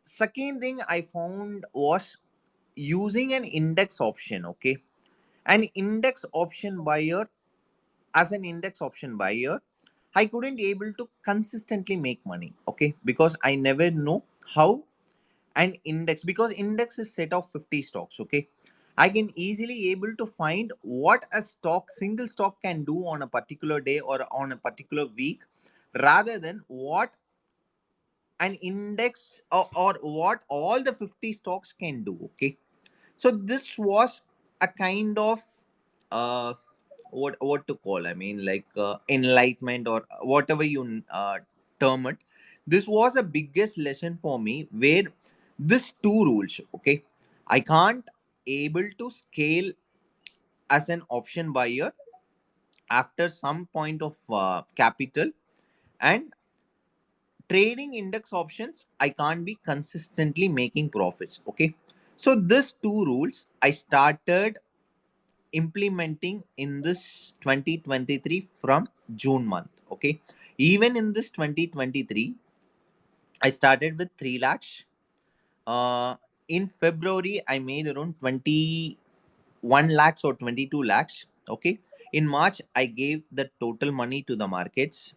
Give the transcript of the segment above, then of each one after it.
Second thing I found was using an index option. Okay, an index option buyer. As an index option buyer, I couldn't able to consistently make money. Okay, because I never know how an index, because index is set of 50 stocks. Okay, I can easily able to find what a single stock can do on a particular day or on a particular week, rather than what an index, or what all the 50 stocks can do. Okay, so this was a kind of uh what to call, I mean, like enlightenment, or whatever you term it. This was the biggest lesson for me, where this two rules. Okay, I can't able to scale as an option buyer after some point of capital, and trading index options I can't be consistently making profits. Okay, so this two rules I started implementing in this 2023 from June month. Okay, even in this 2023 I started with 3 lakhs. In February I made around 21 lakhs or 22 lakhs. Okay, in March I gave the total money to the markets,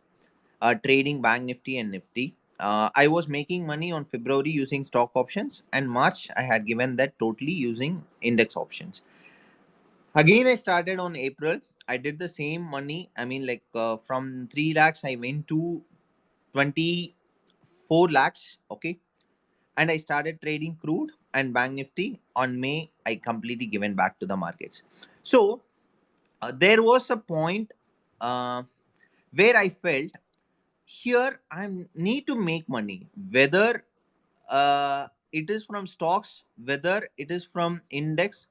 trading bank nifty and nifty. I was making money on February using stock options, and March I had given that totally using index options. Again, I started on April. I did the same money. I mean, like from 3 lakhs, I went to 24 lakhs. Okay. And I started trading crude and bank nifty. On May, I completely given back to the markets. So there was a point uh, where I felt here I need to make money, whether it is from stocks, whether it is from index.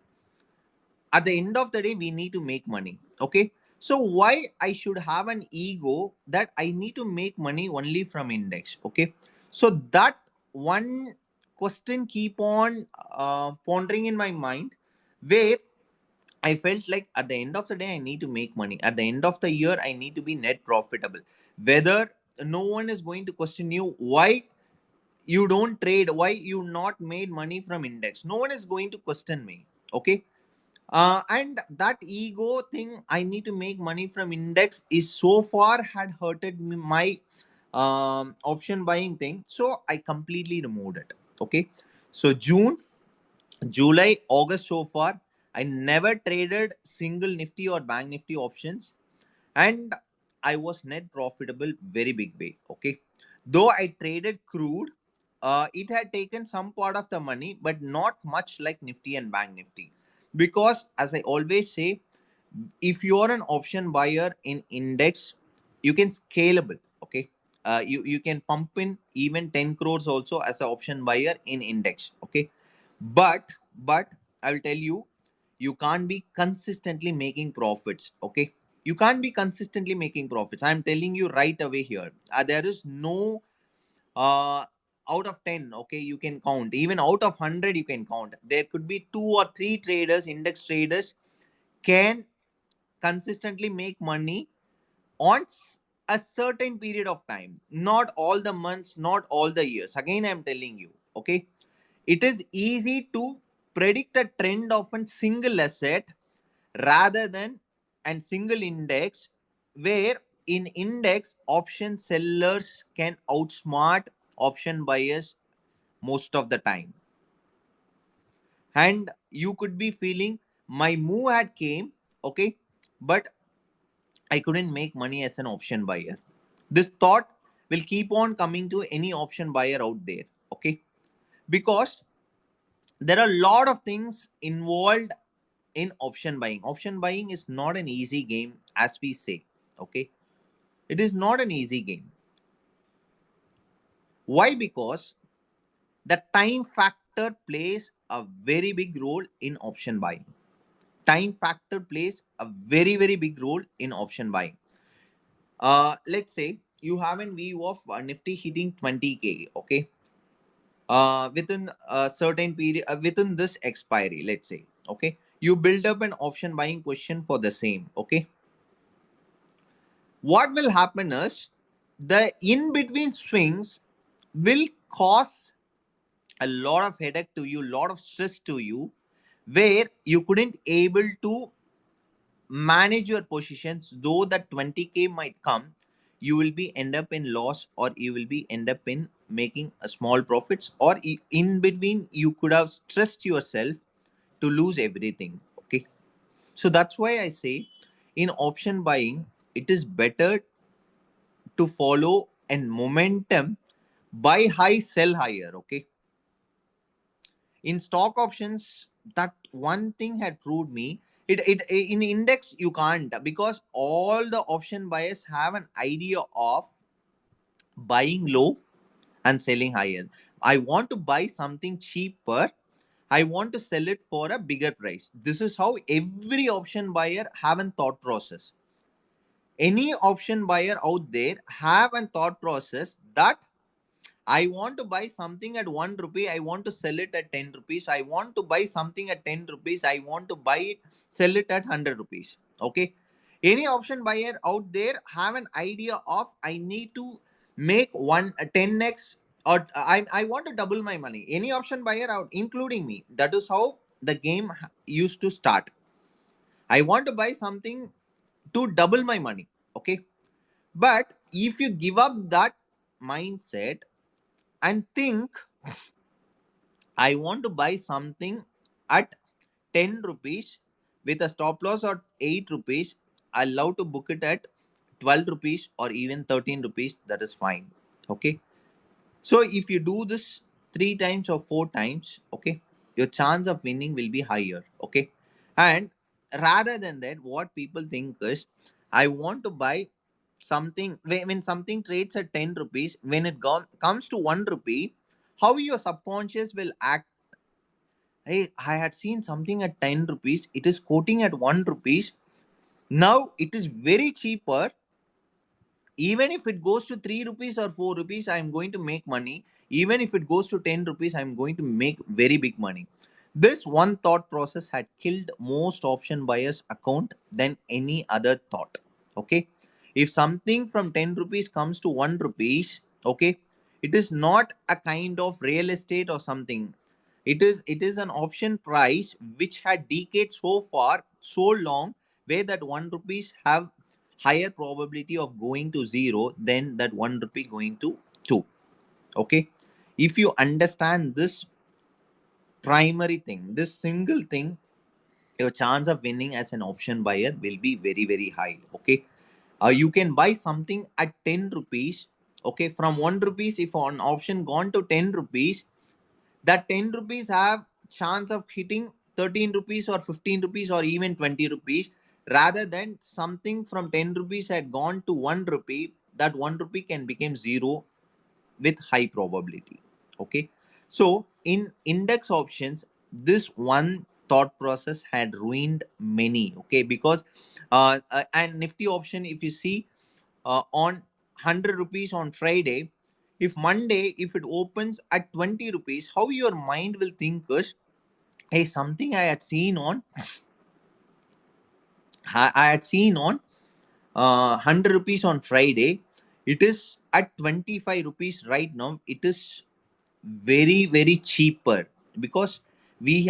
At the end of the day we need to make money. Okay, so why I should have an ego that I need to make money only from index? Okay, so that one question keep on pondering in my mind, where I felt like at the end of the day I need to make money, at the end of the year I need to be net profitable. Whether no one is going to question you why you don't trade, why you not made money from index, no one is going to question me. Okay, and that ego thing, I need to make money from index, is so far had hurted my option buying thing. So I completely removed it. Okay, so June, July, August, so far I never traded single nifty or bank nifty options, and I was net profitable very big way. Okay, though I traded crude, it had taken some part of the money, but not much like Nifty and Bank Nifty, because as I always say, if you are an option buyer in index, you can scalable. Okay, you can pump in even 10 crores also as an option buyer in index. Okay, but I will tell you, you can't be consistently making profits. Okay, you can't be consistently making profits. I'm telling you right away here. There is no uh out of 10, okay, you can count, even out of 100 you can count, there could be two or three traders, index traders, can consistently make money on a certain period of time, not all the months, not all the years. Again I'm telling you. Okay, it is easy to predict a trend of a single asset rather than a single index, where in index option sellers can outsmart option buyers most of the time. And you could be feeling my move had came. Okay, but I couldn't make money as an option buyer. This thought will keep on coming to any option buyer out there. Okay, because there are a lot of things involved in option buying. Option buying is not an easy game, as we say. Okay, it is not an easy game. Why? Because the time factor plays a very big role in option buying. Time factor plays a very big role in option buying. Let's say you have a view of Nifty hitting 20K. Okay, within a certain period, within this expiry, let's say. Okay, you build up an option buying position for the same. Okay, what will happen is the in between swings will cause a lot of headache to you, lot of stress to you, where you couldn't able to manage your positions. Though that 20K might come, you will be end up in loss, or you will be end up in making a small profits, or in between you could have stressed yourself to lose everything. Okay, so that's why I say in option buying it is better to follow and momentum, buy high, sell higher. Okay, in stock options, that one thing had proved me, it in index you can't, because all the option buyers have an idea of buying low and selling higher. I want to buy something cheaper, I want to sell it for a bigger price. This is how every option buyer have a thought process. Any option buyer out there have a thought process that I want to buy something at 1 rupee. I want to sell it at 10 rupees. I want to buy something at 10 rupees. I want to buy it, sell it at 100 rupees. Okay. Any option buyer out there have an idea of I need to make 10x, or I want to double my money. Any option buyer out, including me, that is how the game used to start. I want to buy something to double my money. Okay. But if you give up that mindset and think I want to buy something at 10 rupees with a stop loss or 8 rupees, I love to book it at 12 rupees or even 13 rupees. That is fine. Okay. So if you do this 3 times or 4 times, okay, your chance of winning will be higher. Okay. And rather than that, what people think is I want to buy something when something trades at 10 rupees, when it comes to 1 rupee, how your subconscious will act. Hey, I had seen something at 10 rupees. It is quoting at 1 rupees. Now it is very cheaper. Even if it goes to 3 rupees or 4 rupees, I'm going to make money. Even if it goes to 10 rupees, I'm going to make very big money. This one thought process had killed most option buyers account than any other thought. Okay. If something from 10 rupees comes to 1 rupees, okay, it is not a kind of real estate or something. It is an option price which had decayed so far, so long, where that 1 rupees have higher probability of going to zero than that 1 rupee going to 2. Okay. If you understand this primary thing, this single thing, your chance of winning as an option buyer will be very, very high. Okay. You can buy something at 10 rupees. Okay. From 1 rupees, if an option gone to 10 rupees, that 10 rupees have chance of hitting 13 rupees or 15 rupees or even 20 rupees, rather than something from 10 rupees had gone to 1 rupee, that 1 rupee can become zero with high probability. Okay. So in index options, this one thought process had ruined many. Okay. Because and Nifty option, if you see, on 100 rupees on Friday, if Monday, if it opens at 20 rupees, how your mind will think is, hey, something I had seen on, I had seen on 100 rupees on Friday, it is at 25 rupees right now. It is very, very cheaper, because we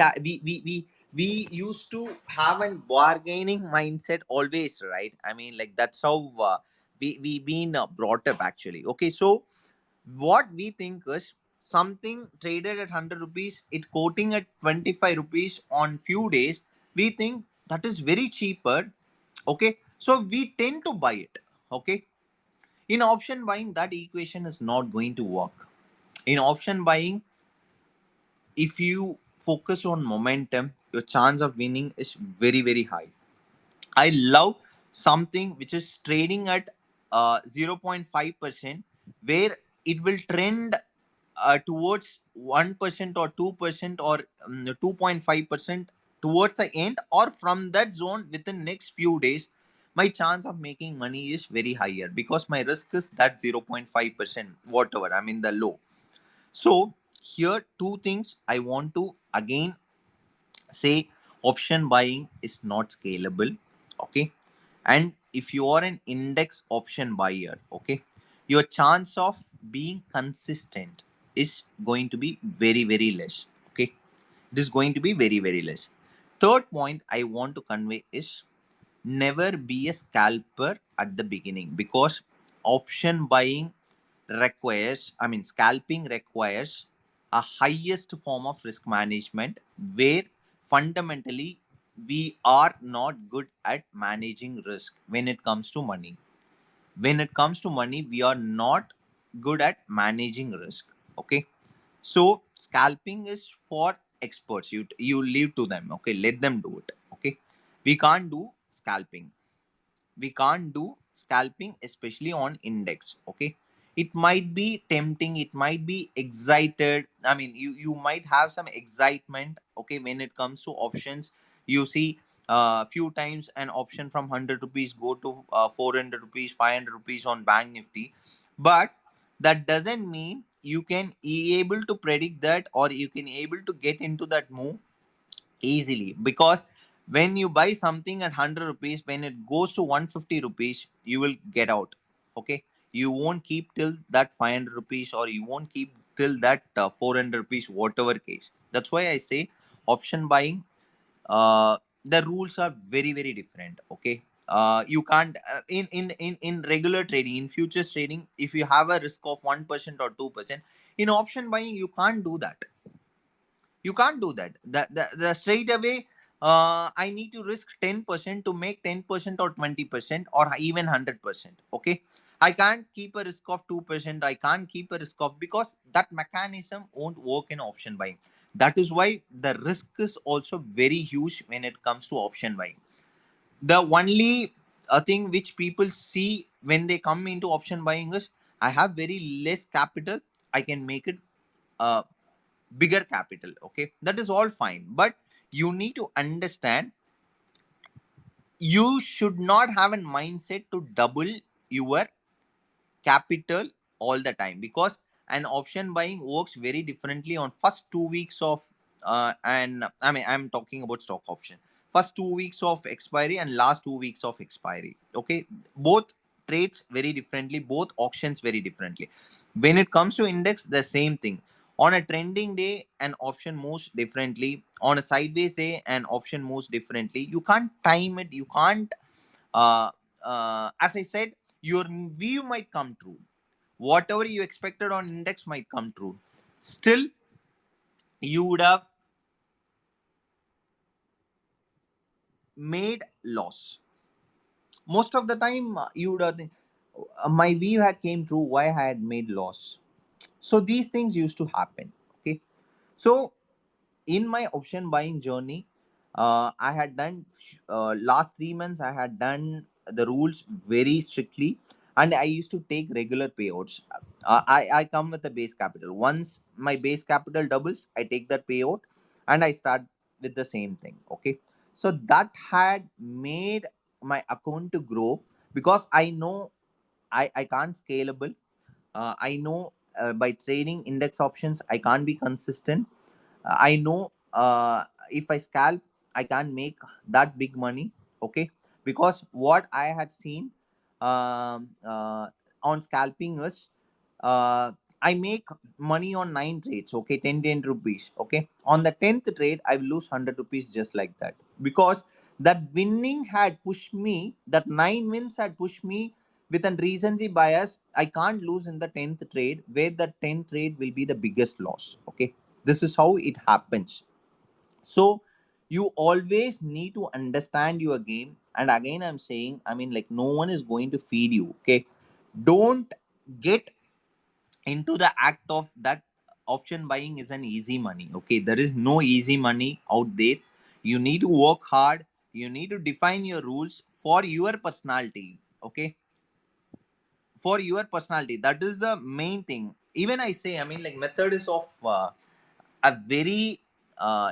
used to have a bargaining mindset always, right? I mean, like, that's how we been brought up actually. Okay. So what we think is, something traded at 100 rupees, it quoting at 25 rupees on few days, we think that is very cheaper. Okay. So we tend to buy it. Okay. In option buying, that equation is not going to work. In option buying, if you focus on momentum, your chance of winning is very, very high. I love something which is trading at 0.5%, where it will trend towards 1% or 2% or 2.5% towards the end, or from that zone within next few days. My chance of making money is very higher, because my risk is that 0.5%, whatever, I mean the low. So here two things I want to again say: option buying is not scalable. Okay. And if you are an index option buyer, okay, your chance of being consistent, is going to be very, very less. Okay. It is going to be very, very less. Third point I want to convey is never be a scalper at the beginning, because option buying scalping requires a highest form of risk management, where fundamentally we are not good at managing risk when it comes to money. When it comes to money, we are not good at managing risk. Okay. So scalping is for experts. You leave to them. Okay. Let them do it. Okay. We can't do scalping. We can't do scalping, especially on index. Okay. It might be tempting, it might be excited. You might have some excitement. Okay. When it comes to options, you see few times an option from 100 rupees go to 400 rupees, 500 rupees on bank nifty. But that doesn't mean you can be able to predict that, or you can able to get into that move easily. Because when you buy something at 100 rupees, when it goes to 150 rupees, you will get out. Okay. You won't keep till that 500 rupees, or you won't keep till that 400 rupees, whatever case. That's why I say option buying, the rules are very, very different. Okay. You can't in regular trading, in futures trading, if you have a risk of 1% or 2%, in option buying you can't do that. You can't do that. The straight away, I need to risk 10% to make 10% or 20% or even 100%. Okay. I can't keep a risk of 2%. I can't keep a risk of, because that mechanism won't work in option buying. That is why the risk is also very huge when it comes to option buying. The only thing which people see when they come into option buying is, I have very less capital, I can make it uh, bigger capital. Okay. That is all fine, but you need to understand, you should not have a mindset to double your capital all the time. Because an option buying works very differently on first 2 weeks of and I'm talking about stock option, first 2 weeks of expiry and last 2 weeks of expiry. Okay. Both trades very differently, both auctions very differently. When it comes to index, the same thing. On a trending day, an option moves differently. On a sideways day, an option moves differently. You can't time it. You can't uh, as I said, your view might come true. Whatever you expected on index might come true. Still, you would have made loss. Most of the time, you would have my view had came true. Why I had made loss? So these things used to happen. Okay. So in my option buying journey, I had done last 3 months. I had done the rules very strictly, and I used to take regular payouts. I come with a base capital. Once my base capital doubles, I take that payout, and I start with the same thing. Okay, so that had made my account to grow, because I know I can't scalable. I know by trading index options, I can't be consistent. I know if I scalp, I can't make that big money. Okay, because what I had seen on scalping is, uh, I make money on 9 trades. Okay, 10 rupees. Okay, on the 10th trade, I will lose 100 rupees just like that, because that winning had pushed me. That 9 wins had pushed me with a recency bias. I can't lose in the 10th trade, where the 10th trade will be the biggest loss. Okay, this is how it happens. So you always need to understand your game. And again, I'm saying, like, no one is going to feed you. Okay, don't get into the act of that. Option buying is an easy money. Okay, there is no easy money out there. You need to work hard. You need to define your rules for your personality. Okay, for your personality, that is the main thing. Even I say, like, method is of a very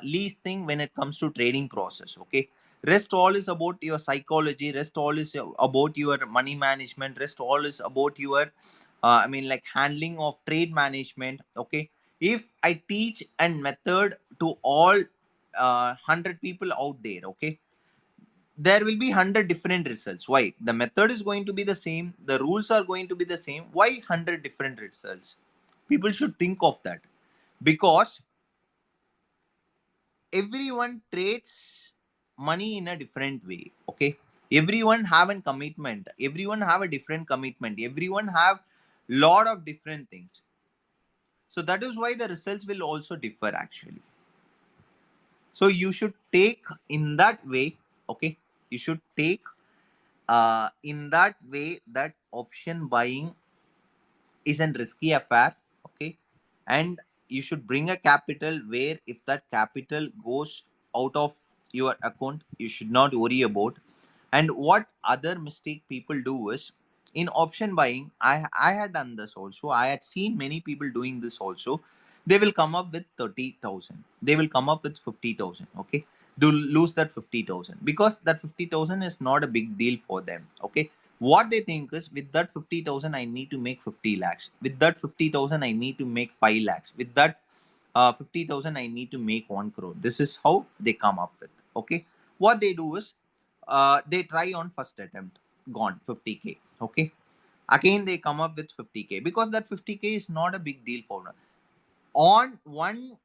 least thing when it comes to trading process. Okay, rest all is about your psychology, rest all is about your money management, rest all is about your like, handling of trade management. Okay, if I teach a method to all 100 people out there, okay, there will be 100 different results. Why? The method is going to be the same, the rules are going to be the same. Why 100 different results? People should think of that, because everyone trades money in a different way. Okay, everyone have a commitment. Everyone have a different commitment. Everyone have lot of different things. So that is why the results will also differ actually. So you should take in that way. Okay, you should take in that way that option buying is a risky affair. Okay, and you should bring a capital where if that capital goes out of your account, you should not worry about. And what other mistake people do is, in option buying, I had done this also. I had seen many people doing this also. They will come up with 30,000. They will come up with 50,000. Okay, do lose that 50,000 because that 50,000 is not a big deal for them. Okay, what they think is, with that 50,000 I need to make 50 lakhs. With that 50,000 I need to make 5 lakhs. With that 50,000 I need to make 1 crore. This is how they come up with. Okay, what they do is, they try on first attempt, gone 50k. Okay, again they come up with 50k because that 50k is not a big deal for them. On one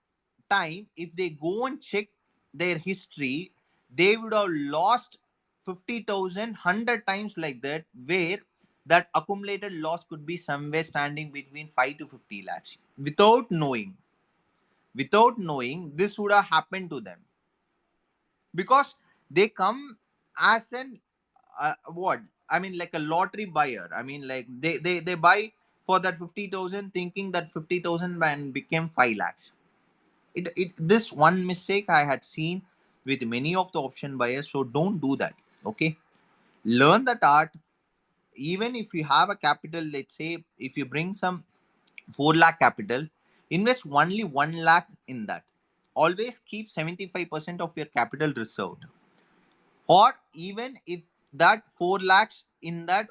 time, if they go and check their history, they would have lost 50,000 100 times like that, where that accumulated loss could be somewhere standing between 5 to 50 lakhs without knowing this would have happened to them, because they come as an what I mean, like a lottery buyer. I mean, like they buy for that 50,000 thinking that 50,000 and became 5 lakhs. This one mistake I had seen with many of the option buyers. So don't do that. Okay, learn that art. Even if you have a capital, let's say if you bring some 4 lakh capital, invest only 1 lakh in that. Always keep 75% of your capital reserved. Or even if that 4 lakhs in that,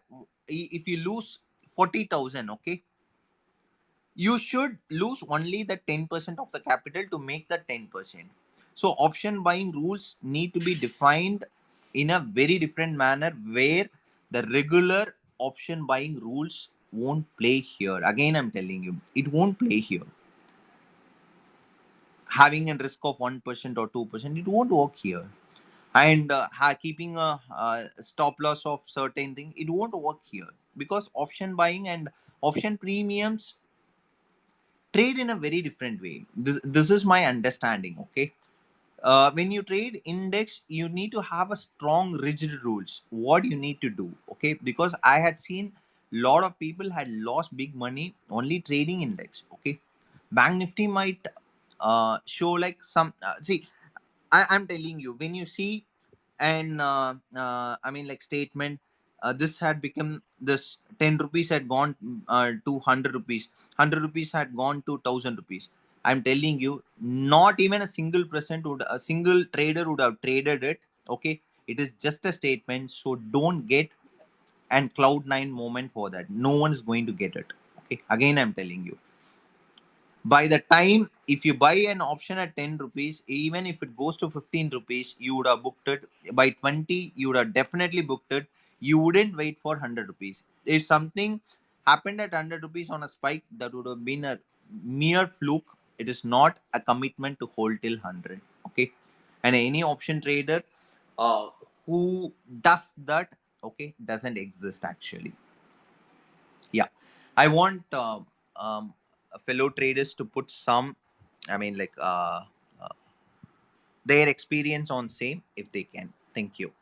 if you lose 40,000, okay, you should lose only the 10% of the capital to make the 10%. So option buying rules need to be defined in a very different manner, where the regular option buying rules won't play here. Again, I'm telling you, it won't play here. Having a risk of 1% or 2%, it won't work here. And keeping a stop loss of certain thing, it won't work here, because option buying and option premiums trade in a very different way. This is my understanding. Okay, when you trade index, you need to have a strong rigid rules what you need to do. Okay, because I had seen lot of people had lost big money only trading index. Okay, bank nifty might show like some see, I'm telling you, when you see and I mean, like statement, this had become this 10 rupees had gone to 100 rupees, 100 rupees had gone to 1000 rupees. I'm telling you, not even a single percent would, a single trader would have traded it. Okay, it is just a statement, so don't get and cloud nine moment for that. No one is going to get it. Okay, again I'm telling you, by the time if you buy an option at 10 rupees, even if it goes to 15 rupees, you would have booked it. By 20, you would have definitely booked it. You wouldn't wait for 100 rupees. If something happened at 100 rupees on a spike, that would have been a mere fluke. It is not a commitment to hold till 100. Okay, and any option trader uh, who does that, okay, doesn't exist actually. Yeah, I want fellow traders to put some, I mean, like their experience on same if they can. Thank you.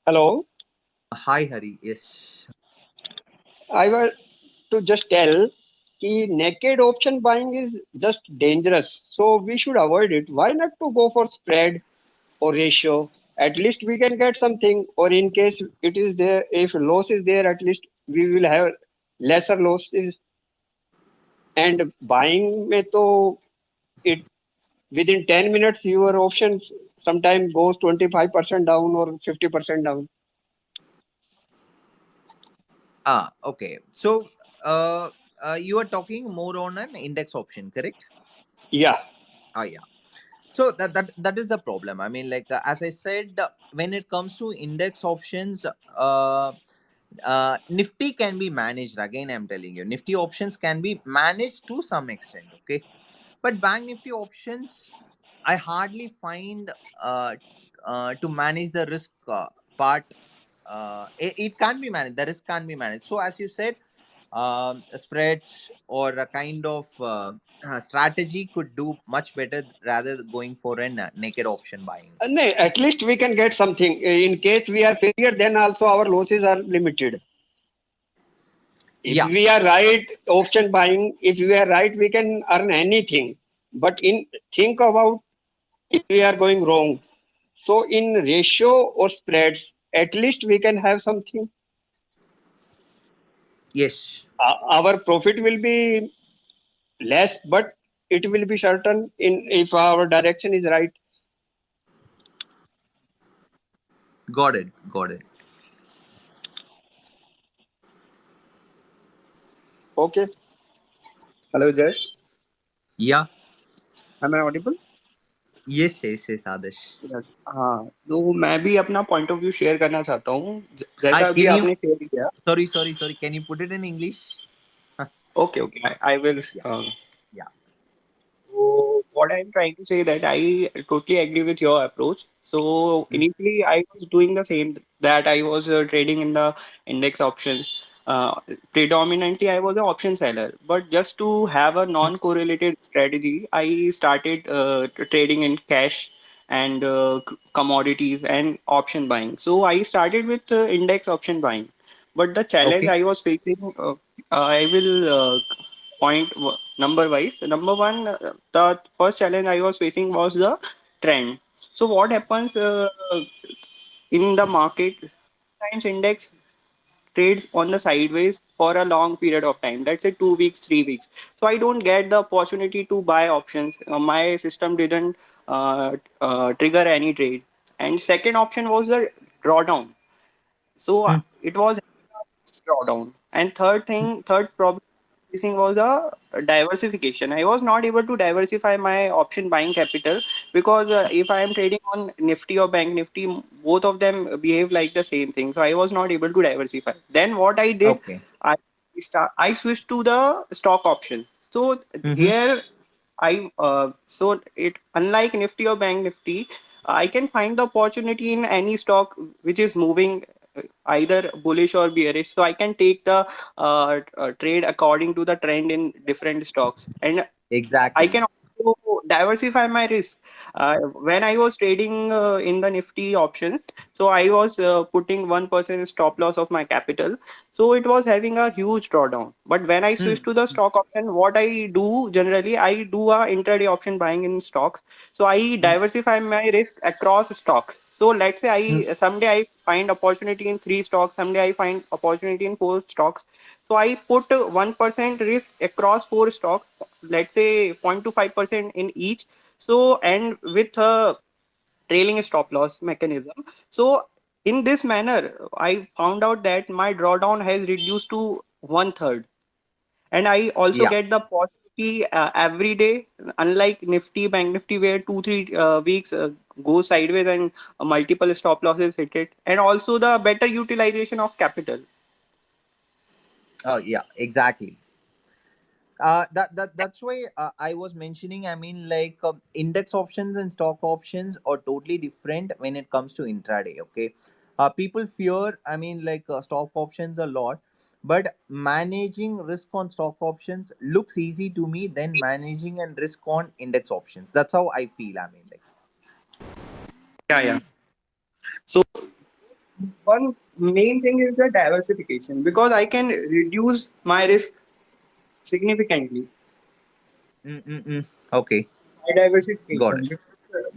Hello. Hi Hari. Yes. I were to just tell कि naked option buying is just dangerous. So we should avoid it. Why not to go for spread or ratio? At least we can get something. Or in case it is there, if loss is there, at least we will have lesser losses. And buying में तो it within 10 minutes your options sometimes goes 25% down or 50% down. Okay, so you are talking more on an index option, correct? Yeah. Yeah. So that is the problem. I mean, like as I said, when it comes to index options, Nifty can be managed. Again, I'm telling you, Nifty options can be managed to some extent. Okay, but Bank Nifty options, I hardly find to manage the risk part. It can't be managed. The risk can't be managed. So as you said, spreads or a kind of strategy could do much better rather going for a naked option buying. No, at least we can get something. In case we are failure, then also our losses are limited. If Yeah. we are right, option buying, if we are right, we can earn anything. But in think about if we are going wrong. So in ratio or spreads, at least we can have something. Yes. Our profit will be less, but it will be certain in if our direction is right. Got it. Got it. Okay. Hello, Jay. Yeah. Am I audible? Yes. Yes. Yes. Adesh. Yes. हाँ, तो मैं भी अपना point of view share करना चाहता हूँ जैसा अभी Can you? आपने शेयर किया. Sorry. Sorry. Sorry. Can you put it in English? Okay, okay, I will. Yeah. Yeah. So what I'm trying to say that I totally agree with your approach. So Mm. initially I was doing the same, that I was trading in the index options. Predominantly I was an option seller, but just to have a non-correlated strategy, I started trading in cash and commodities and option buying. So I started with index option buying. But the challenge Okay. I was facing, I will number wise. Number one, the first challenge I was facing was the trend. So what happens in the market? Sometimes index trades on the sideways for a long period of time. Let's say 2 weeks, 3 weeks. So I don't get the opportunity to buy options. My system didn't trigger any trade. And second option was the drawdown. So Mm. it was drawdown. And third problem facing was a diversification. I was not able to diversify my option buying capital because if I am trading on Nifty or Bank Nifty, both of them behave like the same thing. So I was not able to diversify. Then what I did, Okay. I I switched to the stock option. So Mm-hmm. here so it unlike Nifty or Bank Nifty, I can find the opportunity in any stock which is moving either bullish or bearish. So I can take the trade according to the trend in different stocks, and I Exactly. can also diversify my risk. When I was trading in the Nifty options, so I was putting 1% stop loss of my capital. So it was having a huge drawdown. But when I switch Mm. to the stock option, what I do generally, I do a intraday option buying in stocks. So I Mm. diversify my risk across stocks. So let's say Mm. I someday I find opportunity in three stocks, someday I find opportunity in four stocks. So I put 1% risk across four stocks, let's say 0.25% in each. So and with a trailing stop loss mechanism. So in this manner, I found out that my drawdown has reduced to one third, and I also Yeah. get the possibility every day, unlike Nifty, Bank Nifty, where 2 3 weeks go sideways and multiple stop losses hit it, and also the better utilization of capital. Oh, yeah. Exactly. That's why I was mentioning. I mean, like index options and stock options are totally different when it comes to intraday. Okay, people fear. I mean, like stock options a lot, but managing risk on stock options looks easy to me than managing and risk on index options. That's how I feel. I mean, like. Yeah, yeah. So one main thing is the diversification because I can reduce my risk significantly Mm-mm-mm. Okay, by got diversification. it.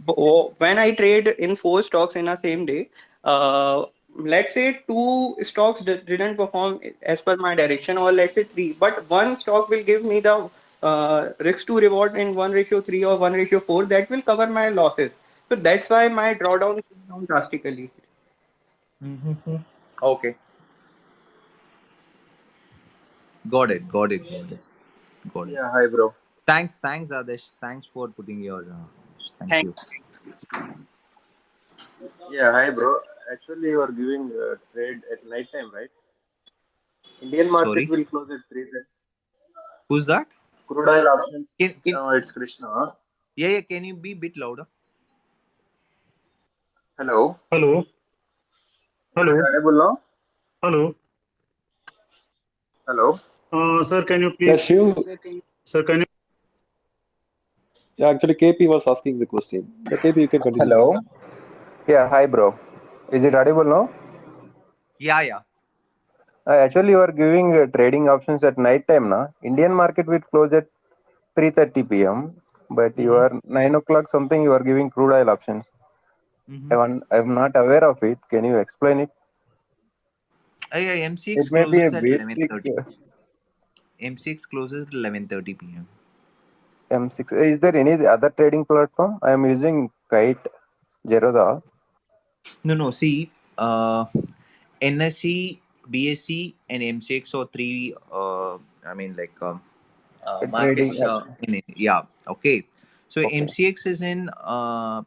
Because, when I trade in four stocks in a same day, let's say two stocks didn't perform as per my direction, or let's say three, but one stock will give me the risk to reward in 1:3 or 1:4 that will cover my losses. So that's why my drawdown came down drastically. Mm-hmm. Okay, got it. Got it. Got it. Got it. Yeah, hi, bro. Thanks, Adesh. Thanks for putting your Thank Thank you. Yeah, hi bro. Actually, you are giving trade at night time, right? Indian market Sorry, will close at 3:30. who's that? Crude oil options. Can It's Krishna. yeah, yeah. Can you be a bit louder? Hello. Hello, Is it hello, audible now? hello. Hello. Sir, can you Yeah, please, Shiv, sir, can you? Yeah, actually, KP was asking the question. Yeah, KP, you can continue. Hello. Yeah, hi bro. Is it audible now? Yeah, yeah. Actually, you are giving trading options at night time, na? Indian market will close at 3:30 p.m. But you Mm-hmm. are 9 o'clock something. You are giving crude oil options. Mm-hmm. I'm not aware of it. Can you explain it? Yeah, It MCX may be a closes at basic 11:30. MCX closes at 11:30 p.m. M6. Is there any other trading platform? I am using Kite Zerodha. No, no. See, NSC, BSC, and MCX are three. I mean, like Trading. markets. Yeah. Okay. So Okay. MCX is in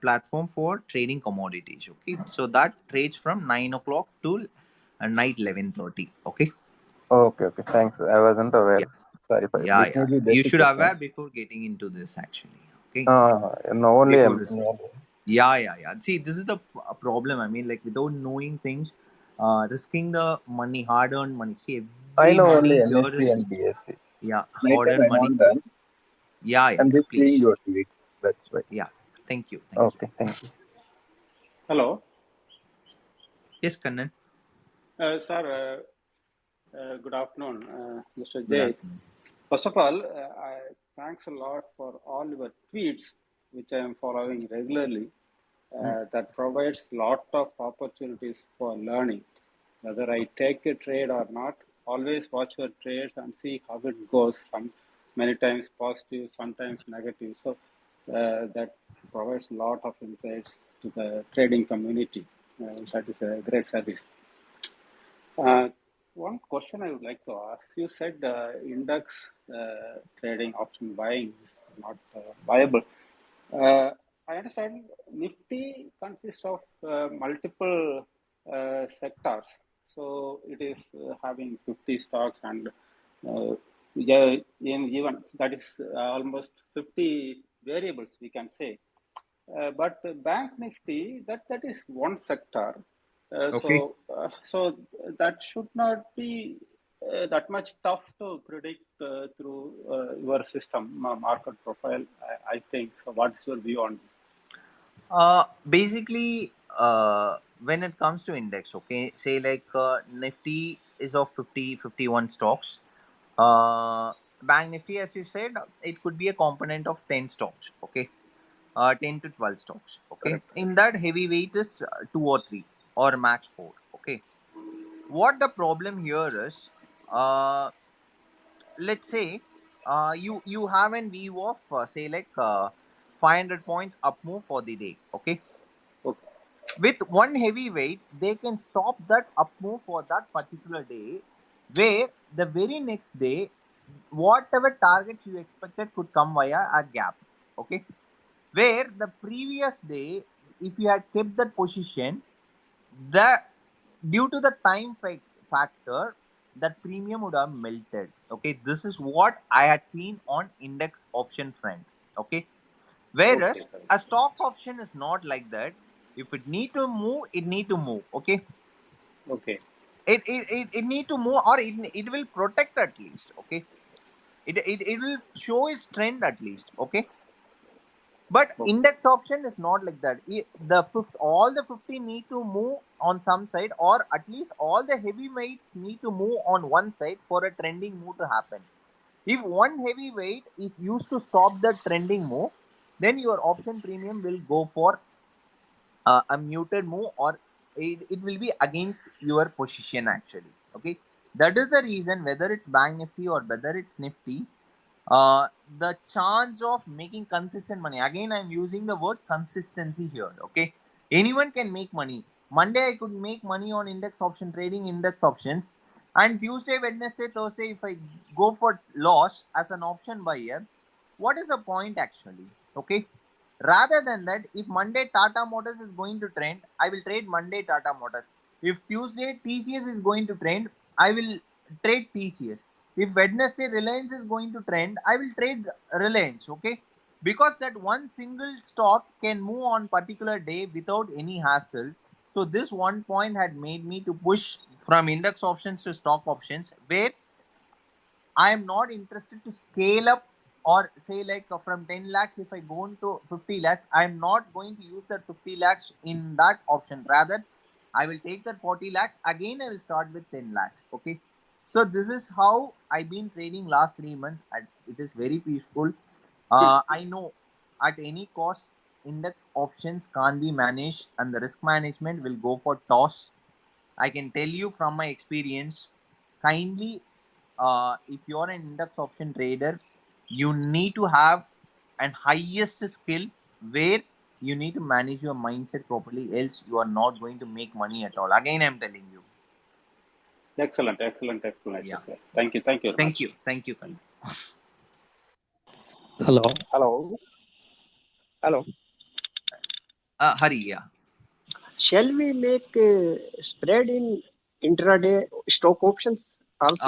platform for trading commodities. Okay. So that trades from 9 o'clock to night 11:30. Okay. Okay. Okay. Thanks. I wasn't aware. Yeah. Sorry for it. Yeah. It may Yeah. be You basic should question. aware before getting into this actually. Okay. No, only Before M. this. Yeah, yeah, yeah. See, this is the problem. I mean, like without knowing things, risking the money, hard-earned money. See, I every know only money here NSC is and BSC. yeah, Night time hard-earned I'm money. on that. Yeah, yeah, I'm yeah. just seeing Please. your tweets. That's why. Yeah. Thank you. Thank you. Okay. Thank you. Hello, Yes, Kannan. sir. Good afternoon, Mr. Good J. afternoon. First of all, thanks a lot for all your tweets, which I am following regularly. Mm. That provides lot of opportunities for learning. Whether I take a trade or not, always watch your trades and see how it goes. Some many times positive, sometimes negative. So that provides a lot of insights to the trading community. That is a great service. Uh, One question I would like to ask. You said index trading option buying is not viable. Uh, I understand Nifty consists of multiple sectors. So it is having 50 stocks and yeah, even that is almost 50 variables, we can say. But Bank Nifty, that is one sector. Okay. So that should not be that much tough to predict through your system market profile. I think so. What's your view on this? Basically, when it comes to index, okay, say like Nifty is of 51 stocks. Bank Nifty, as you said, it could be a component of 10 stocks. Okay. 10 to 12 stocks. Okay. Correct. In that, heavyweight is two or three or max four. Okay. What the problem here is, let's say, you have an view of say like 500 points up move for the day. Okay. Okay. With one heavyweight, they can stop that up move for that particular day, where the very next day, whatever targets you expected could come via a gap. Okay, where the previous day, if you had kept that position, the due to the factor, that premium would have melted. Okay, this is what I had seen on index option front. Okay, Okay. whereas a stock option is not like that. If it need to move, it need to move. Okay, Okay. it need to move, or it will protect at least. Okay, it will show its trend at least. Okay, but Okay. index option is not like that. The fifth, all the 50 need to move on some side, or at least all the heavyweights need to move on one side for a trending move to happen. If one heavyweight is used to stop the trending move, then your option premium will go for a muted move, or it will be against your position actually. Okay, that is the reason, whether it's Bank Nifty or whether it's Nifty, the chance of making consistent money, again I'm using the word consistency here. Okay, anyone can make money. Monday I could make money on index option trading, index options, and Tuesday, Wednesday, Thursday, if I go for loss as an option buyer, what is the point actually? Okay, Rather than that, if Monday Tata Motors is going to trend, I will trade Monday Tata Motors. If Tuesday TCS is going to trend, I will trade TCS. If Wednesday Reliance is going to trend, I will trade Reliance. Okay, because that one single stock can move on particular day without any hassle. So this one point had made me to push from index options to stock options, where I am not interested to scale up or say like from 10 lakhs, if I go into 50 lakhs, I am not going to use that 50 lakhs in that option. Rather, I will take that 40 lakhs. Again, I will start with 10 lakhs. Okay. So this is how I've been trading last 3 months. And it is very peaceful. I know at any cost, index options can't be managed and the risk management will go for toss. I can tell you from my experience, kindly, if you're an index option trader, you need to have an highest skill where you need to manage your mindset properly, else you are not going to make money at all. Again, I'm telling you. Excellent, excellent explanation, Yeah. sir. Thank you very Thank much. you. Thank you, Kali. Hello. Hello. Hello. Hari, yeah. Shall we make spread in intraday stock options also?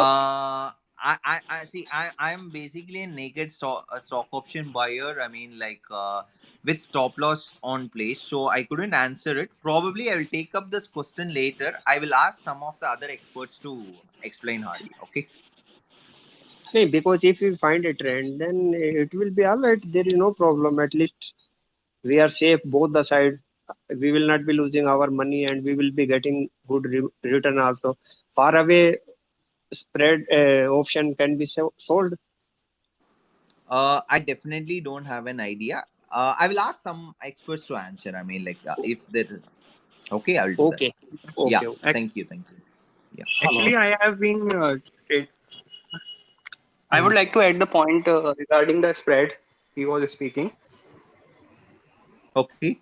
I see. I am basically a naked stock option buyer. I mean, like with stop loss on place. So I couldn't answer it. Probably I will take up this question later. I will ask some of the other experts to explain Hardy. Okay. No, because if we find a trend, then it will be all right. There is no problem. At least we are safe both the side. We will not be losing our money, and we will be getting good return also. Far away spread option can be sold. I definitely don't have an idea. I will ask some experts to answer. I mean, like if there. Okay, I will do that. Okay. Yeah. Okay. Okay. Act- Thank you. Thank you. Yeah. Hello. Actually, I have been. I would like to add the point regarding the spread he was speaking. Okay.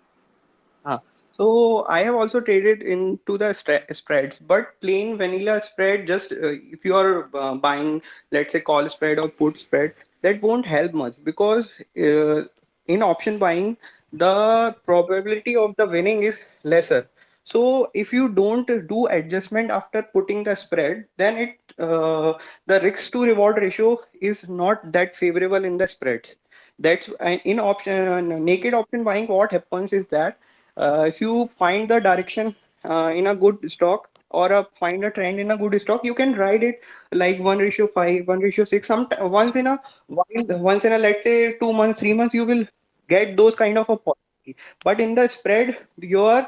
Ah, so I have also traded into the spreads, but plain vanilla spread, just if you are buying, let's say, call spread or put spread, that won't help much because in option buying, the probability of the winning is lesser. So if you don't do adjustment after putting the spread, then the risk to reward ratio is not that favorable in the spreads. That's in option naked option buying. What happens is that if you find the direction in a good stock or find a trend in a good stock, you can ride it like 1:5, 1:6. Once in a while, once in a, let's say, 2 months, 3 months, you will get those kind of a policy. But in the spread, your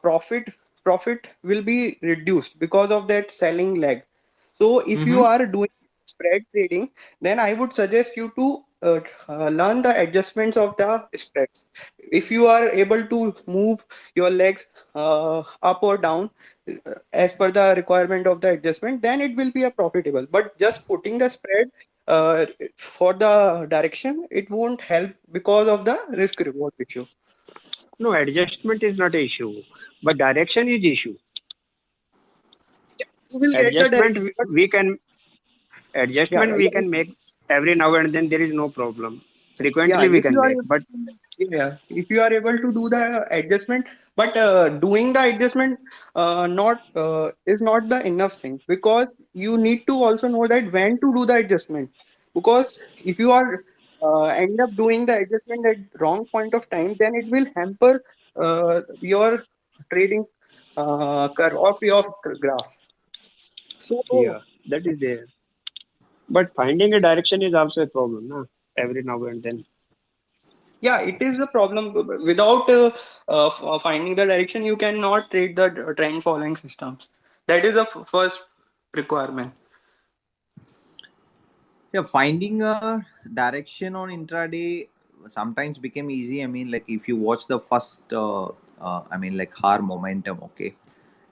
profit will be reduced because of that selling lag. So if you Mm-hmm. are doing spread trading, then I would suggest you to learn the adjustments of the spreads. If you are able to move your legs up or down as per the requirement of the adjustment, then it will be a profitable. But just putting the spread for the direction, it won't help because of the risk reward issue. No, adjustment is not a issue, but direction is issue. You will get the Adjustment direction, but we can yeah, adjustment we yeah, can make every now and then. There is no problem. yeah. Frequently we If you can are make, able but Yeah, if you are able to do the adjustment, but doing the adjustment not is not the enough thing because you need to also know that when to do the adjustment. Because if you are end up doing the adjustment at wrong point of time, then it will hamper your trading curve of your graph. So yeah, that is there. But finding a direction is also a problem, na? Every now and then. yeah, it is a problem. Without finding the direction, you cannot trade the trend following systems. That is the first requirement. Yeah, finding a direction on intraday sometimes became easy. I mean, like if you watch the first, I mean, like hour momentum, okay,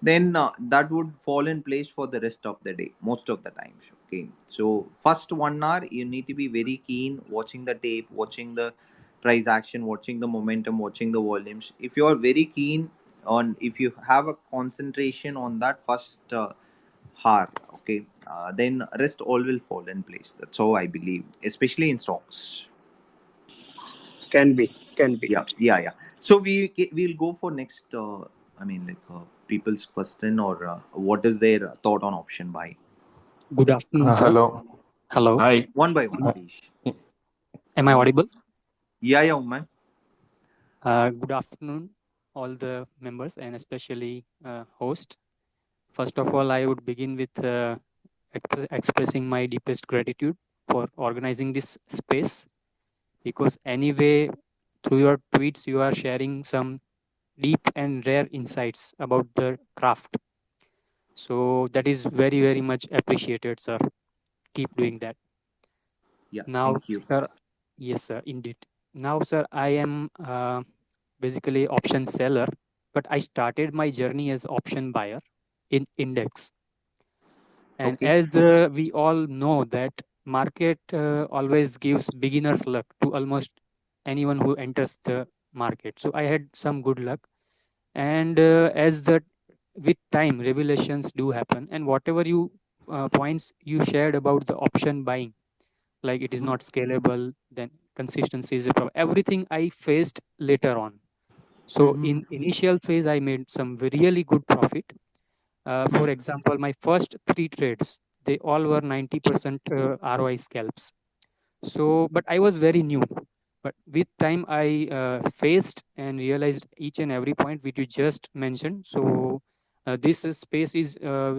then that would fall in place for the rest of the day, most of the times. Okay, so first 1 hour, you need to be very keen, watching the tape, watching the price action, watching the momentum, watching the volumes. If you are very keen on, if you have a concentration on that first. Har, okay, then rest all will fall in place. That's how I believe, especially in stocks. Can be. can be. Yeah. So we'll go for next. People's question or what is their thought on option buy? Good afternoon, sir. Hello. Hello. Hi. One by one, Am please. am I audible? Yeah, man. Good afternoon, all the members, and especially host. First of all, I would begin with expressing my deepest gratitude for organizing this space, because anyway, through your tweets, you are sharing some deep and rare insights about the craft. So that is very, very much appreciated, sir. Keep doing that. Yeah, Now, thank you. sir, yes, sir, indeed. Now, sir, I am basically option seller, but I started my journey as option buyer in index. And Okay. as we all know that market always gives beginner's luck to almost anyone who enters the market. So I had some good luck, and as the with time revelations do happen, and whatever you points you shared about the option buying, like it is Mhm. not scalable, then consistency is a problem, everything I faced later on. So Mhm. in initial phase I made some really good profit. For Mhm. example, my first three trades, they all were 90% ROI scalps. So but I was very new, but with time I faced and realized each and every point which you just mentioned. So this space is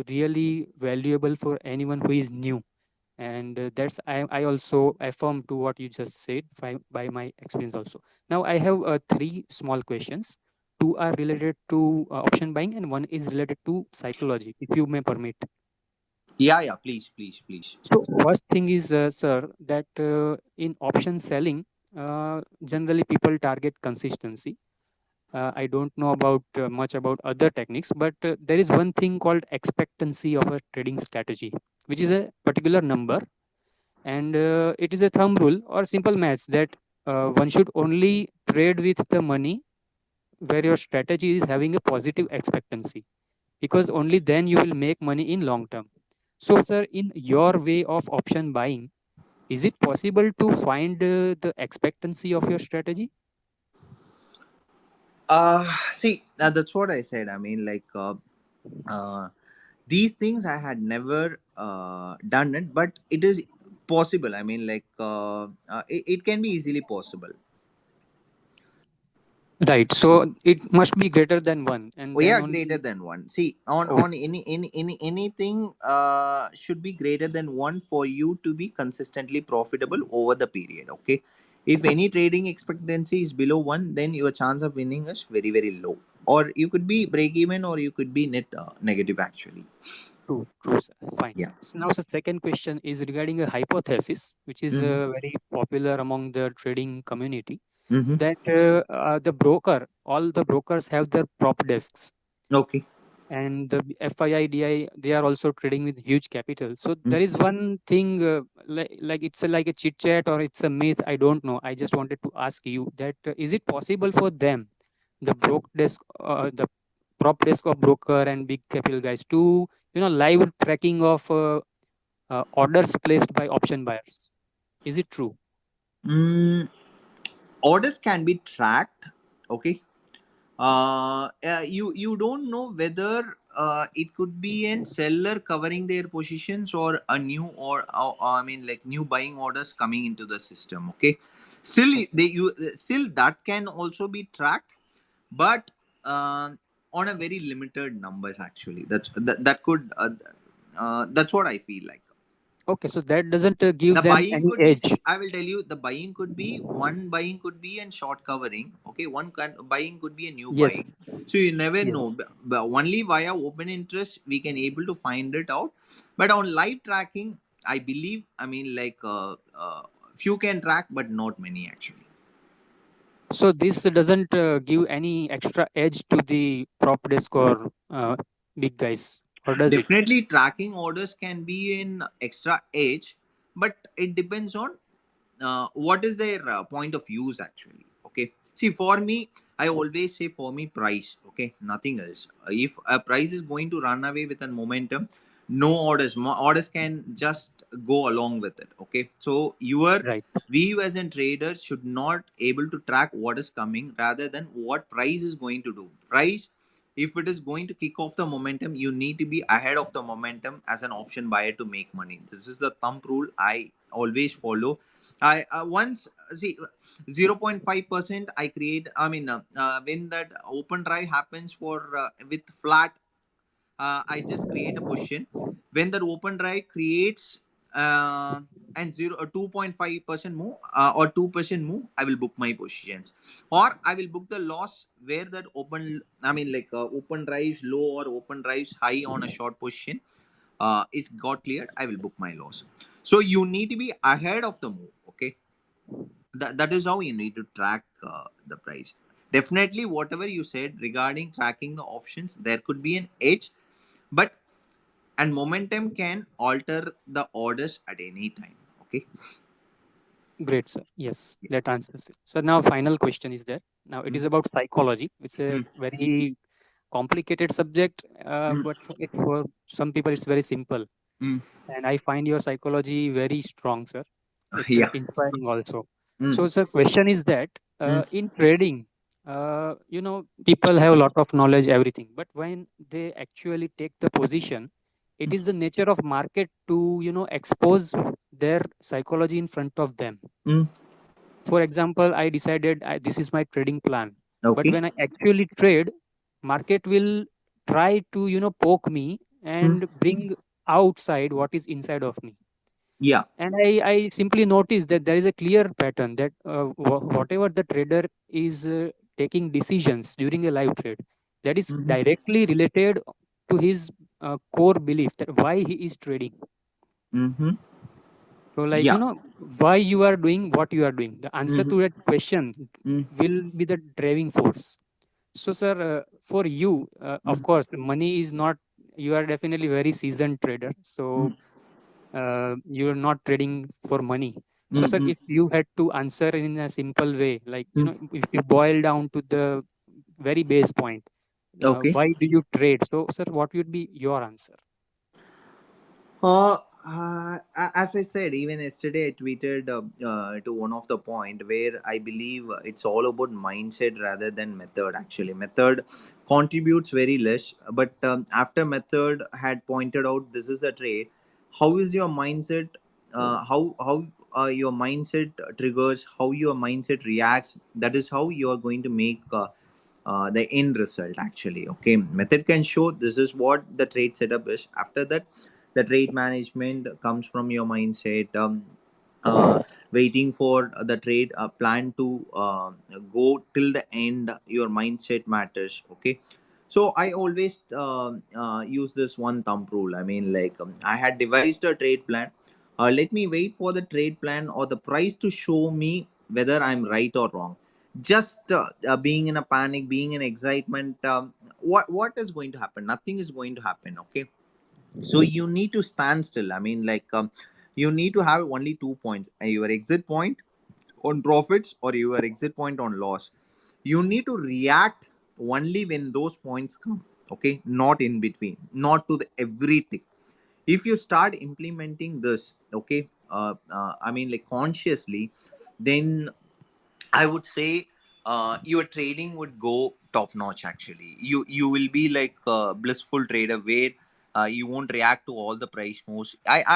really valuable for anyone who is new, and that's I also affirm to what you just said by my experience also. Now I have three small questions. Two are related to option buying and one is related to psychology, if you may permit. Yeah. Please. So first thing is, sir, that in option selling, generally people target consistency. I don't know about much about other techniques, but there is one thing called expectancy of a trading strategy, which is a particular number, and it is a thumb rule or simple maths that one should only trade with the money where your strategy is having a positive expectancy, because only then you will make money in long term. So sir, in your way of option buying, is it possible to find the expectancy of your strategy? See, that's what I said. Uh, these things I had never done it, but it is possible. It can be easily possible. Right. So it must be greater than one, and Oh, then yeah, greater only. than one. See, on Oh, anything should be greater than one for you to be consistently profitable over the period. Okay, if any trading expectancy is below one, then your chance of winning is very low. Or you could be break even, or you could be net negative actually. true, sir. Fine, Yeah. sir. So now, the second question is regarding a hypothesis, which is Mm-hmm. very popular among the trading community, Mm-hmm. that all the brokers have their prop desks, Okay. and the FIIDI, they are also trading with huge capital. So there Mm-hmm. is one thing, like it's like a chit chat or it's a myth. I don't know. I just wanted to ask you that is it possible for them, the prop desk of broker and big capital guys, to live tracking of orders placed by option buyers? Is it true? Mm, orders can be tracked. Okay. You don't know whether it could be a seller covering their positions or a new or new buying orders coming into the system. Okay, still Okay. still that can also be tracked, but on a very limited numbers actually. That could that's what I feel like. Okay. So that doesn't give The them buying any could be, edge. see, I will tell you, the buying could be one buying could be and short covering. Okay, buying could be a new Yes. buying. So you never Yes. know. But only via open interest we can able to find it out. But on live tracking, I believe, few can track, but not many actually. So this doesn't give any extra edge to the prop desk or big guys, or does it? Definitely, tracking orders can be in extra edge, but it depends on what is their point of use actually. Okay, see, for me, I always say, for me, price. Okay, nothing else. If a price is going to run away with a momentum, no orders. Orders can just go along with it. Okay, so your Right. we as a traders should not able to track what is coming rather than what price is going to do. Price, if it is going to kick off the momentum, you need to be ahead of the momentum as an option buyer to make money. This is the thumb rule I always follow. I once see 0.5% I create. I mean, when that open drive happens for with flat, I just create a position. When the open drive creates and 2.5% move or 2% move, I will book my positions, or I will book the loss where that open. I mean, like open drives low or open drives high on a short position. Is got cleared. I will book my loss. So you need to be ahead of the move. Okay, that is how you need to track the price. Definitely, whatever you said regarding tracking the options, there could be an edge, but and momentum can alter the orders at any time. Okay. Great, sir. Yes, that answers it. So now final question is there. Now it is Mm, about psychology. It's a mm, very complicated subject, mm, but for some people it's very simple. mm. And I find your psychology very strong, sir. It's Yeah. inspiring also. Mm, So, sir, question is that mm, in trading, people have a lot of knowledge, everything, but when they actually take the position, it is the nature of market to expose their psychology in front of them. mm. For example, I decided this is my trading plan, but Okay. when I actually trade, market will try to poke me Mm. and bring outside what is inside of me. Yeah. And I simply noticed that there is a clear pattern that whatever the trader is taking decisions during a live trade, that is Mm-hmm. directly related to his core belief that why he is trading. Mm-hmm. So, like, Yeah. why you are doing what you are doing. The answer Mm-hmm. to that question Mm, will be the driving force. So, sir, for you, of mm, course, money is not, you are definitely very seasoned trader. So, mm, you're not trading for money. So, mm, sir, mm, if you had to answer in a simple way, like, mm. if you boil down to the very base point, Okay. why do you trade? So, sir, what would be your answer? As I said, even yesterday, I tweeted to one of the point where I believe it's all about mindset rather than method. Actually, method contributes very less, but after method had pointed out this is the trade. How is your mindset? How your mindset triggers? How your mindset reacts? That is how you are going to make. The end result actually. Okay, method can show this is what the trade setup is. After that, the trade management comes from your mindset. Uh, Waiting for the trade plan to go till the end, your mindset matters. Okay, so I always use this one thumb rule. I mean, like I had devised a trade plan. Let me wait for the trade plan or the price to show me whether I'm right or wrong. Just being in a panic, being in excitement, what is going to happen? Nothing is going to happen. Okay, so you need to stand still. I mean, like you need to have only 2 points: your exit point on profits or your exit point on loss. You need to react only when those points come. Okay, not in between, not to the every tick. If you start implementing this, okay, I mean, like consciously, then I would say your trading would go top notch. Actually, you will be like a blissful trader where you won't react to all the price moves. I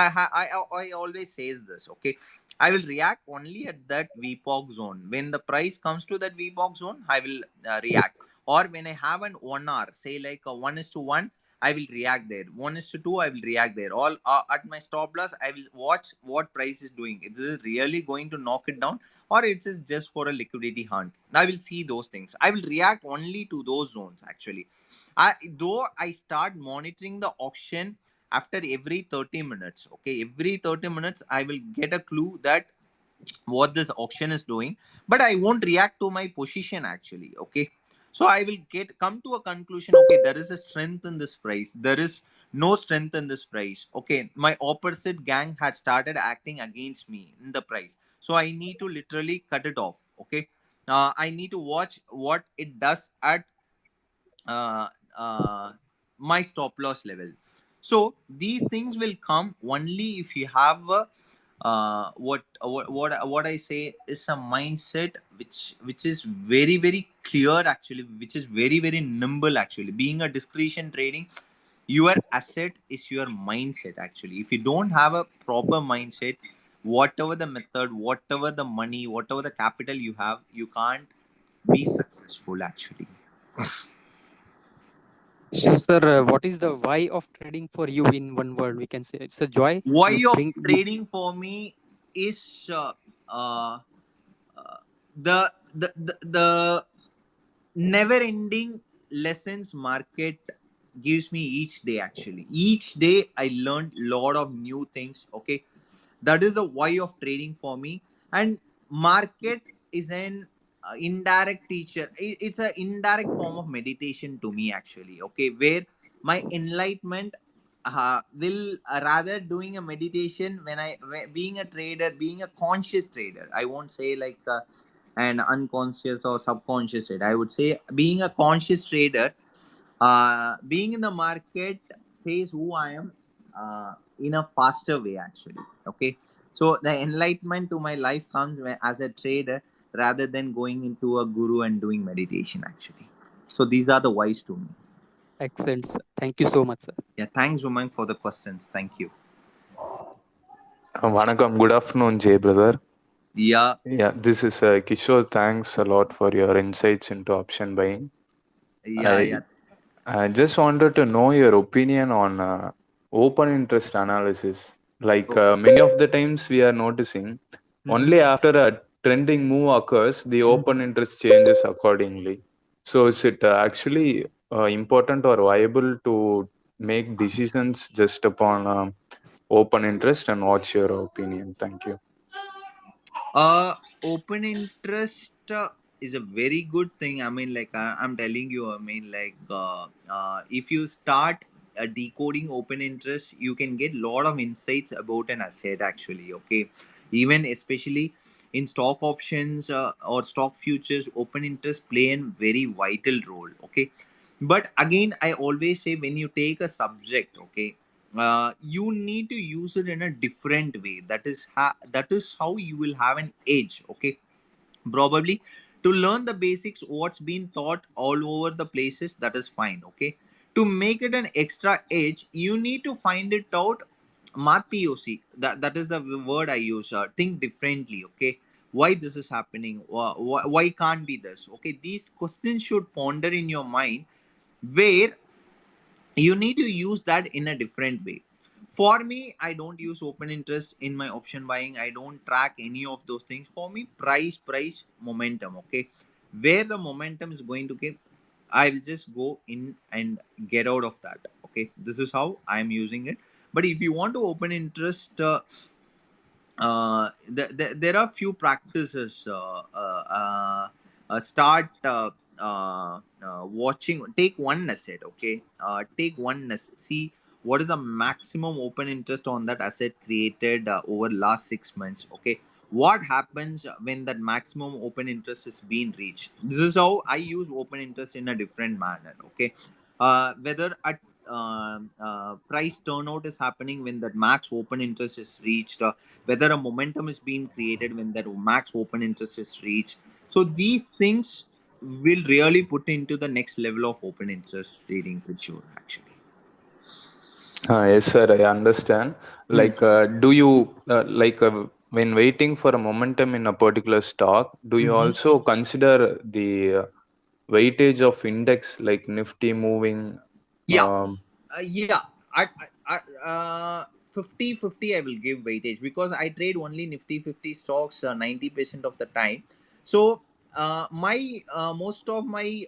always says this. Okay, I will react only at that VPOG zone. When the price comes to that VPOG zone, I will react. Or when I have an 1 hour, say like a 1:1, I will react there. 1:2, I will react there. All at my stop loss, I will watch what price is doing. Is it really going to knock it down, or it is just for a liquidity hunt? I will see those things. I will react only to those zones actually. Though I start monitoring the auction after every 30 minutes. Okay, every 30 minutes I will get a clue that what this auction is doing, but I won't react to my position actually. Okay, so I will get come to a conclusion. Okay, there is a strength in this price, there is no strength in this price. Okay, my opposite gang had started acting against me in the price, so I need to literally cut it off. Okay, I need to watch what it does at uh, uh, my stop loss level. So these things will come only if you have a what I say is a mindset which is very very clear actually, which is very very nimble actually. Being a discretion trading, your asset is your mindset actually. If you don't have a proper mindset, whatever the method, whatever the money, whatever the capital you have, you can't be successful actually. So, sir, what is the why of trading for you in one word? We can say it's a joy. Why You of bring you trading for me is uh, the never ending lessons market gives me each day actually. Each day I learned lot of new things. Okay, that is the why of trading for me. And market is an indirect teacher. It's an indirect form of meditation to me actually. Okay, where my enlightenment will rather doing a meditation when being a trader, being a conscious trader. I won't say like an unconscious or subconscious trader. I would say being a conscious trader, being in the market says who I am in a faster way actually. Okay, so the enlightenment to my life comes as a trader rather than going into a guru and doing meditation actually. So these are the whys to me. excellence. Thank you so much, sir. Yeah, thanks Umang for the questions. Thank you. Vanakkam, good afternoon, Jay brother. Yeah, Yeah, this is Kishore. Thanks a lot for your insights into option buying. yeah, I yeah. I just wanted to know your opinion on open interest analysis. Like Okay. many of the times we are noticing, Mhm. only after a trending move occurs, the open interest changes accordingly. So is it actually important or viable to make decisions just upon open interest? And what's your opinion? Thank you. Open interest is a very good thing. I mean, like I'm telling you, I mean, like if you start decoding open interest, you can get lot of insights about an asset actually. Okay, even especially in stock options or stock futures, open interest play a very vital role. Okay, but again, I always say when you take a subject, okay, you need to use it in a different way. That is how you will have an edge. Okay, probably to learn the basics what's been taught all over the places, that is fine. Okay, to make it an extra edge, you need to find it out. Matiosi, that is the word I use. Think differently. Okay, why this is happening, why can't be this. Okay, these questions should ponder in your mind, where you need to use that in a different way. For me, I don't use open interest in my option buying. I don't track any of those things. For me, price momentum. Okay, where the momentum is going to give, I will just go in and get out of that. Okay, this is how I'm using it. But if you want to open interest, there are few practices. Start watching. Take one asset. Okay, take one asset. See what is the maximum open interest on that asset created over last 6 months. Okay, what happens when that maximum open interest is being reached? This is how I use open interest in a different manner. Okay, whether at price turnout is happening when that max open interest is reached, whether a momentum is being created when that max open interest is reached. So these things will really put into the next level of open interest trading for sure, actually. Yes, sir, I understand. Hmm. Like, do you when waiting for a momentum in a particular stock, do you Mhm. also consider the weightage of index like Nifty moving? Yeah. Um, Yeah. I 50-50 I will give weightage, because I trade only Nifty 50 stocks 90% of the time. So my most of my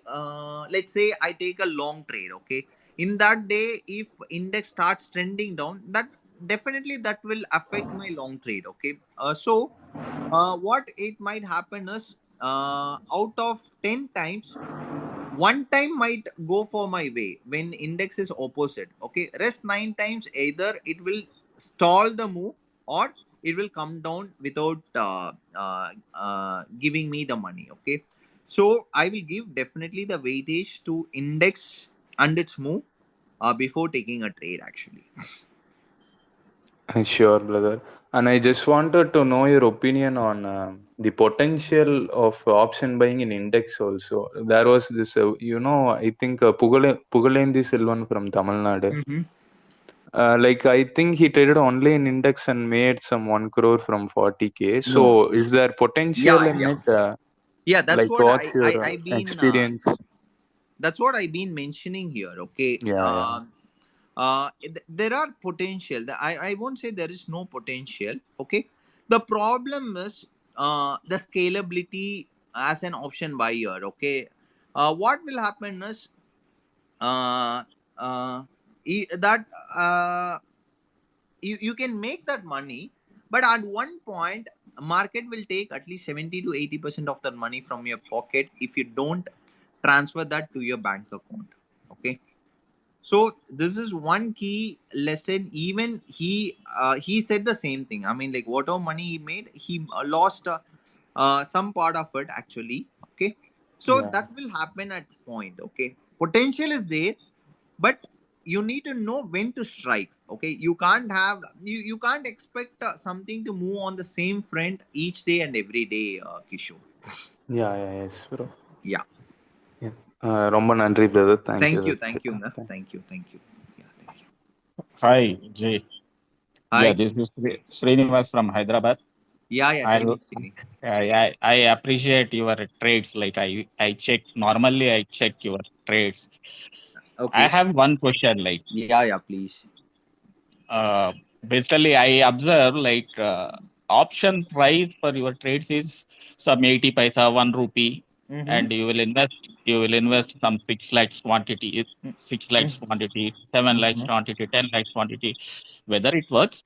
let's say I take a long trade. Okay, in that day, if index starts trending down, that definitely that will affect my long trade. Okay, so what it might happen is, out of 10 times, one time might go for my way when index is opposite. Okay, rest 9 times either it will stall the move, or it will come down without giving me the money. Okay, so I will give definitely the weightage to index and its move. before taking a trade actually. Sure, brother. And I just wanted to know your opinion on the potential of option buying in index also. There was this, I think Pugalendi Silvan from Tamil Nadu. Mm-hmm. Like I think he traded only in index and made some 1 crore from 40K. No. So is there potential Yeah, in yeah, it? yeah. That's Like what what's your I been. experience? That's what I've been mentioning here. Okay. Yeah, yeah, There are potential. I won't say there is no potential. Okay. The problem is the scalability as an option buyer. Okay. What will happen is uh, uh, that you can make that money, but at one point market will take at least 70 to 80% of that money from your pocket if you don't transfer that to your bank account. Okay, so this is one key lesson. Even he said the same thing. I mean, like whatever money he made, he lost some part of it actually. Okay, so yeah. that will happen at point. Okay, potential is there, but you need to know when to strike. Okay, you can't expect something to move on the same front each day and every day, Kishore. Yeah, yeah, yes, bro. Yeah, Yeah. ரொம்ப நன்றி brother. Thank you. thank you, That's thank it. you, na. Thank Thank you. Yeah, thank you. Hi, Jay. Yeah, Hi. this is Srinivas from Hyderabad. Yeah, tell I me, Srini. I appreciate your trades. Like I check normally. I check your trades. I Okay. have one question. Like Yeah, please. uh, basically, I observe like option price for your trades is some 80 paisa, 1 rupee, Mm-hmm. and you will invest some 6 lakhs quantity, 6 lakhs quantity, 7 lakhs Mm-hmm. quantity, 10 lakhs quantity. Whether it works.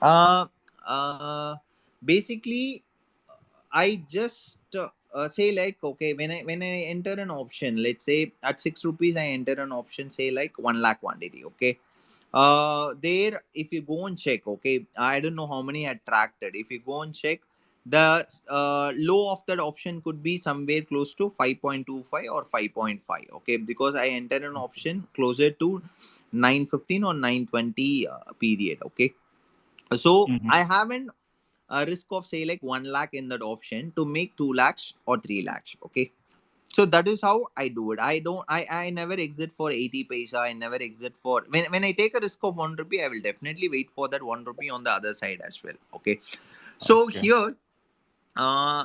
Uh, uh, Basically, I just say like, okay, when I enter an option, let's say at 6 rupees, I enter an option, say like 1 lakh quantity. Okay, there if you go and check, okay, I don't know how many I tracked it. If you go and check, the low of that option could be somewhere close to 5.25 or 5.5. Okay, because I enter an option closer to 915 or 920 period. Okay, so Mhm. I haven't a risk of say like 1 lakh in that option to make 2 lakhs or 3 lakhs. Okay, so that is how I do it. I never exit for 80 paisa. I never exit for when I take a risk of 1 rupee, I will definitely wait for that 1 rupee on the other side as well. Okay, so Okay. here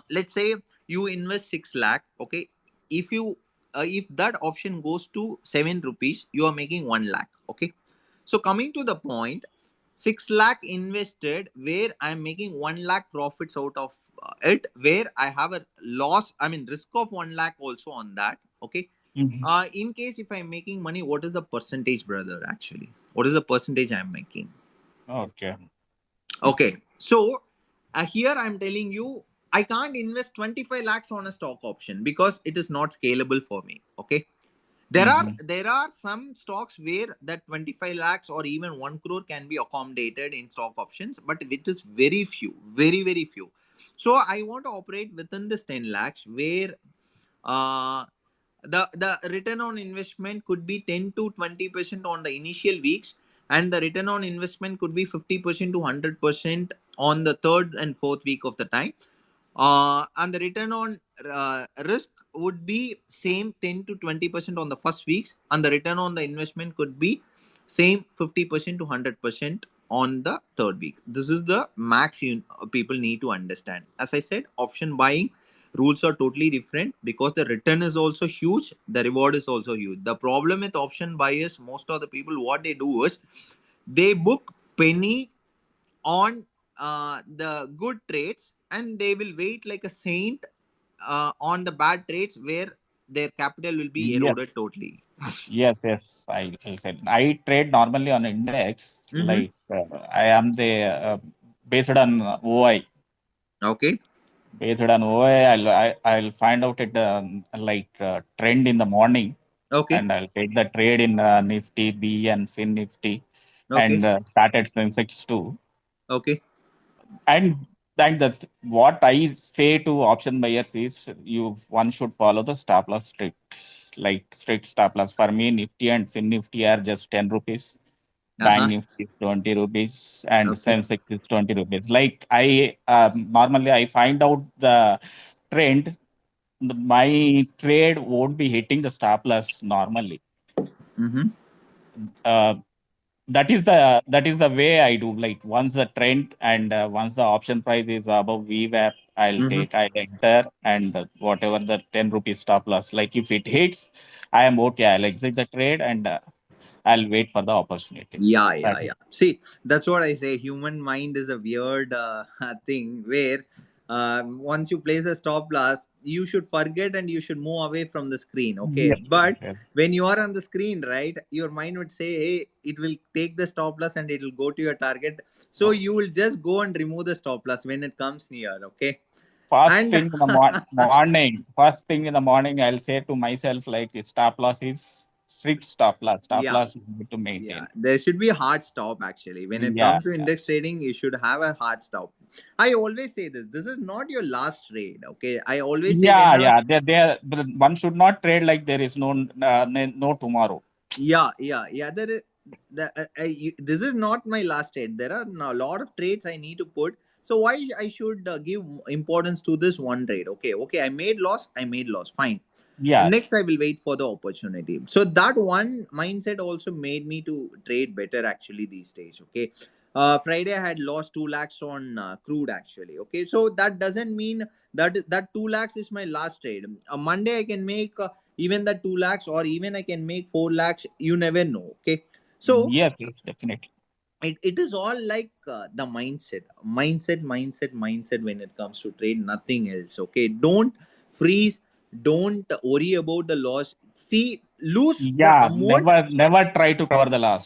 let's say you invest 6 lakh. Okay, if you if that option goes to 7 rupees, you are making 1 lakh. Okay, so coming to the point, 6 lakh invested where I'm making 1 lakh profits out of it, where I have a loss, I mean risk of 1 lakh also on that. Okay, Mhm. in case if I'm making money, what is the percentage, brother? Actually, what is the percentage I'm making? Okay. Okay, so here I'm telling you, I can't invest 25 lakhs on a stock option because it is not scalable for me. Okay, Mhm. there are some stocks where that 25 lakhs or even 1 crore can be accommodated in stock options, but it is very few, very few. So I want to operate within this 10 lakhs where uh, the return on investment could be 10 to 20% on the initial weeks, and the return on investment could be 50% to 100% on the third and fourth week of the time, and the return on risk would be same 10 to 20% on the first weeks, and the return on the investment could be same 50% to 100% on the third week. This is the max people need to understand. As I said, option buying rules are totally different because the return is also huge, the reward is also huge. The problem with option buyers, most of the people, what they do is they book penny on the good trades, and they will wait like a saint on the bad trades where their capital will be Yes. eroded totally. Yes. I said I trade normally on index. Mm-hmm. Like I am the based on OI. Okay. Based on OI, I'll find out it like trend in the morning, Okay. and I'll take the trade in Nifty B and Fin Nifty, Okay. and started Sensex too. Okay. And that's what I say to option buyers is one should follow the stop loss strict. like strict stop loss. For me, Nifty and Fin Nifty are just 10 rupees. Bank Uh-huh. Nifty is 20 rupees and Okay. Sensex is 20 rupees. Like I normally I find out the trend, my trade won't be hitting the stop loss normally. Mm-hmm. Uh, that is the way I do. Like once the trend and once the option price is above VWAP, Mm-hmm. I'll enter and whatever the 10 rupees stop loss. Like if it hits, I am okay. I'll exit the trade and I'll wait for the opportunity. Yeah, That yeah, is, yeah. See, that's what I say. Human mind is a weird thing where once you place a stop loss, you should forget and you should move away from the screen. Okay. yes, But yes. when you are on the screen, right, your mind would say, hey, it will take the stop loss and it will go to your target. So you will just go and remove the stop loss when it comes near. Okay. First And thing in the morning, first thing in the morning, I'll say to myself, like, stop loss is strict stop loss. Stop yeah, loss is good to yeah, maintain. there should be a hard stop actually. When it Yeah, comes to yeah. index trading, you should have a hard stop. I always say this is not your last trade. Okay, I always say Yeah, whenever. yeah. But one should not trade like there is no tomorrow. Yeah, yeah, yeah. There is this is not my last trade. There are a lot of trades I need to put. So why I should give importance to this one trade? Okay, okay. I made loss. I made loss. Fine. Yeah, Next, I will wait for the opportunity. So that one mindset also made me to trade better actually these days. Okay. Friday I had lost 2 lakhs on crude actually. Okay, so that doesn't mean that 2 lakhs is my last trade. Monday I can make even that 2 lakhs, or even I can make 4 lakhs. You never know. Okay, so yes, yes, definitely. it is all like the mindset when it comes to trade, nothing else. Okay, don't freeze, don't worry about the loss. See, lose the Yeah, amount. never try to cover the loss.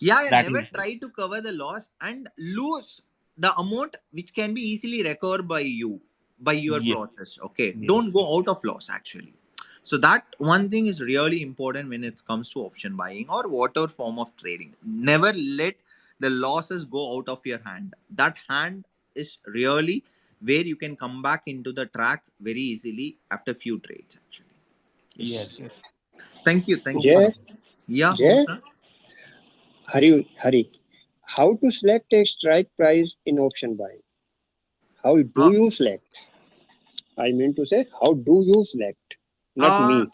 Yeah, yeah, That never is, try to cover the loss and lose the amount which can be easily recovered by you, by your yes, process. Okay, yes, don't go out of loss actually. So that one thing is really important when it comes to option buying or whatever form of trading. Never let the losses go out of your hand. That hand is really where you can come back into the track very easily after few trades actually. yes, Yes. yes. Thank you so Jay, much. Yeah, Jay, Bhuvna? hurry. How to select a strike price in option buying? How do uh, you select? I mean to say, how do you select? Not uh me.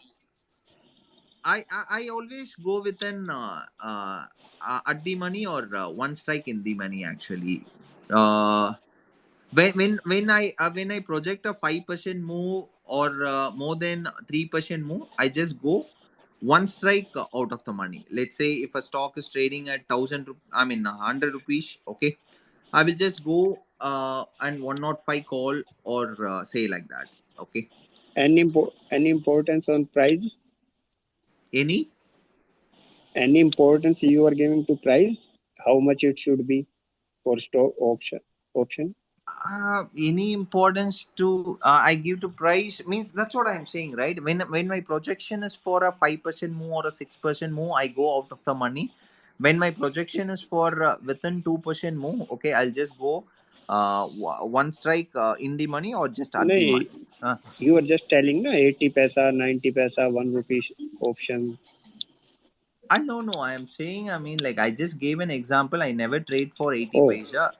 I always go with an at the money or one strike in the money actually. Uh, when I project a 5% move or more than 3% move, I just go one strike out of the money. Let's say if a stock is trading at I mean 100 rupees. Okay, I will just go and 105 call or say like that. Okay, Any importance on price? any. Any importance you are giving to price? How much it should be for stock option? Any importance to I give to price means that's what I'm saying, right? When my projection is for a 5% move or a 6% move, I go out of the money. When my projection is for within 2% move, okay, I'll just go one strike in the money or just at No, the money. uh, you are just telling na 80 paisa, 90 paisa, 1 rupee option. no, no, I am saying, I mean, like, I just gave an example. I never trade for 80 Oh, paisa.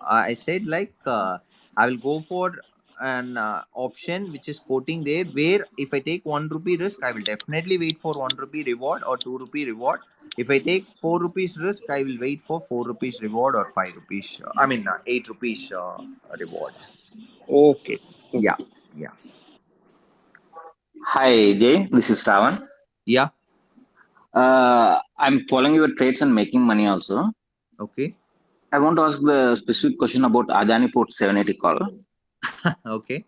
I said, like, I will go for an option which is quoting there, where if I take 1 rupee risk, I will definitely wait for 1 rupee reward or 2 rupee reward. If I take 4 rupees risk, I will wait for 4 rupees reward or 5 rupees. I mean, 8 rupees reward. okay. Yeah, Okay. yeah, Hi Jay, this is Ravan. yeah. I'm following your trades and making money also. Okay, I want to ask the specific question about Adani Port 780 call. okay,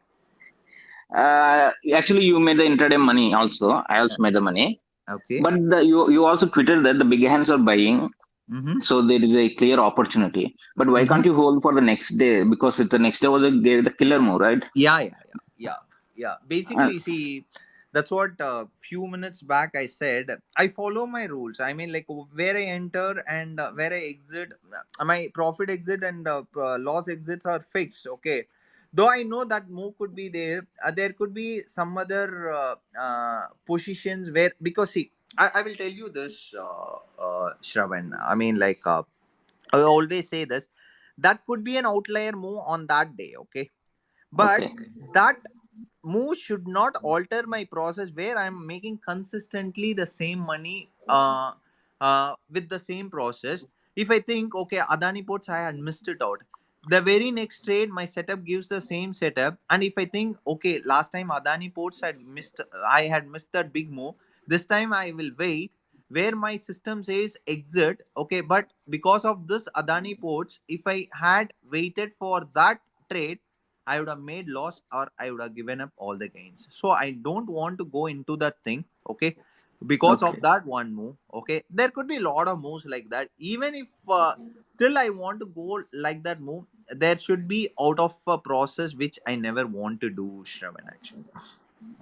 Actually, you made the intraday money also. I uh, also made the money. okay. But you also tweeted that the big hands are buying, Mm-hmm. so there is a clear opportunity. But why Mm-hmm. can't you hold for the next day? Because the next day was the killer move, right? Yeah, yeah, yeah, yeah, yeah. Uh, Basically, see, that's what a few minutes back I said. I follow my rules. I mean, like where I enter and where I exit, my profit exit and loss exits are fixed. Okay, Though I know that move could be there, there could be some other positions where, because see, I will tell you this, Shravan. I mean, like, I always say this, that could be an outlier move on that day, okay? But Okay. that move should not alter my process where I'm making consistently the same money with the same process. If I think, okay, Adani Ports, I had missed it out. The very next trade, my setup gives the same setup. And if I think, okay, last time Adani Ports I had missed that big move. This time I will wait where my system says exit. Okay, but because of this Adani Ports, if I had waited for that trade, I would have made loss or I would have given up all the gains. So I don't want to go into that thing. Okay. Because of Okay. that one move. Okay. There could be a lot of moves like that. Even if still I want to go like that move, there should be out of a process which I never want to do, Shravan, actually.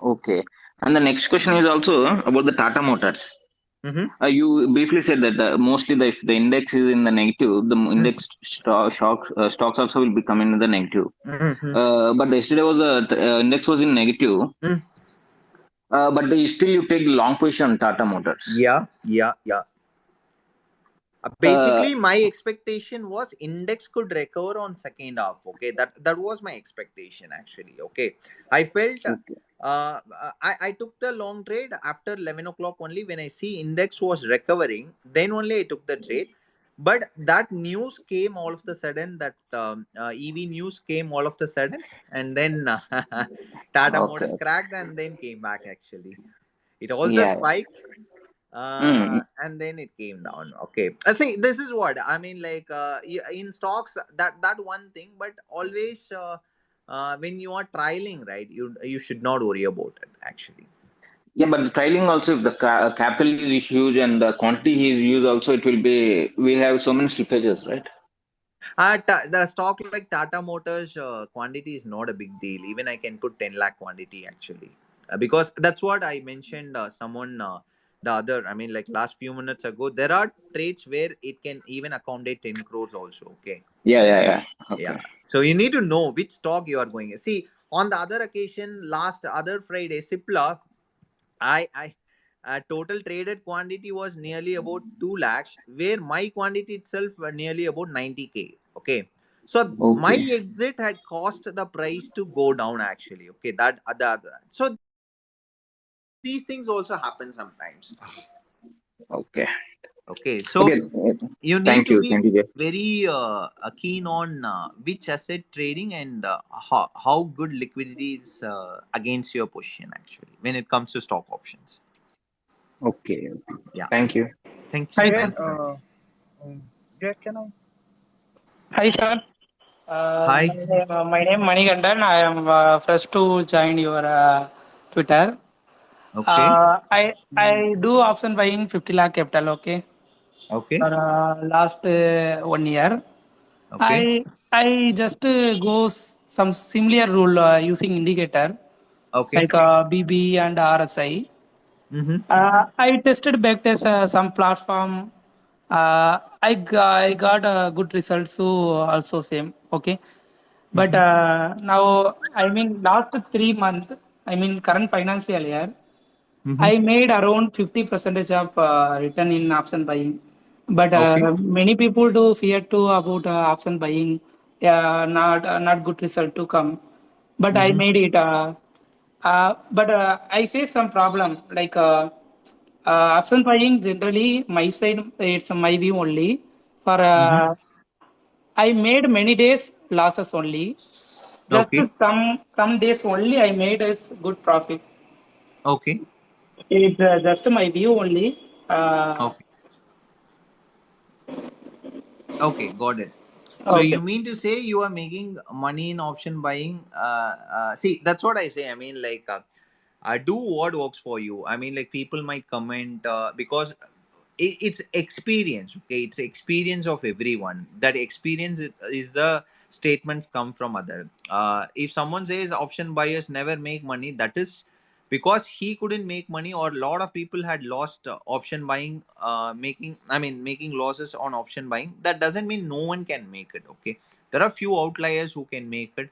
Okay. And the next question is also about the Tata Motors. Mm-hmm. You briefly said that mostly if the index is in the negative, the index stocks also will be coming in the negative. Mm-hmm. But yesterday was index was in negative. Mm. But still you take the long position on Tata Motors. Yeah. Yeah. Yeah. Uh, Basically my expectation was index could recover on second half. Okay, that was my expectation actually. Okay, I felt okay. I took the long trade after 11 o'clock only. When I see index was recovering, then only I took the trade. But that news came all of the sudden, that EV news came all of the sudden, and then Tata Okay. Motors cracked and then came back actually. It also Yeah. spiked, Mm, and then it came down. Okay, see, this is what I mean, like, in stocks, that one thing, but always when you are trialing, right, you should not worry about it actually. yeah, but the trailing also, if the capital is huge and the quantity is huge, also it will be, we have so many slippages, right? The stock like Tata Motors, quantity is not a big deal. Even I can put 10 lakh quantity actually, because that's what I mentioned. Someone the other, I mean, like last few minutes ago, there are trades where it can even accommodate 10 crores also. Okay. Yeah, yeah, yeah. Yeah. Okay. So you need to know which stock you are going. See, on the other occasion, last other Friday, Sipla, I total traded quantity was nearly about 2 lakhs, where my quantity itself were nearly about 90K. Okay. So my Okay. exit had caused the price to go down actually. Okay. So these things also happen sometimes. Okay. Okay. So Okay. you need Thank to you. be Thank you, Jay. very keen on which asset trading, and how good liquidity is against your position actually when it comes to stock options. Okay. Yeah. Thank you. Thanks. Hi, Thank sir. you. Yeah, can I? Hi, sir. Hi. My name Manigandan. I am fresh to join your Twitter. Okay. I do option buying 50 lakh capital. Okay, Okay. for last 1 year. Okay. I just go some similar rule using indicator Okay. like BB and RSI. Mm-hmm. I tested back test some platform. I got good results too. Also same. Okay. But Mm-hmm. now, I mean, last 3 months, I mean, current financial year, Mm-hmm. I made around 50 percentage of return in option buying. But Okay. many people do fear to about option buying, not good result to come. But I Mm-hmm. made it. But I face some problem like option buying. Generally, my side, it's my view only. For Mm-hmm. I made many days losses only. Okay. Just some days only I made is good profit. Okay. It's just my view only. Uh, Okay. Okay. Got it. So okay. you mean to say you are making money in option buying? See, that's what I say. I mean, like, do what works for you. I mean, like, people might comment because it's experience. Okay, it's experience of everyone. That experience is the statements come from other. If someone says option buyers never make money, that is because he couldn't make money, or a lot of people had lost option buying, making losses on option buying. That doesn't mean no one can make it. Okay, there are few outliers who can make it.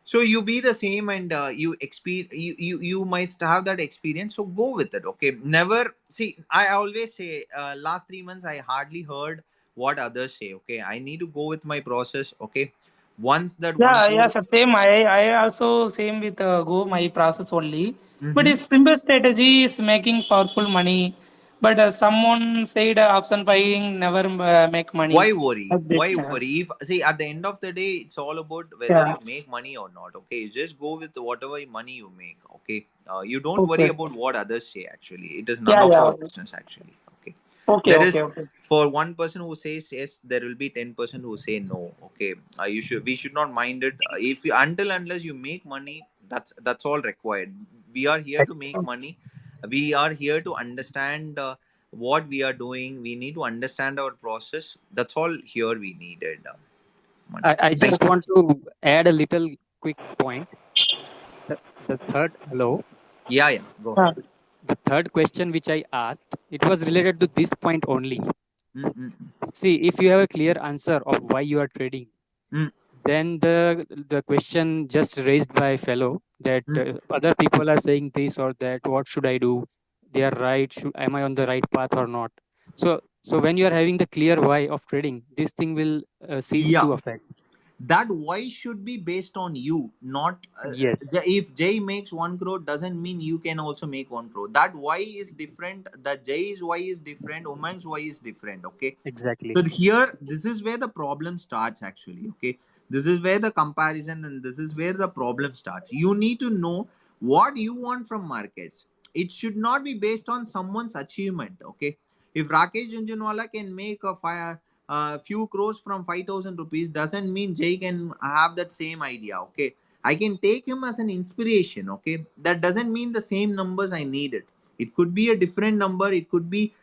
So you be the same, and you experience, you must have that experience, so go with it. Okay, never see, I always say, last 3 months I hardly heard what others say. Okay, I need to go with my process. Okay, once that one Yeah, yeah, crore. sir. Same. I also same with go my process only. But Mhm. his simple strategy is making powerful money. But someone said option buying never make money. Why worry? Like that. Why worry? If, see, at the end of the day, it's all about whether Yeah. you make money or not. Okay, you just go with whatever money you make. Okay, you don't worry Okay. about what others say. Actually, it is none Yeah, of yeah. our business. Actually, okay. Okay, There okay, is, okay. for one person who says yes, there will be 10% who say no. Okay, you should, we should not mind it. If you, until unless you make money, that's all required. We are here to make money. We are here to understand. What we are doing, we need to understand our process. That's all here we needed. Money. I Thank just want to add a little quick point. The third, hello, Yeah, yeah, go Uh, ahead. the third question which I asked, it was related to this point only. Mm-mm. See, if you have a clear answer of why you are trading, Mm, then the question just raised by fellow that mm. other people are saying this or that. What should I do? They are right. Am I on the right path or not? So when you are having the clear why of trading, this thing will cease Yeah, to affect. that why should be based on you, not Yes, if Jay makes 1 crore doesn't mean you can also make 1 crore. That why is different. The Jay's why is different. Umang's why is different. Okay, exactly. so here, this is where the problem starts actually. Okay, this is where the comparison, and this is where the problem starts. You need to know what you want from markets. It should not be based on someone's achievement. Okay, if Rakesh Junjunwala can make a few crores from 5,000 rupees, doesn't mean Jay can have that same idea. Okay, I can take him as an inspiration. Okay, that doesn't mean the same numbers I needed. It could be a different number. It could be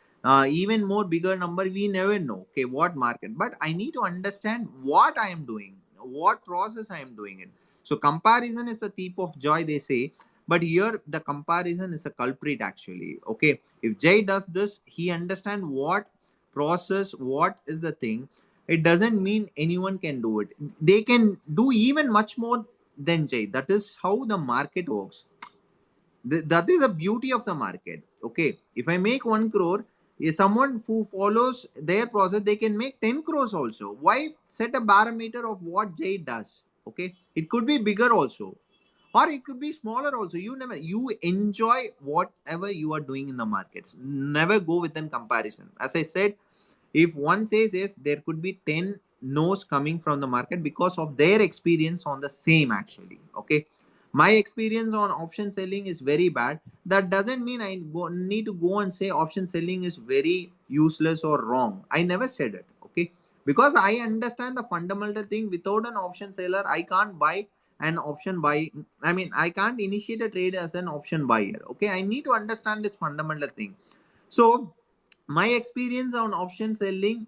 even more bigger number. We never know. Okay, what market? But I need to understand what I am doing, what process I am doing it. So comparison is the thief of joy, they say. But here the comparison is a culprit actually. Okay, if Jay does this, he understand what process, what is the thing. It doesn't mean anyone can do it. They can do even much more than Jay. That is how the market works. That is the beauty of the market. Okay, if I make 1 crore, if someone who follows their process, they can make 10 crores also. Why set a barometer of what Jay does? Okay, it could be bigger also, or it could be smaller also. You never, you enjoy whatever you are doing in the markets. Never go within comparison. As I said, if one says yes, there could be 10 no's coming from the market because of their experience on the same actually. Okay, my experience on option selling is very bad. That doesn't mean need to go and say option selling is very useless or wrong. I never said it. Okay, because I understand the fundamental thing. Without an option seller, I can't buy an option buy. I mean, I can't initiate a trade as an option buyer. Okay, I need to understand this fundamental thing. So my experience on option selling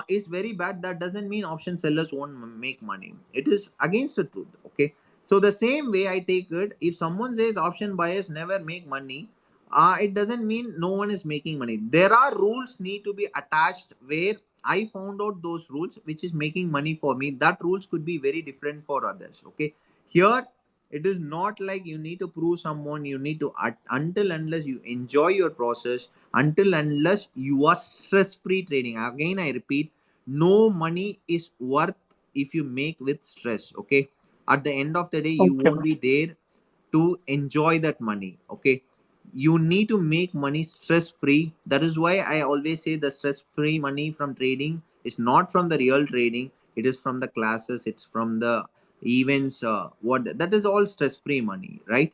is very bad. That doesn't mean option sellers won't make money. It is against the truth. Okay, so the same way I take it, if someone says option buyers never make money, it doesn't mean no one is making money. There are rules need to be attached where I found out those rules which is making money for me. That rules could be very different for others. Okay, here it is not like you need to prove someone. You need to until unless you enjoy your process, until unless you are stress free trading. Again I repeat, no money is worth if you make with stress. Okay, at the end of the day you Okay. won't be there to enjoy that money. Okay, you need to make money stress free. That is why I always say the stress free money from trading is not from the real trading. It is from the classes, it's from the events. What, that is all stress free money, right?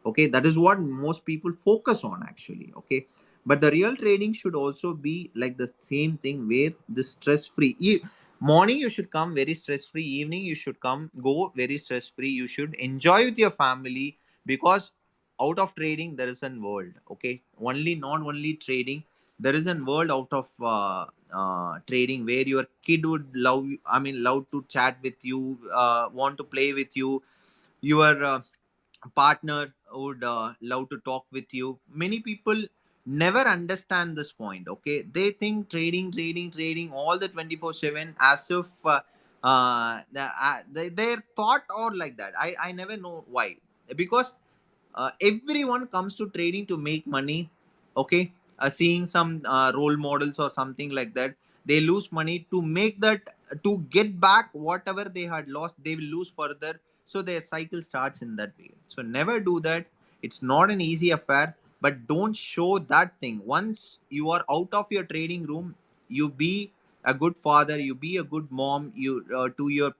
Okay, that is what most people focus on actually. Okay, but the real trading should also be like the same thing where the stress free. Morning you should come very stress free, evening you should come go very stress free. You should enjoy with your family, because out of trading there is a world. Okay, only, not only trading, there is a world out of trading where your kid would love you, I mean love to chat with you, want to play with you. Your partner would love to talk with you. Many people never understand this point. Okay, they think trading all the 24/7, as if their thought or like that. I never know why. Because everyone comes to trading to make money. Okay, seeing some role models or something like that, they lose money to make that, to get back whatever they had lost, they will lose further. So their cycle starts in that way. So never do that. It's not an easy affair, but don't show that thing. Once you are out of your trading room, you be a good father, you be a good mom, you to your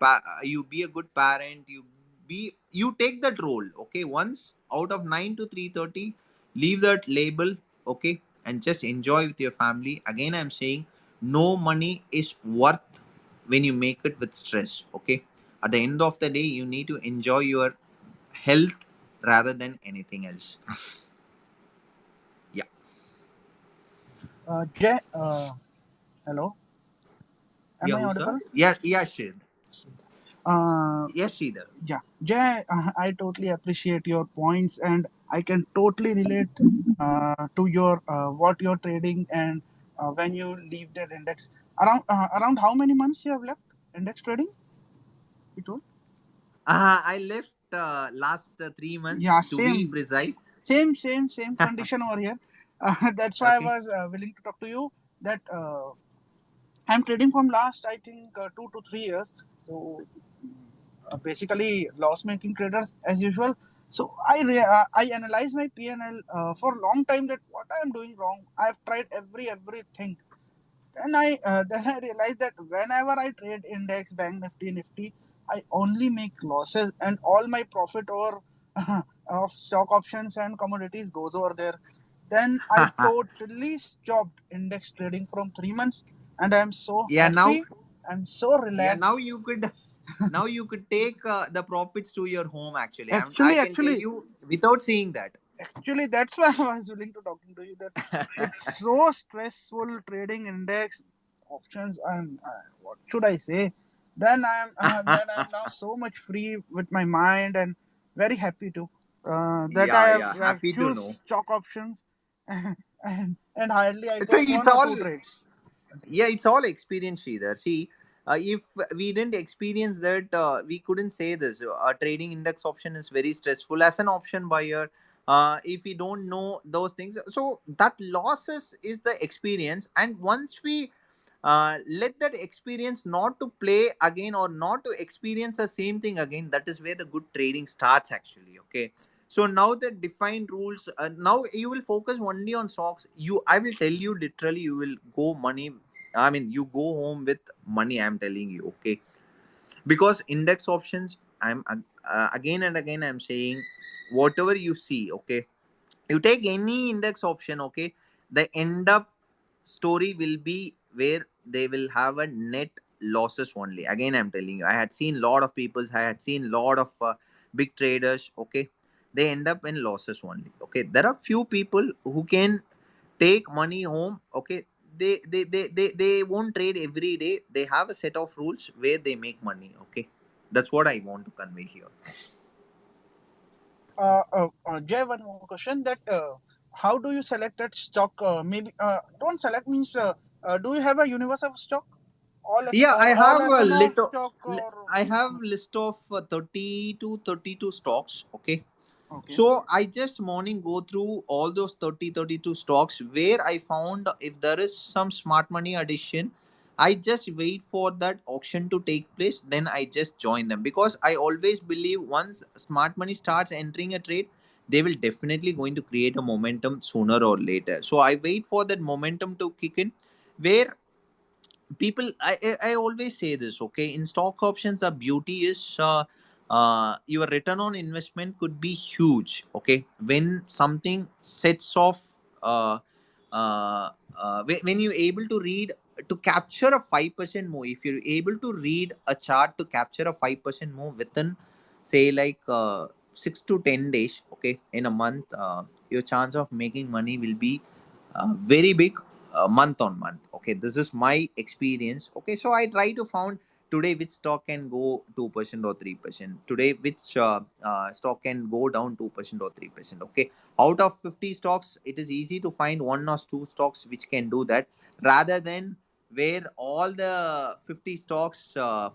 you be a good parent, you take that role. Okay, once out of 9 to 3:30, leave that label. Okay, and just enjoy with your family. Again, I'm saying no money is worth when you make it with stress. Okay, at the end of the day, you need to enjoy your health rather than anything else. Yeah. Jay, hello, am Yeah, I who, sir? audible? Yeah, yeah, Shid. Uh, Yes, Sridhar. yeah, Jay, I totally appreciate your points, and I can totally relate to your what you're trading, and when you leave that index. Around how many months you have left index trading? You told? I left last 3 months Yeah, to be same, precise. same condition over here. That's why I Okay. was willing to talk to you. That I'm trading from last, I think, 2 to 3 years. So basically, loss-making traders as usual. So I analyze my PNL for a long time that what I am doing wrong. I've tried everything. Then I realized that whenever I trade index, bank nifty, I only make losses, and all my profit over of stock options and commodities goes over there. Then I totally stopped index trading from 3 months, and I'm so Yeah, now, happy. I'm so yeah, relaxed. now you could take the profits to your home. Actually, I Actually, can tell actually, you without seeing that. Actually, that's why I was willing to talking to you. That it's so stressful trading index options, and what should I say? Then I'm now so much free with my mind and very happy too. That Yeah, yeah, I have happy to choose know. stock options, and hardly I So take it's one or all, two trades. yeah, it's all experience, Sridhar. See, if we didn't experience that, we couldn't say this. A trading index option is very stressful as an option buyer. If we don't know those things, so that losses is the experience. And once we let that experience not to play again or not to experience the same thing again, that is where the good trading starts. Actually, okay. So now the defined rules, now you will focus only on stocks. I will tell you literally, you will go money. I mean, you go home with money. I'm telling you, okay. Because index options, again and again, I'm saying, whatever you see, okay, you take any index option, okay, the end up story will be where they will have a net losses only. Again, I'm telling you, I had seen lot of people, I had seen lot of big traders, okay, they end up in losses only. Okay, there are few people who can take money home. Okay, they won't trade every day. They have a set of rules where they make money. Okay, that's what I want to convey here. Jay, one more question. That how do you select that stock? Maybe don't select means. Do you have a universe of stock? Yeah, I All have a F&O little. stock or I have list of 30 to 32 stocks. Okay, okay. so I just morning go through all those 32 stocks where I found if there is some smart money addition, I just wait for that auction to take place. Then I just join them because I always believe once smart money starts entering a trade, they will definitely going to create a momentum sooner or later. So I wait for that momentum to kick in, where people, I always say this. Okay, in stock options, the beauty is your return on investment could be huge. Okay, when something sets off, uh, when you're able to read, to capture a 5% move, if you're able to read a chart to capture a 5% move within, say, like 6 to 10 days, okay, in a month, your chance of making money will be very big, month on month. Okay, this is my experience. Okay, so I try to found today which stock can go 2% or 3%, today which stock can go down 2% or 3%. Okay, out of 50 stocks, it is easy to find one or two stocks which can do that, rather than where all the 50 stocks where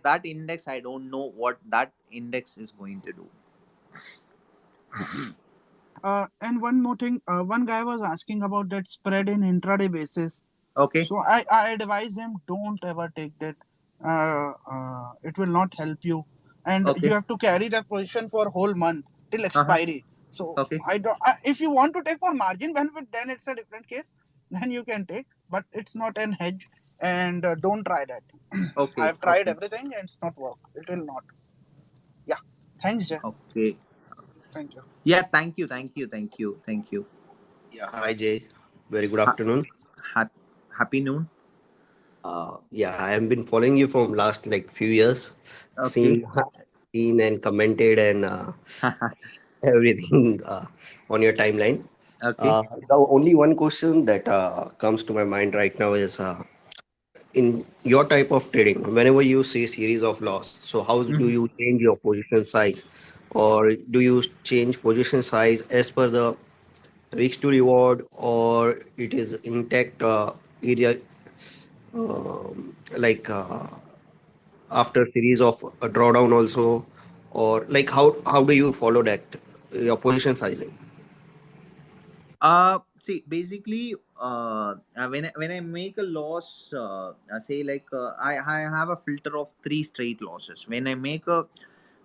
that index, I don't know what that index is going to do. And one more thing, one guy was asking about that spread in intraday basis. Okay. So I advise him, don't ever take that. It will not help you, and Okay. you have to carry that position for whole month till expiry. So Okay. I don't. If you want to take for margin benefit, then it's a different case. Then you can take, but it's not an hedge, and don't try that. Okay. I've tried Okay. everything, and it's not work. It will not. Yeah. Thanks, Jay. Okay. Thank you. Yeah. Thank you. Thank you. Thank you. Thank you. Yeah, hi Jay. Very good Ha- afternoon. happy noon. Yeah, I have been following you from last like few years, Okay. seen and commented and everything on your timeline. Okay. The only one question that comes to my mind right now is in your type of trading, whenever you see series of loss, so how do Mhm. you change your position size, or do you change position size as per the risk to reward, or it is intact area, like after series of a drawdown also, or like how do you follow that your position sizing? See, basically, when I make a loss, I say like I have a filter of three straight losses. When I make a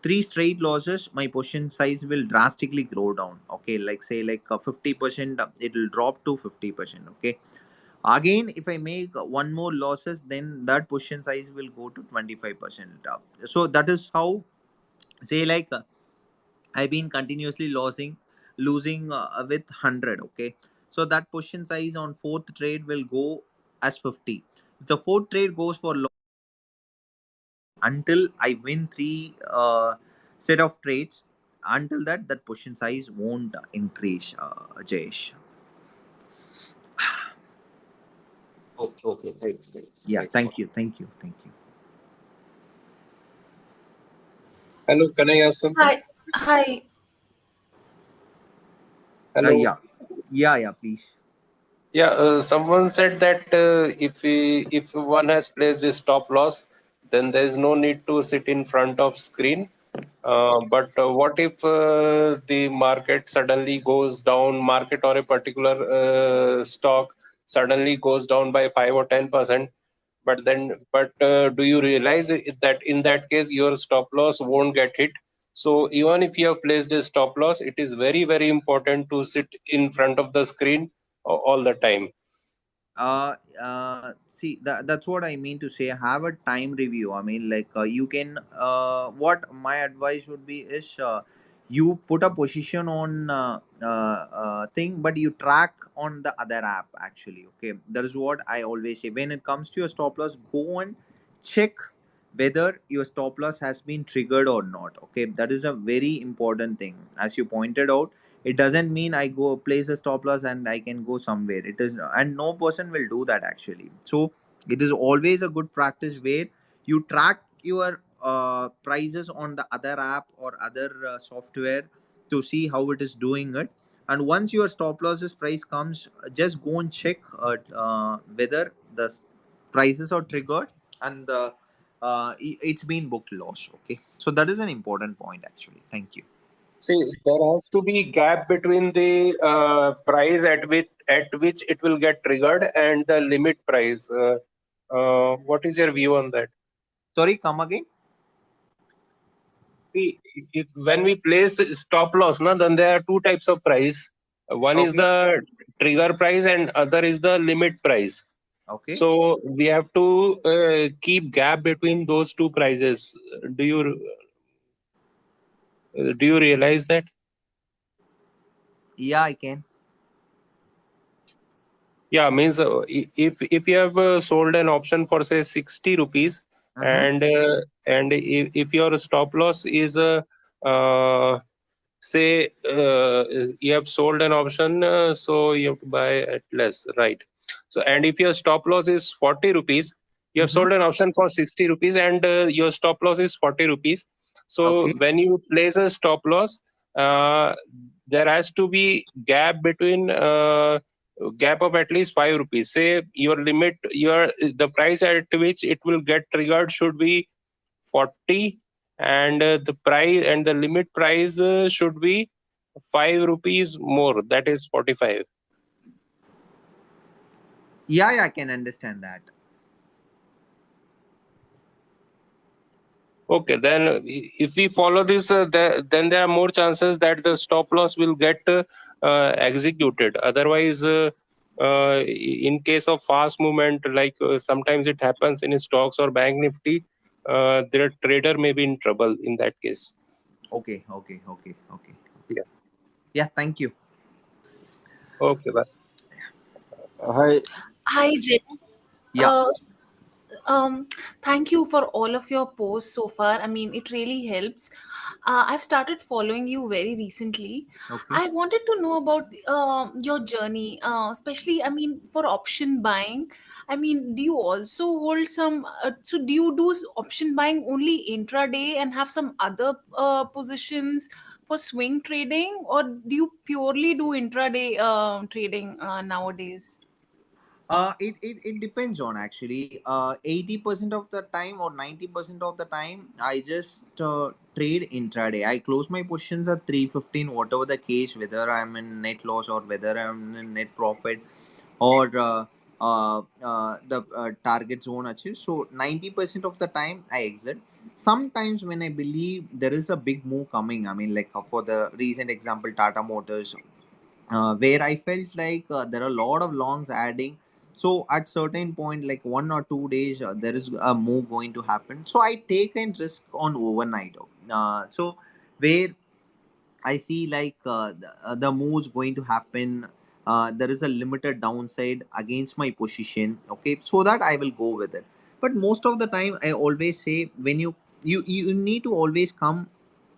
three straight losses, my position size will drastically grow down. Okay, like say like 50%, it will drop to 50%. Okay, again, if I make one more losses, then that position size will go to 25%. So that is how, say like I've been continuously losing with 100. Okay, so that position size on fourth trade will go as 50. If the fourth trade goes for loss until I win three set of trades, until that position size won't increase, Jayesh. Okay, okay, Yeah, thanks for. thank you. Hello, can I ask something? Hi, hi. Hello. Yeah, please. Yeah, someone said that if one has placed a stop loss, then there is no need to sit in front of screen. But what if the market suddenly goes down, market or a particular stock suddenly goes down by 5 or 10%? But do you realize that in that case your stop loss won't get hit? So even if you have placed a stop loss, it is very, very important to sit in front of the screen all the time. See, that's what I mean to say. Have a time review. I mean, like you can. What my advice would be is, you put a position on thing, but you track on the other app. Actually, okay, that is what I always say. When it comes to your stop loss, go and check whether your stop loss has been triggered or not. Okay, that is a very important thing. As you pointed out, it doesn't mean I go place a stop loss and I can go somewhere. It is, and no person will do that actually. So it is always a good practice where you track your prices on the other app or other software to see how it is doing it. And once your stop losses price comes, just go and check whether the prices are triggered and it's been booked loss. Okay, so that is an important point actually. Thank you. See, there has to be gap between the price at which it will get triggered and the limit price. What is your view on that? Sorry, come again. See, when we place stop loss, then there are two types of price. One is Okay. the trigger price and other is the limit price. Okay. So we have to keep gap between those two prices. Do you realize that? Yeah, I can. Yeah, means if you have sold an option for say 60 rupees, and if your stop loss is say you have sold an option, so you have to buy at less, right? So, and if your stop loss is 40 rupees, you have sold an option for 60 rupees and your stop loss is 40 rupees. So Okay. when you place a stop loss, there has to be gap between gap of at least 5 rupees. Say your limit, the price at which it will get triggered should be 40, and the price and the limit price should be 5 rupees more, that is 45. Yeah, I can understand that. Okay, then if we follow this, then there are more chances that the stop loss will get executed. Otherwise, in case of fast movement, like sometimes it happens in stocks or bank nifty, the trader may be in trouble in that case. Okay, okay, okay, okay. Yeah. Yeah, thank you. Okay, bye. Hi. Hi, Jay. Yeah. Uh, um, Thank you for all of your posts so far. I mean, it really helps. I've started following you very recently. Okay. I wanted to know about your journey, especially, I mean, for option buying. I mean, do you also hold some? So, do you do option buying only intraday and have some other positions for swing trading, or do you purely do intraday trading nowadays? It depends on actually. 80% of the time or 90% of the time, I just trade intraday. I close my positions at 315, whatever the case, whether I'm in net loss or whether I'm in net profit, or the target zone achieved. So 90% of the time I exit. Sometimes when I believe there is a big move coming, I mean, like for the recent example, Tata Motors, where I felt like there are a lot of longs adding. So at certain point, like 1 or 2 days, there is a move going to happen. So I take a risk on overnight. So where I see like the move's going to happen. There is a limited downside against my position. Okay, so that I will go with it. But most of the time, I always say when you need to always come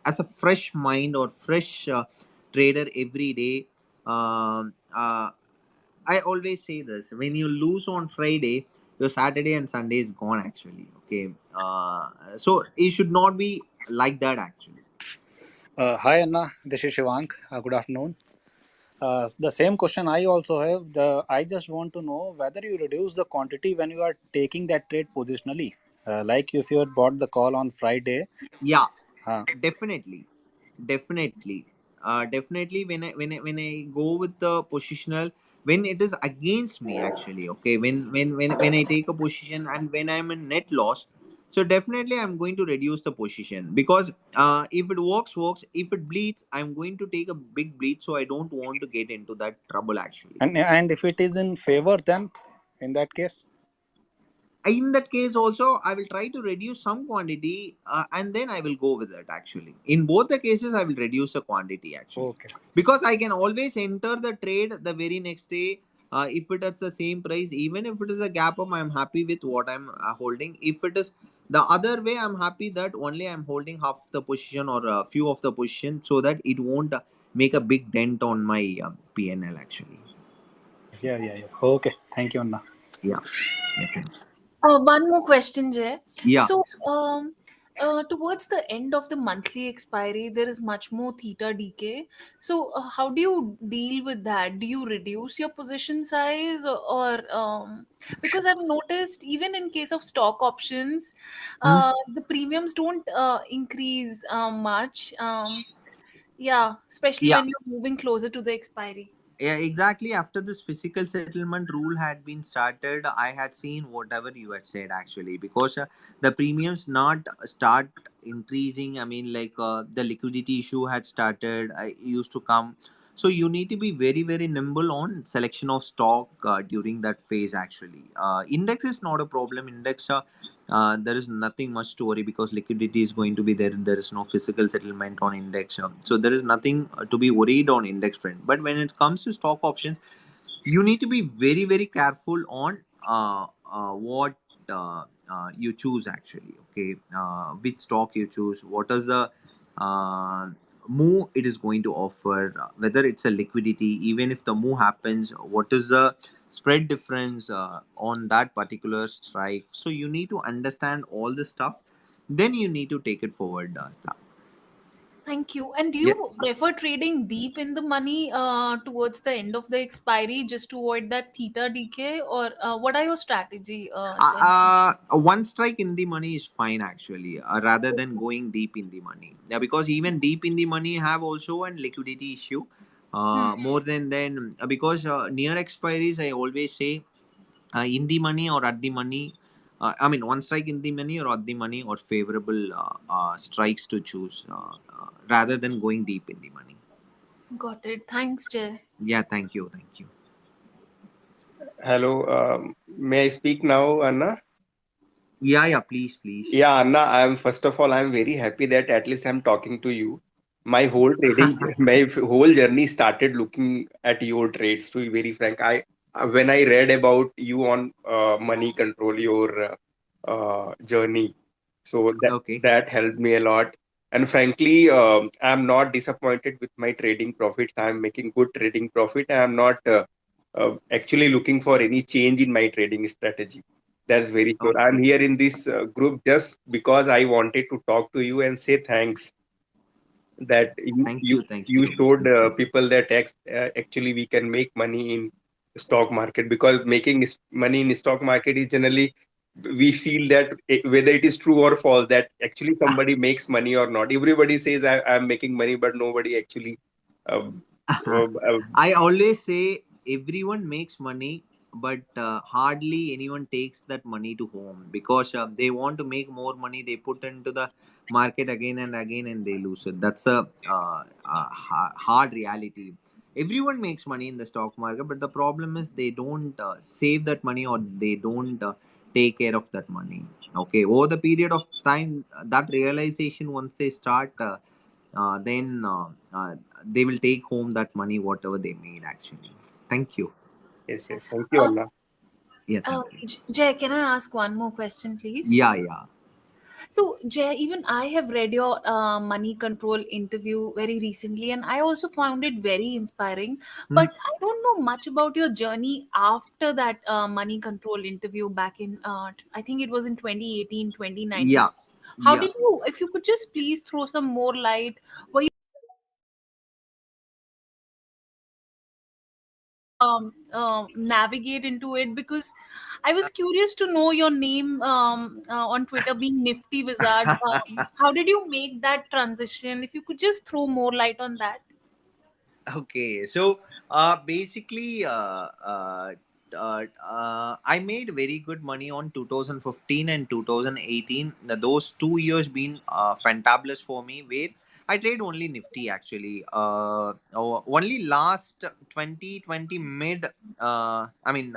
as a fresh mind or fresh trader every day. Um, uh, I always say this: when you lose on Friday, your Saturday and Sunday is gone. Actually, okay. So it should not be like that. Actually. Hi Anna, this is Shivank. Good afternoon. The same question I also have. I just want to know whether you reduce the quantity when you are taking that trade positionally. Like if you had bought the call on Friday. Yeah, Uh, definitely, definitely, definitely. When I go with the positional, when it is against me, actually, okay. When I take a position and when I'm in net loss, so definitely I'm going to reduce the position, because if it works. If it bleeds, I'm going to take a big bleed. So I don't want to get into that trouble actually. and if it is in favor, then in that case. In that case also, I will try to reduce some quantity, and then I will go with it actually. In both the cases, I will reduce the quantity actually, Okay. because I can always enter the trade the very next day. If it at the same price, even if it is a gap up, I'm happy with what I'm holding. If it is the other way, I'm happy that only I'm holding half the position or a few of the position, so that it won't make a big dent on my PNL actually. Yeah. Okay. Thank you, Anna. Yeah, yeah, thanks. One more question, Jay. Yeah. So, towards the end of the monthly expiry, there is much more theta decay. So, how do you deal with that? Do you reduce your position size, or because I've noticed even in case of stock options, Hmm? the premiums don't increase much. Yeah, especially Yeah. when you're moving closer to the expiry. Yeah, exactly. After this physical settlement rule had been started, I had seen whatever you had said actually, because the premiums not start increasing. I mean, like the liquidity issue had started. I used to come. So you need to be very, very nimble on selection of stock during that phase. Actually, index is not a problem. Index, there is nothing much to worry, because liquidity is going to be there. There is no physical settlement on index, so there is nothing to be worried on index trend. But when it comes to stock options, you need to be very, very careful on what you choose actually. Okay, which stock you choose, what is the uh, move it is going to offer, whether it's a liquidity, even if the move happens, what is the spread difference on that particular strike. So you need to understand all this stuff, then you need to take it forward, stuff. Thank you. And do Yeah. you prefer trading deep in the money towards the end of the expiry just to avoid that theta decay, or what are your strategy? One strike in the money is fine actually, rather than going deep in the money. Yeah, because even deep in the money have also an liquidity issue. Hmm. More than then because near expiries, I always say in the money or at the money. I mean, one strike in the money or at the money or favorable strikes to choose rather than going deep in the money. Got it. Thanks, Jay. Yeah, thank you, thank you. Hello, may I speak now, Anna? Yeah, yeah, please, please. Yeah, Anna, I'm first of all, I'm very happy that at least I'm talking to you. My whole trading, my whole journey started looking at your trades. To be very frank, when I read about you on money control, your journey, so Okay. that helped me a lot. And frankly, I'm not disappointed with my trading profits. I'm making good trading profit. I'm not actually looking for any change in my trading strategy. That's very sure. I'm Okay. here in this group just because I wanted to talk to you and say thanks that Thank you, thank you you. showed people that actually we can make money in stock market, because making money in stock market is generally, we feel that whether it is true or false, that actually somebody makes money or not. Everybody says I'm making money, but nobody actually uh, uh, uh, I always say everyone makes money, but hardly anyone takes that money to home because they want to make more money. They put into the market again and again, and they lose it. That's a hard reality. Everyone makes money in the stock market, but the problem is they don't save that money or they don't take care of that money. Okay, over the period of time, that realization once they start. Then they will take home that money whatever they made actually. Thank you. yes, yes. Thank you, Uh, Allah. Yeah, thank you. Jay, can I ask one more question, please? Yeah, yeah. So, Jay, even I have read your money control interview very recently, and I also found it very inspiring. Hmm. But I don't know much about your journey after that money control interview back in, I think it was in 2018, 2019. Yeah, How yeah. did you, if you could just please throw some more light, were you navigate into it? Because I was curious to know your name on Twitter being Nifty-Wizard. How did you make that transition? If you could just throw more light on that. Okay, so basically, I made very good money on 2015 and 2018. Those 2 years been fantabulous for me. Where I trade only Nifty actually. Only last 2020 mid. I mean,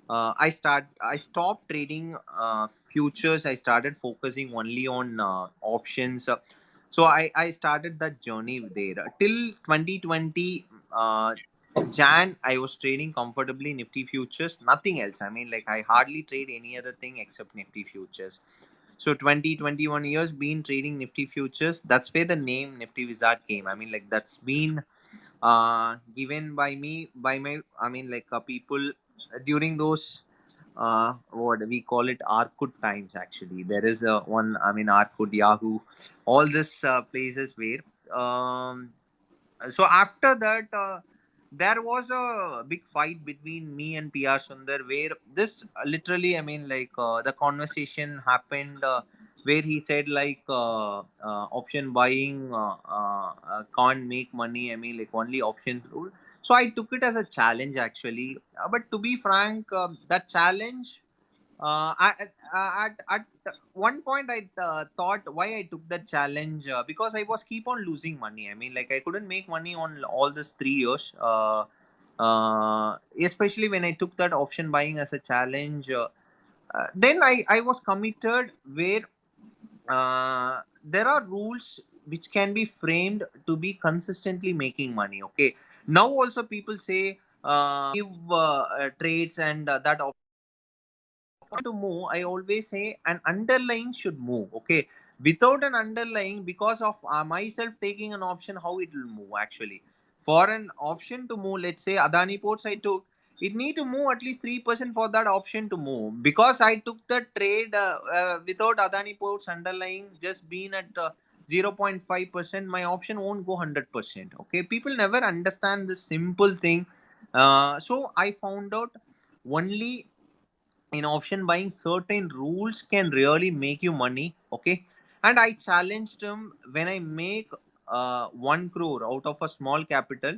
I stopped trading futures. I started focusing only on options. So I started that journey there till 2020 Jan. I was trading comfortably Nifty futures, nothing else. I mean, like, I hardly trade any other thing except Nifty futures. So 2021 years been trading Nifty futures. That's where the name Nifty-Wizard came. I mean, like, that's been given by me by my, I mean, like, people during those what we call it, Arkut times. Actually, there is one, I mean, Arkut, Yahoo, all this places where so after that there was a big fight between me and PR Sundar, where this literally, I mean, like, the conversation happened where he said, like, option buying can't make money. I mean, like, only option rule. So I took it as a challenge actually. But to be frank, that challenge, at one point I thought why I took that challenge, because I was keep on losing money. I mean, like, I couldn't make money on all this 3 years, especially when I took that option buying as a challenge. Then I was committed where there are rules which can be framed to be consistently making money. Okay, now also people say give trades and that to move. I always say an underlying should move. Okay, without an underlying, because of myself taking an option, how it will move actually. For an option to move, let's say Adani Ports I took, it need to move at least 3% for that option to move. Because I took the trade without Adani Ports underlying just been at 0.5%, my option won't go 100%. Okay, people never understand this simple thing. So I found out only in option buying certain rules can really make you money. Okay, and I challenged him, when I make 1 crore out of a small capital,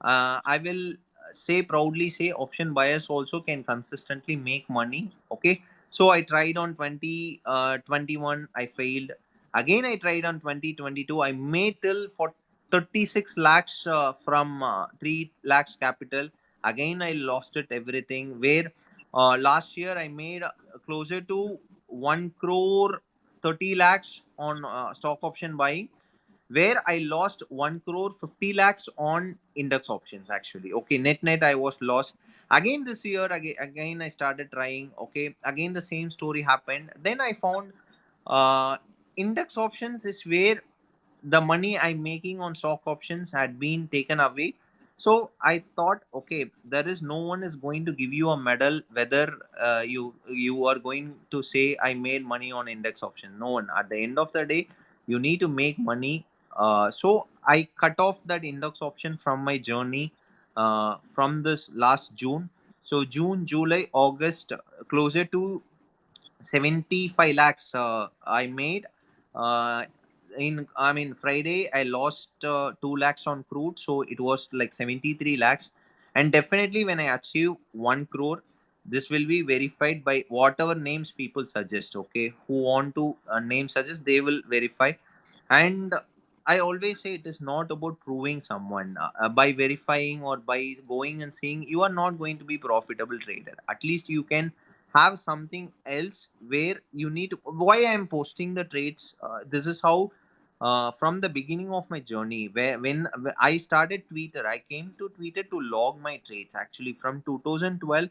I will say proudly say option buyers also can consistently make money. Okay, so I tried on 2021, I failed. Again I tried on 2022, I made till for 36 lakhs from 3 lakhs capital. Again I lost it everything. Where last year I made closer to 1 crore 30 lakhs on stock option buying, where I lost 1 crore 50 lakhs on index options actually. Okay, net I was lost. Again this year, again I started trying. Okay, again the same story happened. Then I found uh, index options is where the money I'm making on stock options had been taken away. So I thought, okay, there is no one is going to give you a medal whether you are going to say I made money on index option. No one. At the end of the day, you need to make money. So I cut off that index option from my journey from this last June. So June, July, August, closer to 75 lakhs I made. Uh, I mean, Friday I lost 2 lakhs on crude, so it was like 73 lakhs. And definitely, when I achieve 1 crore, this will be verified by whatever names people suggest. Okay, who want to name suggest, they will verify. And I always say it is not about proving someone by verifying or by going and seeing. You are not going to be profitable trader. At least you can have something else where you need to. Why I am posting the trades, this is how from the beginning of my journey, where when I started Twitter, I came to Twitter to log my trades. Actually, from 2012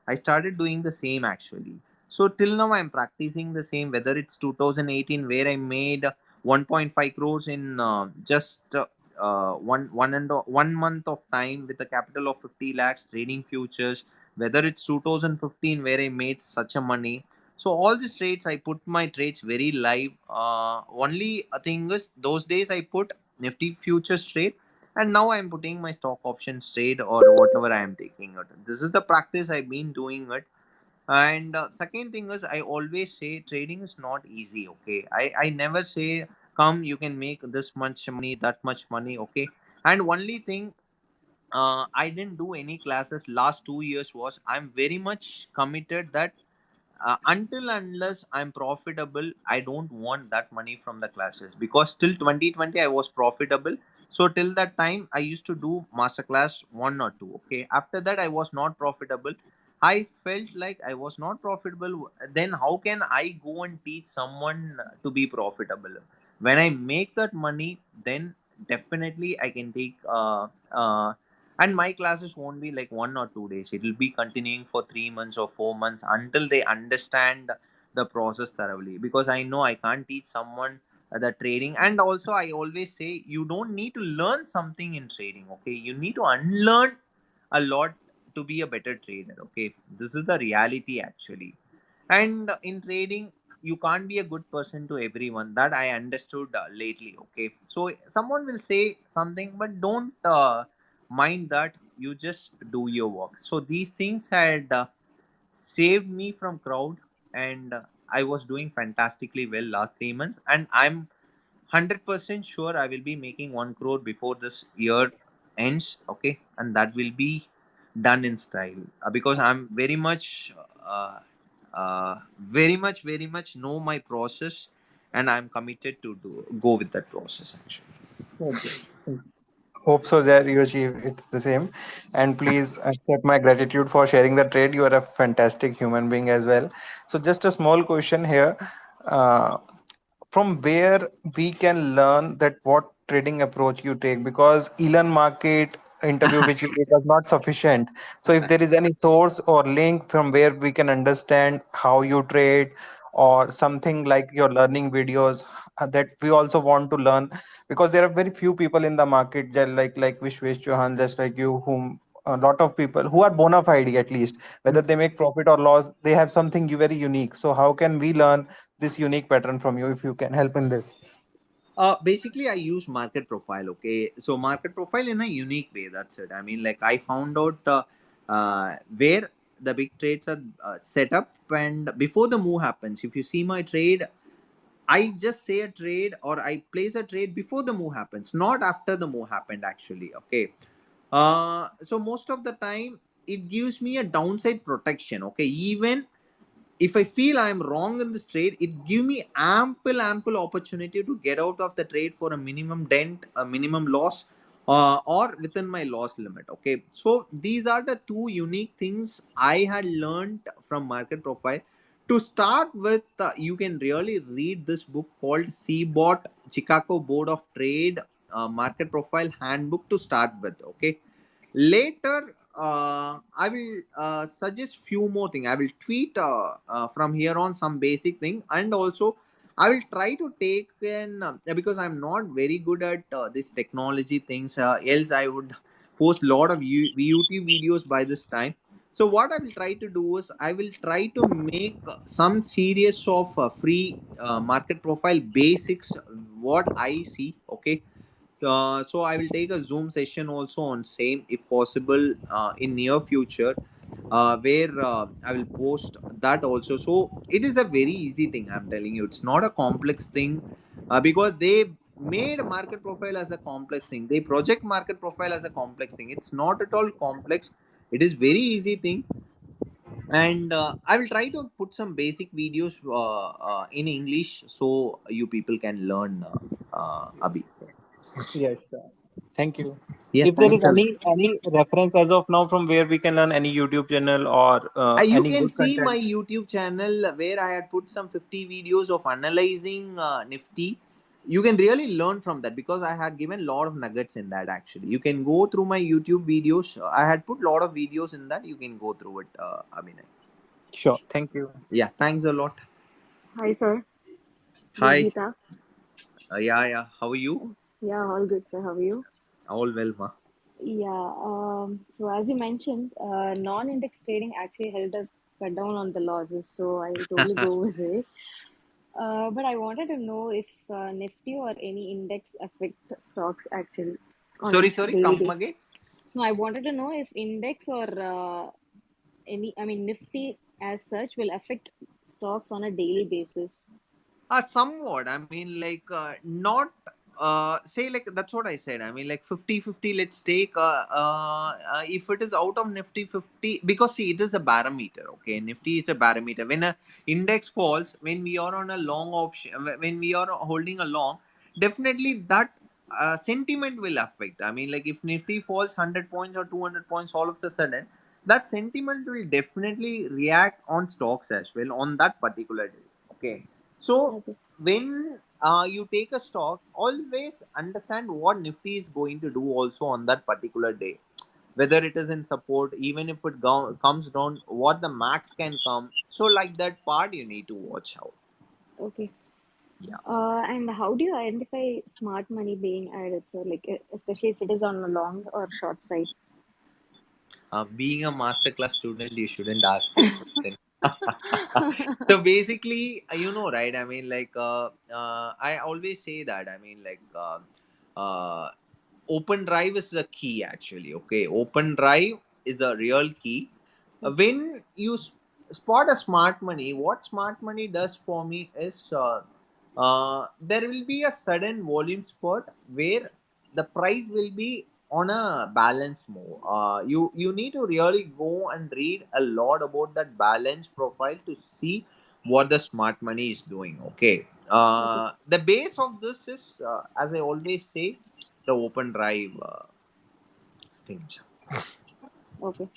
I started doing the same actually. So till now I'm practicing the same, whether it's 2018 where I made 1.5 crores in just one month of time with a capital of 50 lakhs trading futures, whether it's 2015 where I made such a money. So all these trades I put my trades very live. Only a thing is those days I put Nifty futures trade, and now I'm putting my stock options trade or whatever I am taking it. This is the practice I've been doing it. And second thing is, I always say trading is not easy. Okay, I never say come you can make this much money, that much money. Okay, and only thing, I didn't do any classes last 2 years was I'm very much committed that until unless I'm profitable, I don't want that money from the classes, because till 2020 I was profitable. So till that time I used to do masterclass one or two. Okay, after that I was not profitable. I felt like I was not profitable. Then how can I go and teach someone to be profitable? When I make that money, then definitely I can take and my classes won't be like 1 or 2 days. It will be continuing for 3 months or 4 months until they understand the process thoroughly, because I know I can't teach someone the trading. And also I always say you don't need to learn something in trading. Okay, you need to unlearn a lot to be a better trader. Okay, this is the reality actually. And in trading, you can't be a good person to everyone. That I understood lately. Okay, so someone will say something, but don't mind that. You just do your work. So these things had saved me from crowd. And I was doing fantastically well last 3 months, and I'm 100% sure I will be making 1 crore before this year ends. Okay, and that will be done in style, because I'm uh, very much know my process, and I'm committed to go with that process actually. Okay. Hope so that you achieve it's the same. And please accept my gratitude for sharing the trade. You are a fantastic human being as well. So just a small question here. Uh, from where we can learn that what trading approach you take, because Elon market interview which you did was not sufficient. So if there is any source or link from where we can understand how you trade, or something like your learning videos, that we also want to learn, because there are very few people in the market just like Vishwesh Chauhan, just like you, whom a lot of people who are bona fide, at least whether they make profit or loss, they have something very unique. So how can we learn this unique pattern from you, if you can help in this? Basically, I use market profile. Okay, so market profile in a unique way. That's it. I mean, like I found out where the big trades are set up, and before the move happens. If you see my trade, I just say a trade or I place a trade before the move happens, not after the move happened. Actually, okay. So most of the time, it gives me a downside protection. Okay, even if I feel I'm wrong in this trade, it give me ample opportunity to get out of the trade for a minimum dent, a minimum loss, or within my loss limit. Okay, so these are the two unique things I had learned from market profile. To start with, you can really read this book called CBOT, Chicago Board of Trade Market Profile Handbook to start with. Okay, later I will suggest few more things. I will tweet from here on some basic thing, and also I will try to take in because I'm not very good at this technology things, else I would post lot of YouTube videos by this time. So what I will try to do is I will try to make some series of free market profile basics what I see. Okay, so I will take a Zoom session also on same if possible in near future, where I will post that also. So it is a very easy thing. I'm telling you, it's not a complex thing because they made market profile as a complex thing. They project market profile as a complex thing. It's not at all complex. It is very easy thing, and I will try to put some basic videos in English so you people can learn. Abhi. Yes, sir. Thank you. Yeah, If there is thanks a lot. any reference as of now from where we can learn any YouTube channel or You any can good see my content. YouTube channel where I had put some 50 videos of analyzing Nifty. You can really learn from that because I had given a lot of nuggets in that actually. You can go through my YouTube videos. I had put a lot of videos in that. You can go through it, Abhinay. Sure. Thank you. Yeah, thanks a lot. Hi, sir. This is Hi. Geeta. Yeah. How are you? Yeah, all good, sir. How are you? All well, ma. Yeah. So as you mentioned, non-index trading actually helped us cut down on the losses. So I will totally go with it. But I wanted to know if Nifty or any index affect stocks actually on a Sorry, daily come basis. again. No, I wanted to know if index or Nifty as such will affect stocks on a daily basis. Somewhat. I mean, like, not, say, like, that's what I said. I mean, like, 50-50, let's take, if it is out of Nifty 50, because see, it is a barometer, okay? Nifty is a barometer. When a index falls, when we are on a long option, when we are holding a long, definitely that sentiment will affect. I mean, like, if Nifty falls 100 points or 200 points all of the sudden, that sentiment will definitely react on stocks as well on that particular day. Okay, so Okay. when you take a stock, always understand what Nifty is going to do also on that particular day. Whether it is in support, even if it comes down, what the max can come. So like that part, you need to watch out. Okay. Yeah. And how do you identify smart money being added? So, like, especially if it is on a long or short side. Being a masterclass student, you shouldn't ask this question. So basically, right? I mean, like, I always say that. I mean, like, uh, open drive is the key actually. Okay, open drive is the real key. When you spot a smart money, what smart money does for me is there will be a sudden volume spot where the price will be on a balanced move. You need to really go and read a lot about that balance profile to see what the smart money is doing. Okay, Okay. the base of this is, as I always say, the open drive things. Okay.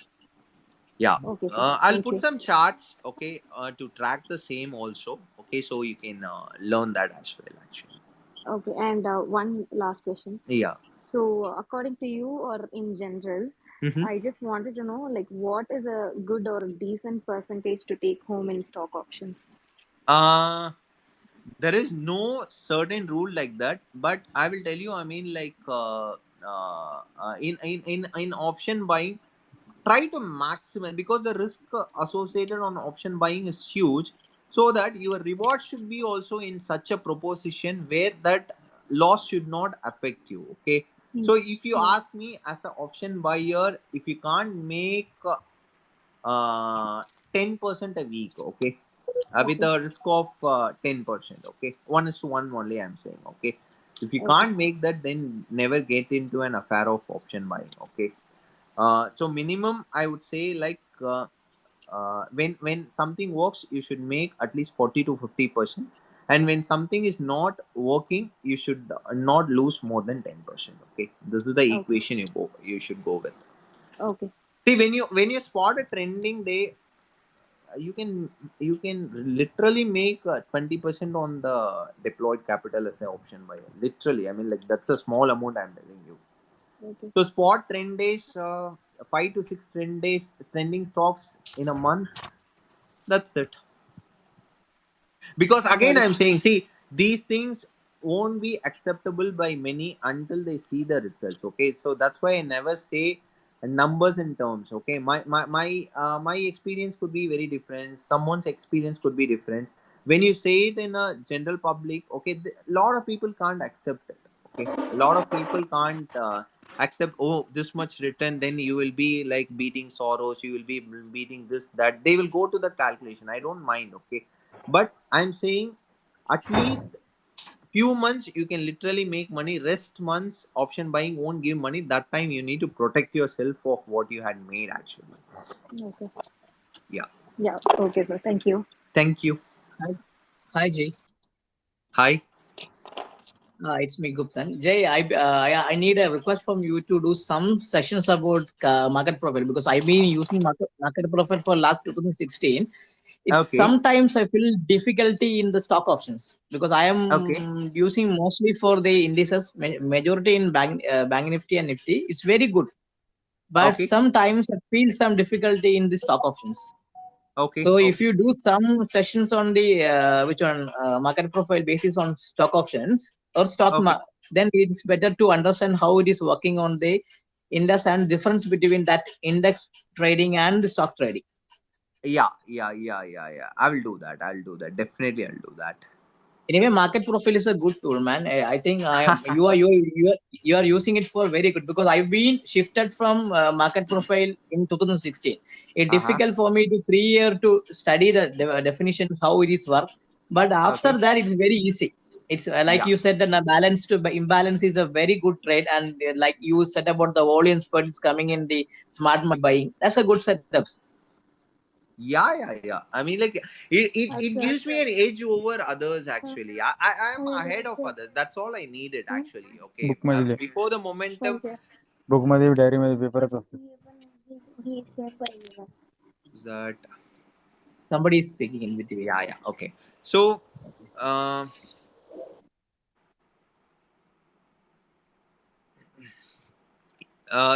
Yeah. Okay, sir. I'll Thank put you. some charts, okay, to track the same also. Okay, so you can learn that as well, actually. Okay. And one last question. Yeah. So, according to you, or in general, Mm-hmm. I just wanted to know, like, what is a good or decent percentage to take home in stock options? There is no certain rule like that, but I will tell you. I mean, like, in option buying, try to maximize because the risk associated on option buying is huge, so that your reward should be also in such a proposition where that loss should not affect you. Okay, so if you Yeah. ask me as an option buyer, if you can't make 10% a week, okay, with Okay. a risk of 10%, okay, 1:1 only I'm saying, okay. If you Okay. can't make that, then never get into an affair of option buying, okay. So minimum I would say, like, when something works, you should make at least 40 to 50%, and when something is not working, you should not lose more than 10%, okay. This is the Okay. equation you should go with. Okay. See, when you spot a trending day, you can literally make 20% on the deployed capital as an option buyer. Literally, I mean, like, that's a small amount I'm telling you. Okay. So spot trend days, 5 to 6 trend days, trending stocks in a month. That's it. Because Got again, it. I'm saying, see, these things won't be acceptable by many until they see the results. Okay, so that's why I never say numbers in terms. Okay, my experience could be very different, someone's experience could be different. When you say it in a general public, okay, a lot of people can't accept it. Okay, a lot of people can't accept, oh, this much return, then you will be like beating Soros, you will be beating this, that. They will go to the calculation, I don't mind, okay. But I'm saying, at least few months you can literally make money. Rest months option buying won't give money. That time you need to protect yourself of what you had made actually. Okay. Yeah. Yeah. Okay, sir. Thank you. Thank you. Hi, hi Jay. Hi. It's me, Guptan. Jay, I need a request from you to do some sessions about market profile because I've been using market profile for last 2016. It's Okay. sometimes I feel difficulty in the stock options because I Okay. am using mostly for the indices, majority in bank Nifty and Nifty. It's very good, but Okay. sometimes I feel some difficulty in the stock options. Okay. So if Okay. you do some sessions on the which one market profile basis on stock options or Okay. then it's better to understand how it is working on the index and difference between that index trading and the stock trading. Yeah. Yeah. Yeah. Yeah. Yeah. I will do that. I'll do that. Definitely, I'll do that. Anyway, market profile is a good tool, man. I think you are using it for very good because I've been shifted from market profile in 2016. It's Uh-huh. difficult for me to 3 year to study the definitions how it is work, but after Okay. that it's very easy. It's like Yeah. you said that the balance to imbalance is a very good trade, and like you said about the volume spreads coming in the smart money buying, that's a good setups. Yeah, yeah, yeah. I mean, like, it Acha. gives me an edge over others actually. I'm ahead of others. That's all I needed actually. Okay. Book मध्ये लिह Before the momentum. Book मध्ये diary मध्ये पेपरच असते That. Somebody is speaking in between. Yeah, yeah. Okay. So, uh,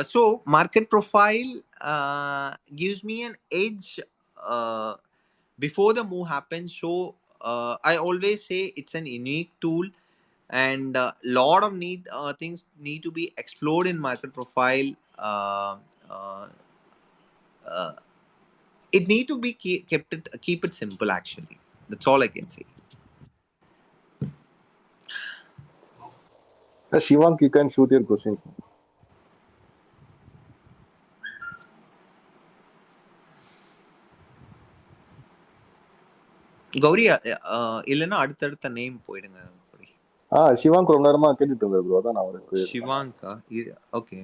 so market profile gives me an edge before the move happens. So I always say it's an unique tool, and lot of things need to be explored in market profile. Uh, uh, it need to be keep it simple actually. That's all I can say. Shivank, you can shoot your questions. Gowri இல்லைன்னா அடுத்தடுத்த name போயிடுங்க Gowri. Shivank ரொம்ப நேரமா கேட்டுட்டு இருந்தாரு bro, அதான் நான் அவருக்கு Shivanka. Okay.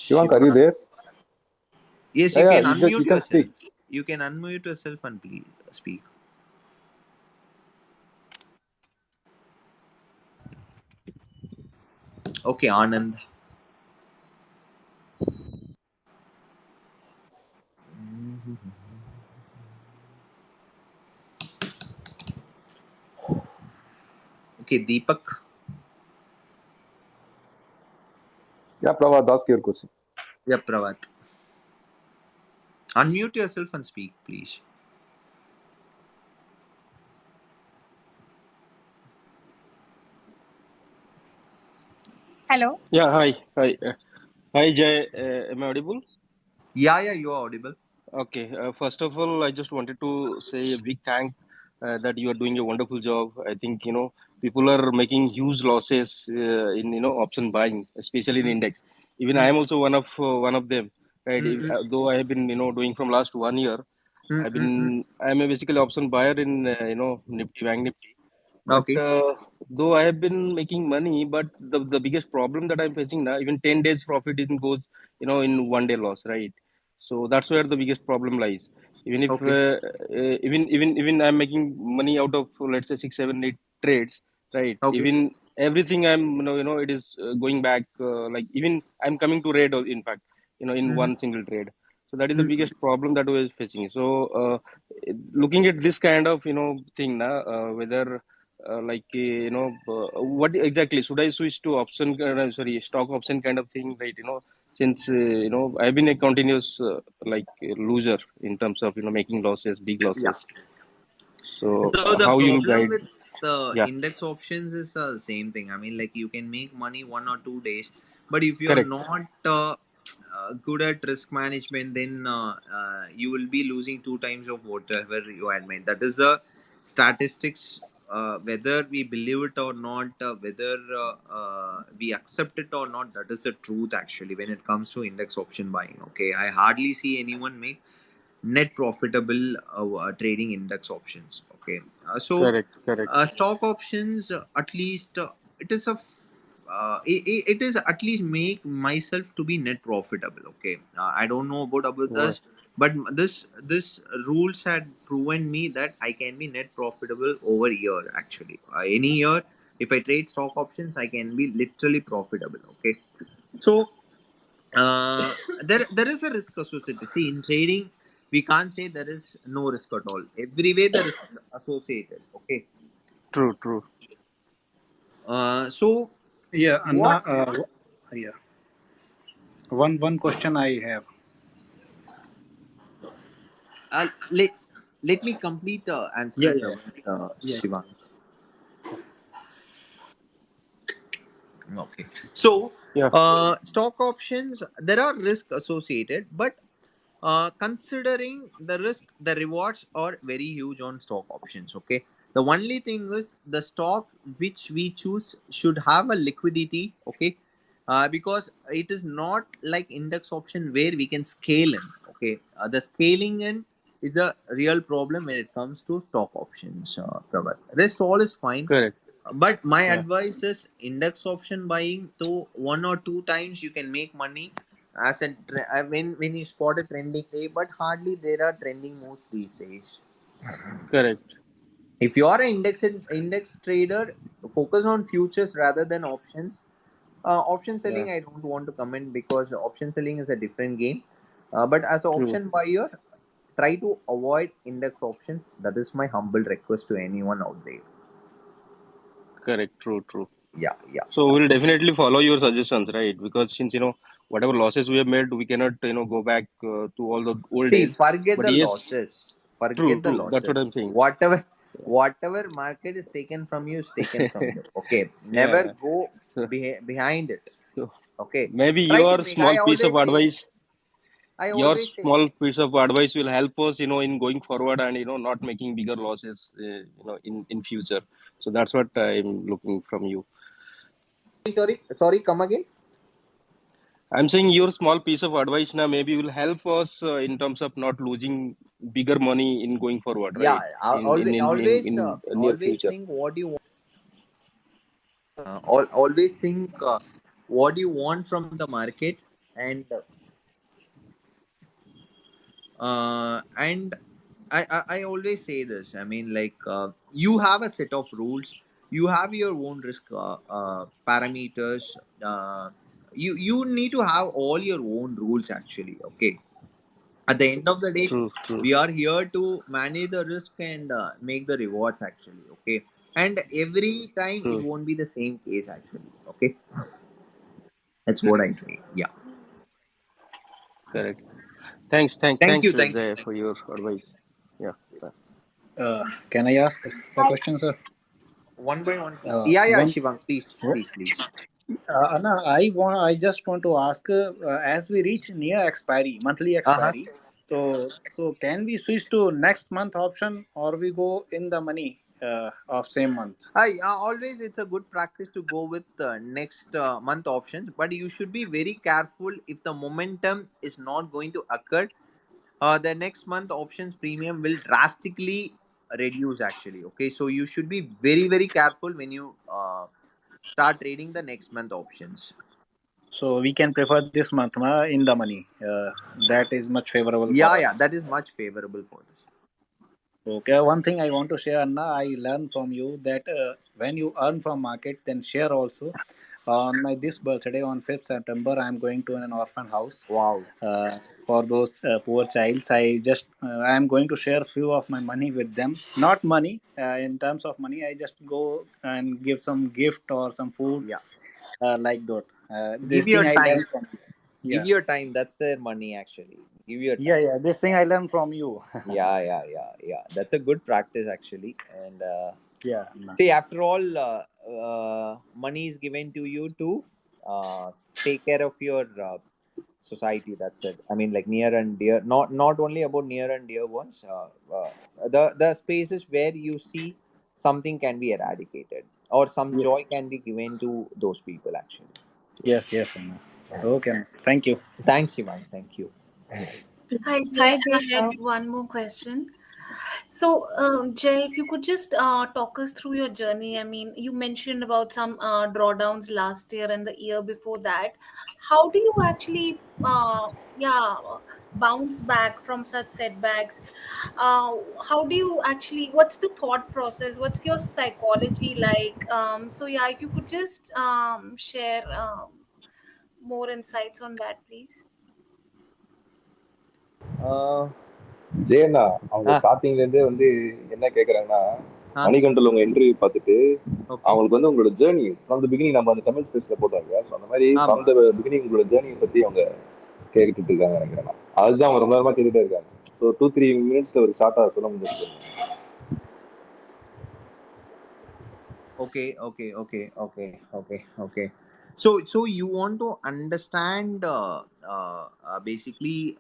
Shivank, are you Shivank. there? Yes, Yeah, you yeah, can you unmute can yourself. speak. You can unmute yourself and please speak. Okay, Anand. Okay, Deepak. Yeah, Prabhat, ask your question. Yeah, Pravat. Unmute yourself and speak, please. Hello. Yeah, hi. Hi. Hi, Jay. Am I audible? Yeah, yeah, you are audible. Okay. First of all, I just wanted to say a big thank that you are doing a wonderful job. I think people are making huge losses in option buying, especially in Mm, index. Even I mm, am also one of them, right? mm, mm, Though I have been doing from last 1 year, mm, mm, mm. I'm a basically option buyer in Nifty Bank Nifty. But Okay. though I have been making money, but the biggest problem that I'm facing now, even 10 days profit it goes in 1 day loss, right? So that's where the biggest problem lies. Even if Okay. even I'm making money out of, let's say, 6 7 8 trades, right? Okay. Even everything I'm it is going back, like even I'm coming to red, in fact, in Mm, one single trade. So that is the mm, biggest problem that we're facing. So looking at this kind of thing now, whether like what exactly should I switch to option, sorry, stock option kind of thing, right? Since I've been a continuous like loser in terms of making losses, big yeah. losses. So So the how you'll problem guide? with the Yeah, index options is the same thing. I mean, like you can make money 1 or 2 days, but if you're correct, not good at risk management, then you will be losing two times of whatever you had made. That is the statistics. Whether we believe it or not, whether we accept it or not, that is the truth actually when it comes to index option buying. Okay, I hardly see anyone make net profitable trading index options. Okay, so correct, correct. stock options, at least it is it is at least make myself to be net profitable. Okay, I don't know about Right. this, but this rules had proven me that I can be net profitable over year actually. Any year, if I trade stock options, I can be literally profitable. Okay, so there is a risk associated. See, in trading, we can't say there is no risk at all. Every way there is associated. Okay. True, true. So Yeah, Anna. what? Yeah, one question I have. Let me complete Yeah, answering yeah, yeah. Shiva. Okay. So, Yeah, stock options, there are risks associated, but considering the risk, the rewards are very huge on stock options. Okay. The only thing is the stock which we choose should have a liquidity. Okay. Because it is not like index option where we can scale in. Okay. The scaling in is a real problem when it comes to stock options. Prabhat. Rest all is fine, correct. but my Yeah, advice is index option buying. To 1 or 2 times you can make money as when you spot a trending day, but hardly there are trending moves these days. correct. If you are an index trader, focus on futures rather than options. Option Yeah, selling, I don't want to comment because option selling is a different game. But as an true. option buyer, try to avoid index options. That is my humble request to anyone out there. Correct. True, true. Yeah, yeah, So yeah. we'll definitely follow your suggestions, right? Because since whatever losses we have made, we cannot go back to all the old See, days. forget But the yes, losses. true, Forget the true. That's what I'm losses. saying. Yeah, Whatever market is taken from you is taken from you. Okay. yeah, Never yeah. go So, behind it. so Okay. maybe Try to your make. small piece of advice, your small piece of advice will help us, in going forward and not making bigger losses, in future. So that's what I'm looking from you. Sorry, come again. I'm saying your small piece of advice now maybe will help us in terms of not losing bigger money in going forward, Yeah, right? In near always future. think what you want. Always think what you want from the market, and I always say this. I mean, like you have a set of rules. You have your own risk parameters. You need to have all your own rules actually. Okay. At the end of the day, True, true, we are here to manage the risk and make the rewards actually. Okay. And every time it true. won't be the same case actually. Okay. That's what I say. Yeah. Correct. Thanks, thanks, Thank you. thanks, Thank you. Jay, Thank for your advice. Yeah. Can I ask the question, sir? you. One by one. Yeah, yeah, One. Shivang. Please, please, please. Anna, I just want to ask, as we reach near expiry, monthly Uh huh. expiry, So can we switch to next month option, or we go in the money of same month? I always it's a good practice to go with next month options, but you should be very careful if the momentum is not going to occur. The next month options premium will drastically reduce actually. Okay, so you should be very careful when you start trading the next month options. So we can prefer this month in the money. That is much favorable for Yeah, us. that is much favorable for this. Okay, one thing I want to share, Anna, I learned from you that when you earn from market, then share also. On my this birthday on 5th September, I am going to an orphan house Wow. for those poor childs. I am going to share few of my money with them. Not money in terms of money. I just go and give some gift or some food Yeah. like that. Give This your thing I time. learned from you. Give Yeah, your time. That's their money actually. Give your yeah, time. yeah. This thing I learned from you. Yeah. That's a good practice actually. And Yeah, Anna. see, after all, money is given to you to take care of your society. That's it. I mean, like near and dear. Not only about near and dear ones. The spaces where you see something can be eradicated or some Yeah. joy can be given to those people actually. Yes, yes, Anna. Okay, Anna. Thank you. Thanks, Shivang. Thank you. Hi, Jay. Hi, Jay. I had one more question. So, Jay, if you could just talk us through your journey. I mean, you mentioned about some drawdowns last year and the year before that. How do you actually, bounce back from such setbacks? Uh, how do you actually? What's the thought process? What's your psychology like? So, yeah, if you could just share more insights on that, please. Uh, ஜெயண்ணா அவங்க ah, ஸ்டார்டிங்ல இருந்தே வந்து என்ன கேக்குறாங்கன்னா ah, மணிகண்டல் உங்க interview பார்த்துட்டு okay. அவங்களுக்கு வந்து உங்களோட ஜேர்னி ஃப்ரம் த பிகினிங் நம்ம அந்த தமிழ் ஸ்பேஸ்ல போட்டாங்க ஸோ அந்த மாதிரி ஃப்ரம் Ama. த பிகினிங் உங்களோட ஜேர்னியை பத்தி அவங்க கேட்டுட்டு இருக்காங்க நினைக்கிறேன் அதுதான் அவங்க ரொம்ப நேரமா கேட்டுட்டே இருக்காங்க ஸோ 2-3 மினிட்ஸ்ல ஒரு ஷார்ட்டா சொல்ல முடியாது. Okay. So you want to understand basically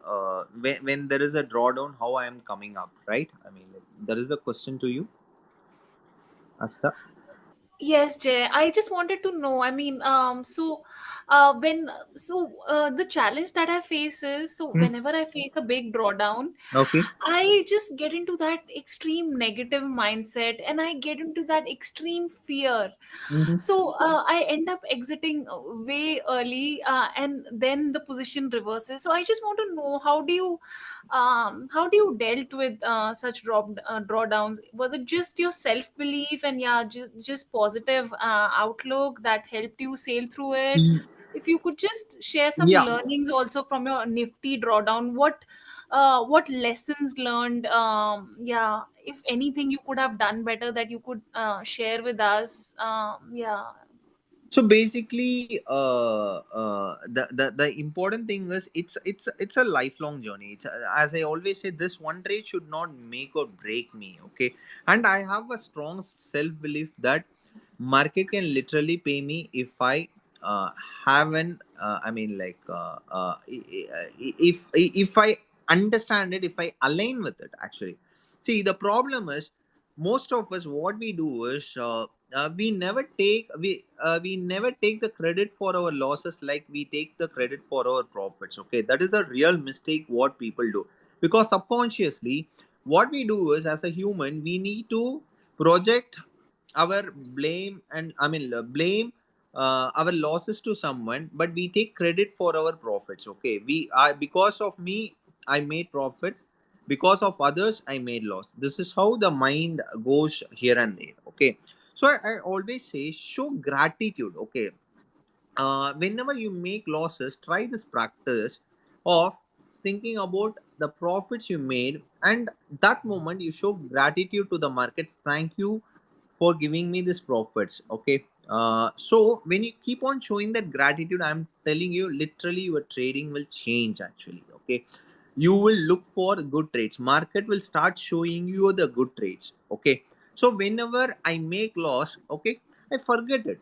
when there is a drawdown, how I am coming up, right? I mean, like, there is a question to you, Asta. Yes, Jay. I just wanted to know. I mean, when the challenge that I face is so Hmm. whenever I face a big drawdown, Okay. I just get into that extreme negative mindset and I get into that extreme fear. Mm-hmm. So I end up exiting way early, and then the position reverses. So I just want to know how do you dealt with such drawdowns? Was it just your self belief and just positive outlook that helped you sail through it? If you could just share some Yeah. learnings also from your nifty drawdown, what lessons learned, if anything you could have done better that you could share with us, So basically, the important thing is it's a lifelong journey. As I always say, this one trade should not make or break me. Okay, and I have a strong self belief that market can literally pay me if I haven't. I mean, like if I understand it, if I align with it. Actually, see the problem is most of us what we do is. We never take the credit for our losses like we take the credit for our profits. Okay, that is a real mistake what people do, because subconsciously what we do is as a human we need to project our blame and blame our losses to someone, but we take credit for our profits. Okay, we I because of me I made profits, because of others I made loss. This is how the mind goes here and there. Okay, so I always say show gratitude. Okay, whenever you make losses, try this practice of thinking about the profits you made, and that moment you show gratitude to the markets. Thank you for giving me these profits. Okay, so when you keep on showing that gratitude, I'm telling you, literally your trading will change actually. Okay, you will look for good trades. Market will start showing you the good trades. Okay, so whenever I make loss, okay, I forget it.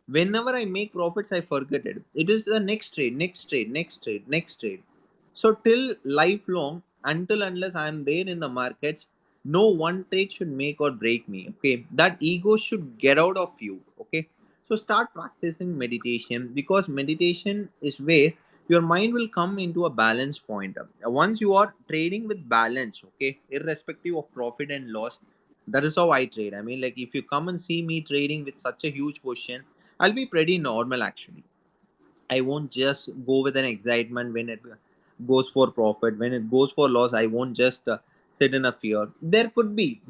Whenever I make profits, I forget it. It is the next trade, next trade, next trade, next trade. So till lifelong until unless I am there in the markets, no one trade should make or break me. Okay, that ego should get out of you. Okay, so start practicing meditation, because meditation is where your mind will come into a balance point. Once you are trading with balance, okay, irrespective of profit and loss, that is how I trade. I mean, like, if you come and see me trading with such a huge position, I'll be pretty normal actually. I won't just go with an excitement when it goes for profit. When it goes for loss, I won't just sit in a fear. There could be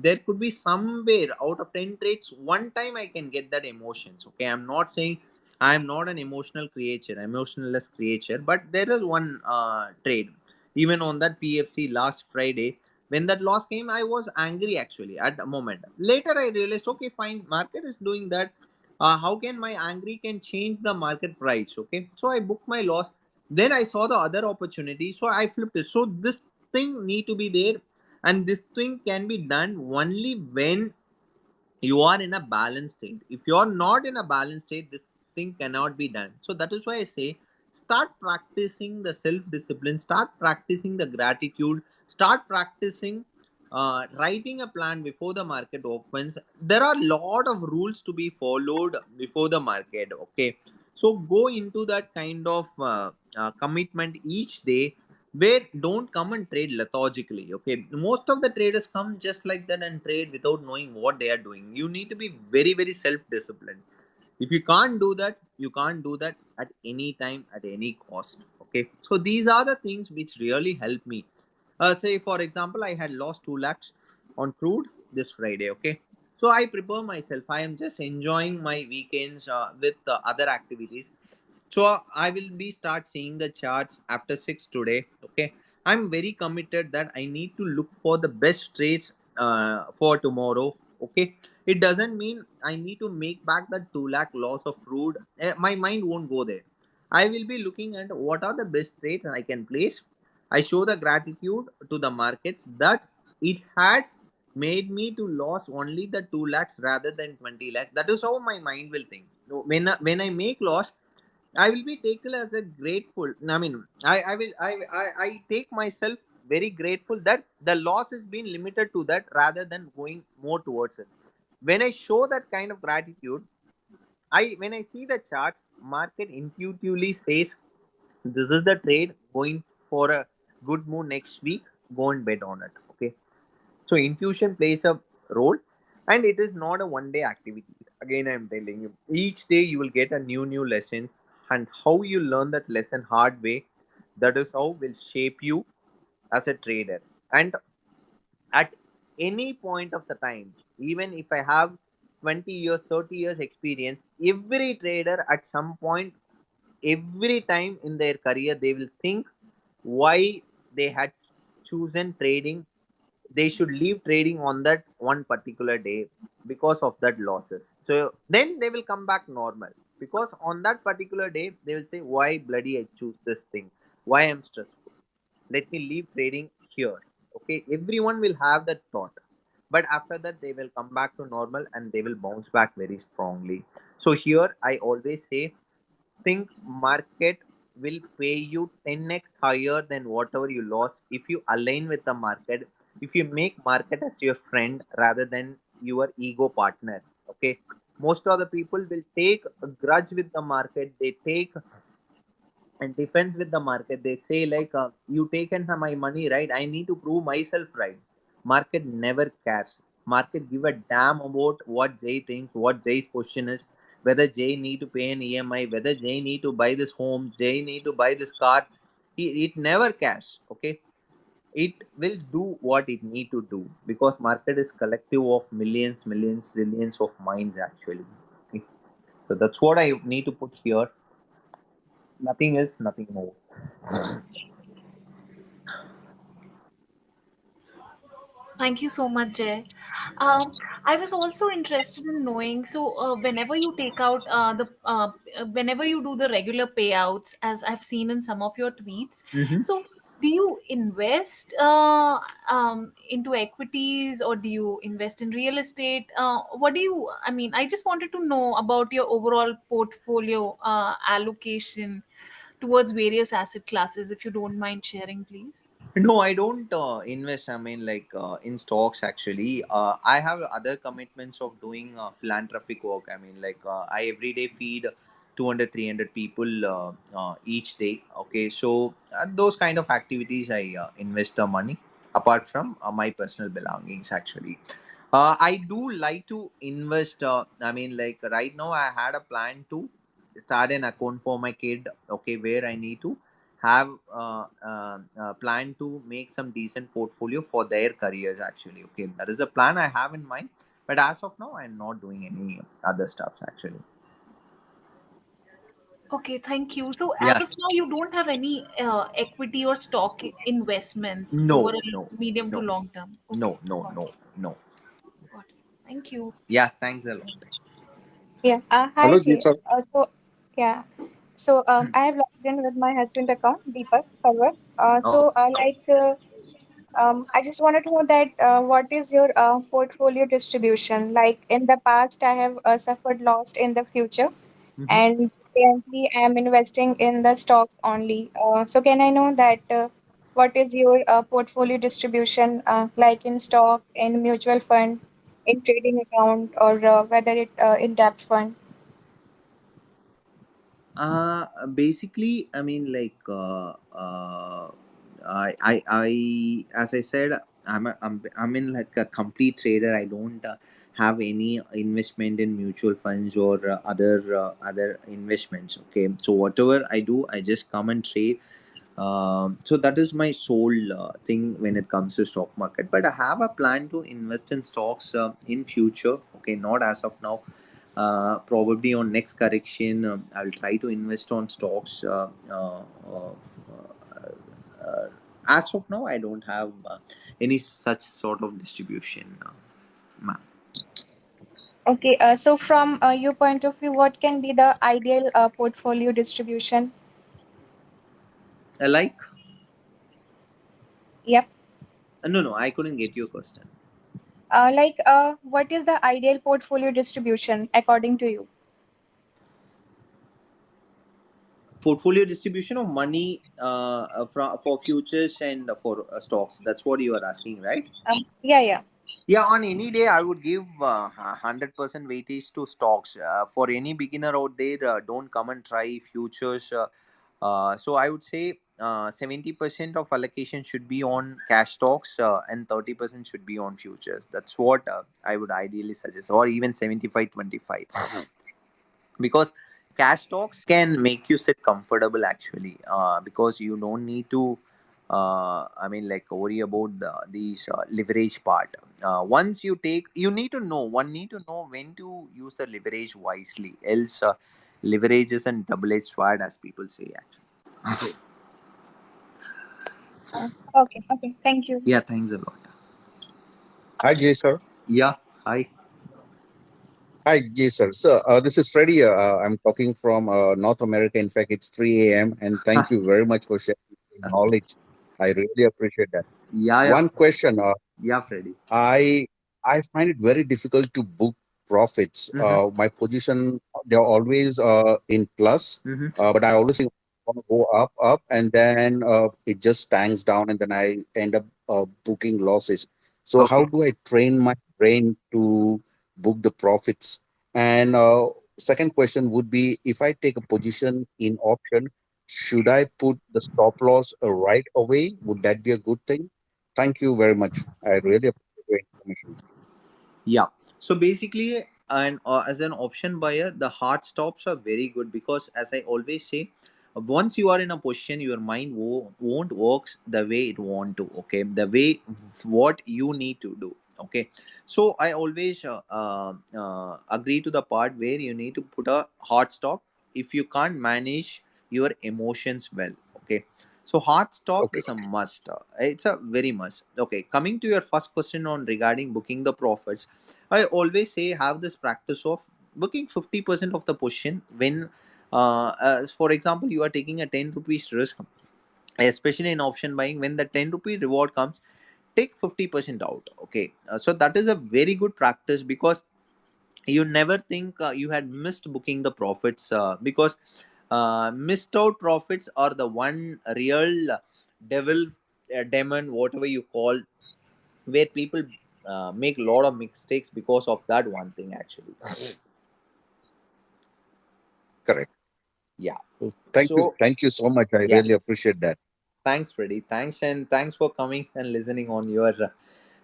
somewhere out of 10 trades, one time I can get that emotions. Okay, I'm not saying I'm not an emotional creature, emotionless creature, but there is one trade. Even on that PFC last Friday, when that loss came, I was angry actually at the moment. Later, I realized, okay, fine, market is doing that. How can my angry can change the market price? Okay, so I booked my loss. Then I saw the other opportunity, so I flipped it. So this thing need to be there, and this thing can be done only when you are in a balanced state. If you are not in a balanced state, this thing cannot be done. So that is why I say, start practicing the self discipline, start practicing the gratitude, start practicing writing a plan before the market opens. There are a lot of rules to be followed before the market. Okay, so go into that kind of commitment each day, where don't come and trade lethargically. Okay, most of the traders come just like that and trade without knowing what they are doing. You need to be very, very self disciplined. If you can't do that, you can't do that at any time, at any cost. Okay, so these are the things which really help me. Say for example, I had lost 2 lakhs on crude this Friday. Okay, so I prepare myself, I am just enjoying my weekends with other activities. So I will be start seeing the charts after 6 today. Okay, I'm very committed that I need to look for the best trades for tomorrow. Okay, it doesn't mean I need to make back the 2 lakh loss of crude. My mind won't go there. I will be looking at what are the best trades I can place. I show the gratitude to the markets that it had made me to lose only the 2 lakhs rather than 20 lakhs. That is how my mind will think. When I make loss, I will be taken as a grateful. I mean, I take myself very grateful that the loss has been limited to that rather than going more towards it. When I show that kind of gratitude, when I see the charts, market intuitively says this is the trade going for a good move next week. Go and bet on it. Okay, so intuition plays a role, and it is not a one day activity. Again, I'm telling you, each day you will get a new lessons, and how you learn that lesson hard way, that is how will shape you as a trader. And at any point of the time, even if I have 20 years, 30 years experience, every trader at some point, every time in their career, they will think why they had chosen trading. They should leave trading on that one particular day because of that losses. So then they will come back normal, because on that particular day they will say, why bloody I choose this thing, why I'm stressful, let me leave trading here. Okay, everyone will have that thought, but after that they will come back to normal and they will bounce back very strongly. So here I always say, think market will pay you 10x higher than whatever you lost if you align with the market, if you make market as your friend rather than your ego partner. Okay, most of the people will take a grudge with the market, they take and defense with the market. They say like, you taken my money, right? I need to prove myself, right? Market never cares. Market give a damn about what Jay thinks, what Jay's position is, whether Jay need to pay an EMI, whether Jay need to buy this home, Jay need to buy this car. It never cares. Okay, it will do what it need to do, because market is collective of millions, zillions of minds actually. Okay, so that's what I need to put here. Nothing else, nothing more. Thank you so much, Jay. I was also interested in knowing. So, whenever you take out whenever you do the regular payouts, as I've seen in some of your tweets, Mm-hmm. so do you invest into equities, or do you invest in real estate? What do you? I mean, I just wanted to know about your overall portfolio allocation towards various asset classes, if you don't mind sharing, please. No, I don't invest. I mean, like in stocks. Actually, I have other commitments of doing philanthropic work. I mean, like I every day feed 200, 300 people each day. Okay, so those kind of activities I invest the money apart from my personal belongings. Actually, I do like to invest. I mean, like right now, I had a plan to start an account for my kid. Okay, where I need to have plan to make some decent portfolio for their careers. Actually, okay, that is a plan I have in mind. But as of now, I'm not doing any other stuffs. Actually, Okay, thank you. So as yeah, of now, you don't have any equity or stock investments over no, no, a medium to no, long term. no, Okay, no, got no, no. it. Got it. Thank you. Yeah, thanks a lot. Yeah. Hi, Hello, Ji Jay. sir. Yeah. I have logged in with my husband account, Deepak Karwar. Oh, I just wanted to know that what is your portfolio distribution? Like in the past, I have suffered loss in the future, mhm. and currently I am investing in the stocks only. So can I know that what is your portfolio distribution, like in stock, in mutual fund, in trading account, or whether it in debt fund? Basically, I mean, like, as I said, I'm in like a complete trader. I don't have any investment in mutual funds or other investments. Okay, so whatever I do, I just come and trade. So that is my sole thing when it comes to stock market. But I have a plan to invest in stocks in future. Okay, not as of now. Probably on next correction, I'll try to invest on stocks. As of now, I don't have any such sort of distribution, ma'am. Okay, so from your point of view, what can be the ideal portfolio distribution? Like, Yep. no, no, I couldn't get your question. What is the ideal portfolio distribution according to you? Portfolio distribution of money for futures and for stocks. That's what you are asking, right? Yeah, yeah. Yeah, on any day, I would give 100% weightage to stocks. For any beginner out there, don't come and try futures. So I would say 70% of allocation should be on cash stocks and 30% should be on futures. That's what I would ideally suggest, or even 75-25, because cash stocks can make you sit comfortable actually, because you don't need to I mean, like, worry about these leverage part. Once you take, you need to know, one need to know when to use the leverage wisely, else leverage is a double-edged sword, as people say actually. Okay, okay. Thank you. Yeah, thanks a lot. Hi, Jay sir. Yeah, hi. Hi, Jay sir. So this is Freddie. I'm talking from North America. In fact, it's 3 a.m. And thank you very much for sharing your knowledge. I really appreciate that. Yeah, yeah, One question. yeah, Freddy. I I find it very difficult to book profits. Mm-hmm. My position, they're always in plus, Mm-hmm. but I always think want to go up, and then it just tanks down, and then I end up booking losses. So how Okay. do I train my brain to book the profits? And second question would be, if I take a position in option, should I put the stop loss right away? Would that be a good thing? Thank you very much. I really appreciate your information. Yeah. So basically, and as an option buyer, the hard stops are very good, because, as I always say, once you are in a position, your mind won't works the way it want to. Okay, the way what you need to do. Okay, so I always agree to the part where you need to put a hard stop if you can't manage your emotions well. Okay, so hard stop Okay. is a must. It's a very must. Okay, coming to your first question on regarding booking the profits, I always say have this practice of booking 50% of the position when, for example, you are taking a 10 rupees risk, especially in option buying. When the 10 rupee reward comes, take 50% out. Okay, so that is a very good practice, because you never think you had missed booking the profits, because missed out profits are the one real devil demon, whatever you call, where people make a lot of mistakes because of that one thing actually. Correct. Yeah. So So thank you so much. I yeah, really appreciate that. thanks Freddy, thanks, and thanks for coming and listening on your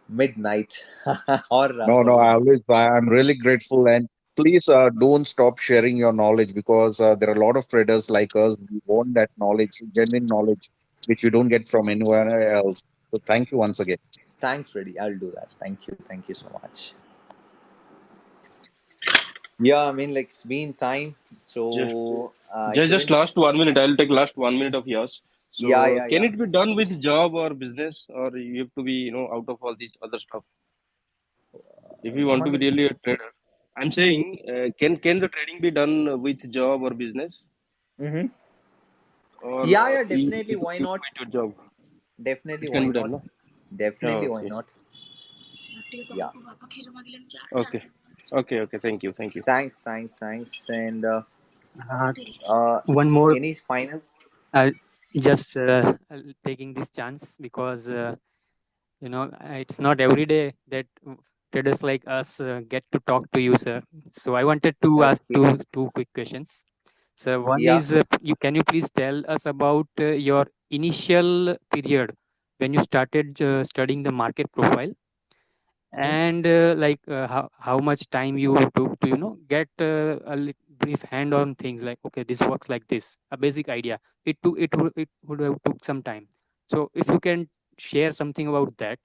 midnight or No, no, early I morning. always, I'm really grateful. And please don't stop sharing your knowledge, because there are a lot of traders like us. We want that knowledge, genuine knowledge, which you don't get from anywhere else. So thank you once again. Thanks Freddy, I'll do that. Thank you so much. Yeah, I mean, like, it's been time, Just, so I just couldn't. last 1 minute. I'll take last 1 minute of yours. Yeah, So, yeah, can yeah. it be done with job or business, or you have to be, out of all these other stuff? If you Come want to be again. really a trader, I'm saying, can the trading be done with job or business, Mm-hmm. or Yeah, yeah, you, definitely. you Why you not? quit your job? Definitely, It can why be done, not? no? Definitely, Oh, why okay. not? Yeah. Okay. Okay. Okay. Thank you. Thank you. Thanks. And Uh, uh, one more, any final? just taking this chance because it's not every day that traders like us get to talk to you, sir. So I wanted to ask Okay. two quick questions. So one Yeah. is, you can you please tell us about your initial period when you started studying the market profile, Mm-hmm. and how much time you took to get brief hand on things, like, okay, this works like this, a basic idea. It would have took some time. So if you can share something about that,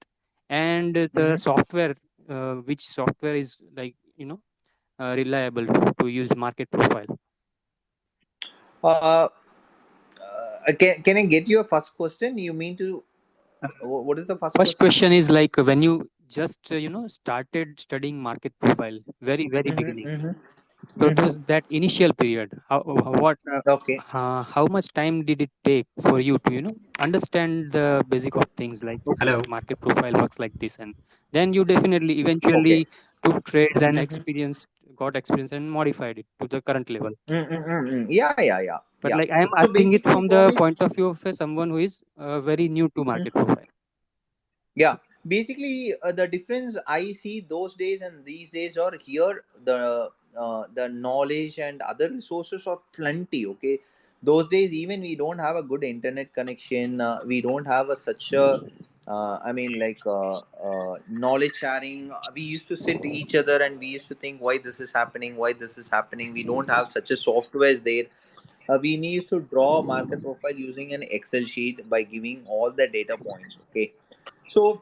and the Mm-hmm. software, which software is, like, reliable to use market profile. Uh, can I get your first question? You mean to? What is the first First question? question is, like, when you just started studying market profile, very Mm-hmm. beginning. Mm-hmm. So Mm-hmm. that initial period, Okay. how much time did it take for you to understand the basic of things, like, okay, Hello. market profile works like this, and then you definitely Okay. eventually took trades and Mm-hmm. got experience and modified it to the current level. Mm-hmm. Yeah, yeah, yeah, But, yeah. like, I am So asking it basically, from for the me. point of view of someone who is very new to market profile. Yeah, basically, the difference I see those days and these days are here. The knowledge and other resources are plenty. Okay, those days even we don't have a good internet connection. We don't have a such a I mean, like, knowledge sharing. We used to sit each other and we used to think why this is happening, why this is happening. We don't have such a software there. We used to draw a market profile using an Excel sheet by giving all the data points. Okay, so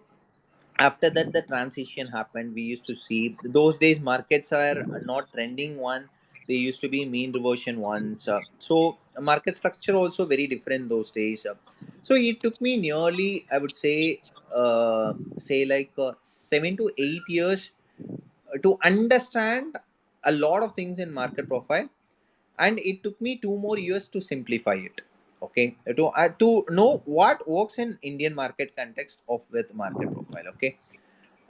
after that the transition happened. We used to see those days markets are not trending one, they used to be mean reversion ones. So market structure also very different those days. So it took me nearly, I would say like 7 to 8 years to understand a lot of things in market profile, and it took me 2 more years to simplify it. Okay, to know what works in Indian market context of with market profile. Okay,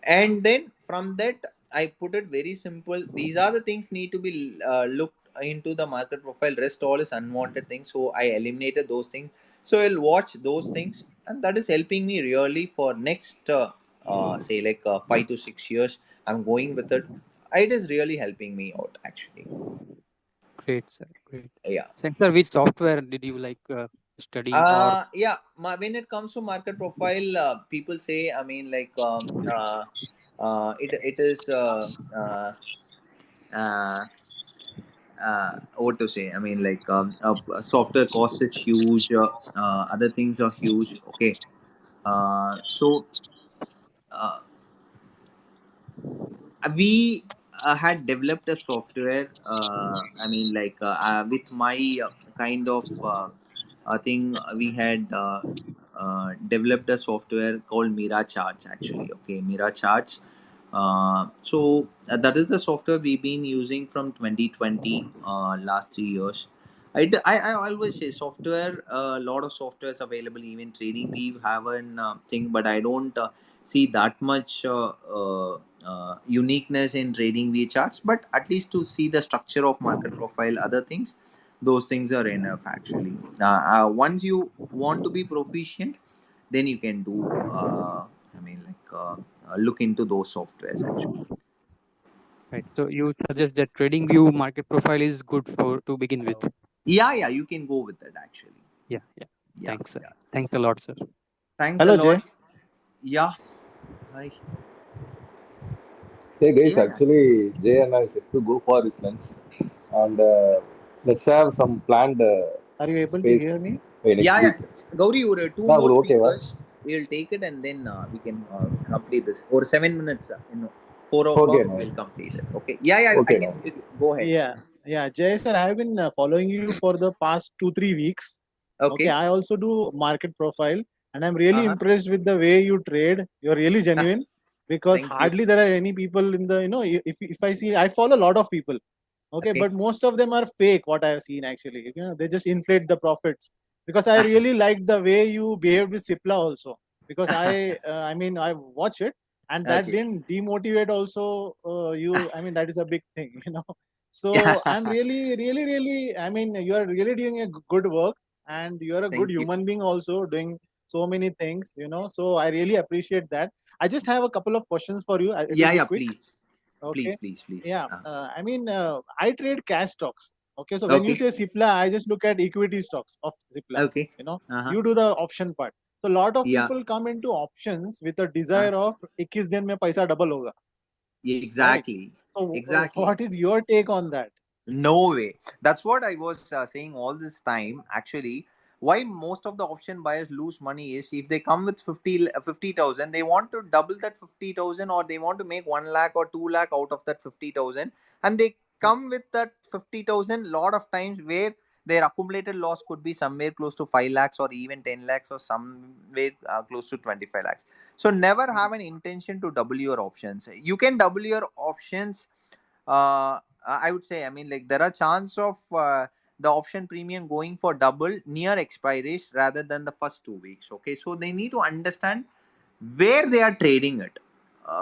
and then from that I put it very simple, these are the things need to be looked into the market profile, rest all is unwanted things, so I eliminated those things. So I'll watch those things, and that is helping me really for next say like 5 to 6 years. I'm going with it. It is really helping me out actually. Great, sir. Great. Yeah. Sir, which software did you like studying, or Yeah, when it comes to market profile, people say, I mean, like, it is uh, what to say? I mean, like, software cost is huge. Other things are huge. Okay, so uh, we had developed a software. I mean, like, with my kind of thing, we had developed a software called Mira Charts. Actually, okay, Mira Charts. That is the software we've been using from 2020, last 3 years. I always say software. A lot of softwares available. Even trading, we have an thing, but I don't see that much uniqueness in trading V charts. But at least to see the structure of market profile, other things, those things are enough actually. Once you want to be proficient, then you can do look into those softwares actually. Right. So you suggest that TradingView market profile is good for to begin with. Yeah, you can go with that actually. Yeah. Yeah. Thanks, sir. Thanks a lot, sir. Thanks a Hello, Jay. lot. Yeah. Hi. Hey guys, Yeah. actually Jay and I said to go for his lunch, and let's have some planned Are you able to space hear me? next Yeah. week. Gauri, or two Nah, more bro, okay, speakers. We'll take it and then we can complete this. Or 7 minutes. 4 o'clock okay, no, we'll complete it. Okay. Yeah. I okay, can no. hear you. Go ahead. Yeah, yeah, Jay sir, I have been following you for the past 2-3 weeks. Okay, Okay. I also do market profile, and I'm really Uh-huh. impressed with the way you trade. You're really genuine, because Thank you. hardly there are any people in the, if I see, I follow a lot of people. Okay, Okay. but most of them are fake. What I have seen, actually, they just inflate the profits. Because I really like the way you behaved with Sipla also. Because I watch it, and that Okay. didn't demotivate also you. I mean, that is a big thing, Yeah. So I'm really, really, really. I mean, you are really doing a good work, and you are a good Thank you. human being also, doing so many things. So I really appreciate that. I just have a couple of questions for you. It will be Yeah. quick. Please. Okay. Please. Yeah. I trade cash stocks. Okay. So when you Okay. say Sipla, I just look at equity stocks of Sipla. Okay. Uh-huh. You do the option part. So a lot of Yeah. people come into options with a desire of 21 दिन में पैसा double होगा. Right. Exactly. So Exactly. what is your take on that? No way. That's what I was saying all this time. Actually, why most of the option buyers lose money is if they come with 50,000, they want to double that 50,000, or they want to make 1 lakh or 2 lakh out of that 50,000. And they come with that 50,000 lot of times where their accumulated loss could be somewhere close to 5 lakhs or even 10 lakhs or somewhere close to 25 lakhs. So never have an intention to double your options. You can double your options. I would say, I mean, like there are chance of the option premium going for double near expiries rather than the first 2 weeks. Okay, so they need to understand where they are trading it,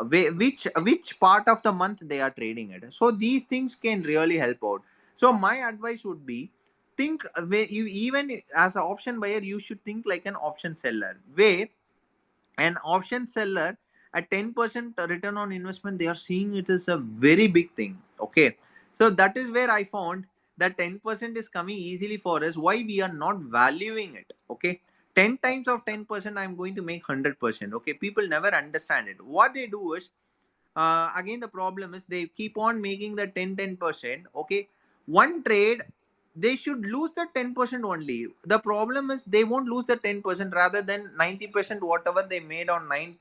which part of the month they are trading it. So these things can really help out. So my advice would be, think where you, even as an option buyer, you should think like an option seller, where an option seller at 10% return on investment, they are seeing it as a very big thing. Okay, so that is where I found that 10% is coming easily for us. Why we are not valuing it? Okay, 10 times of 10% I'm going to make 100%. Okay, people never understand it. What they do is, again the problem is they keep on making the 10%. Okay, one trade they should lose the 10% only. The problem is they won't lose the 10%, rather than 90% whatever they made on 9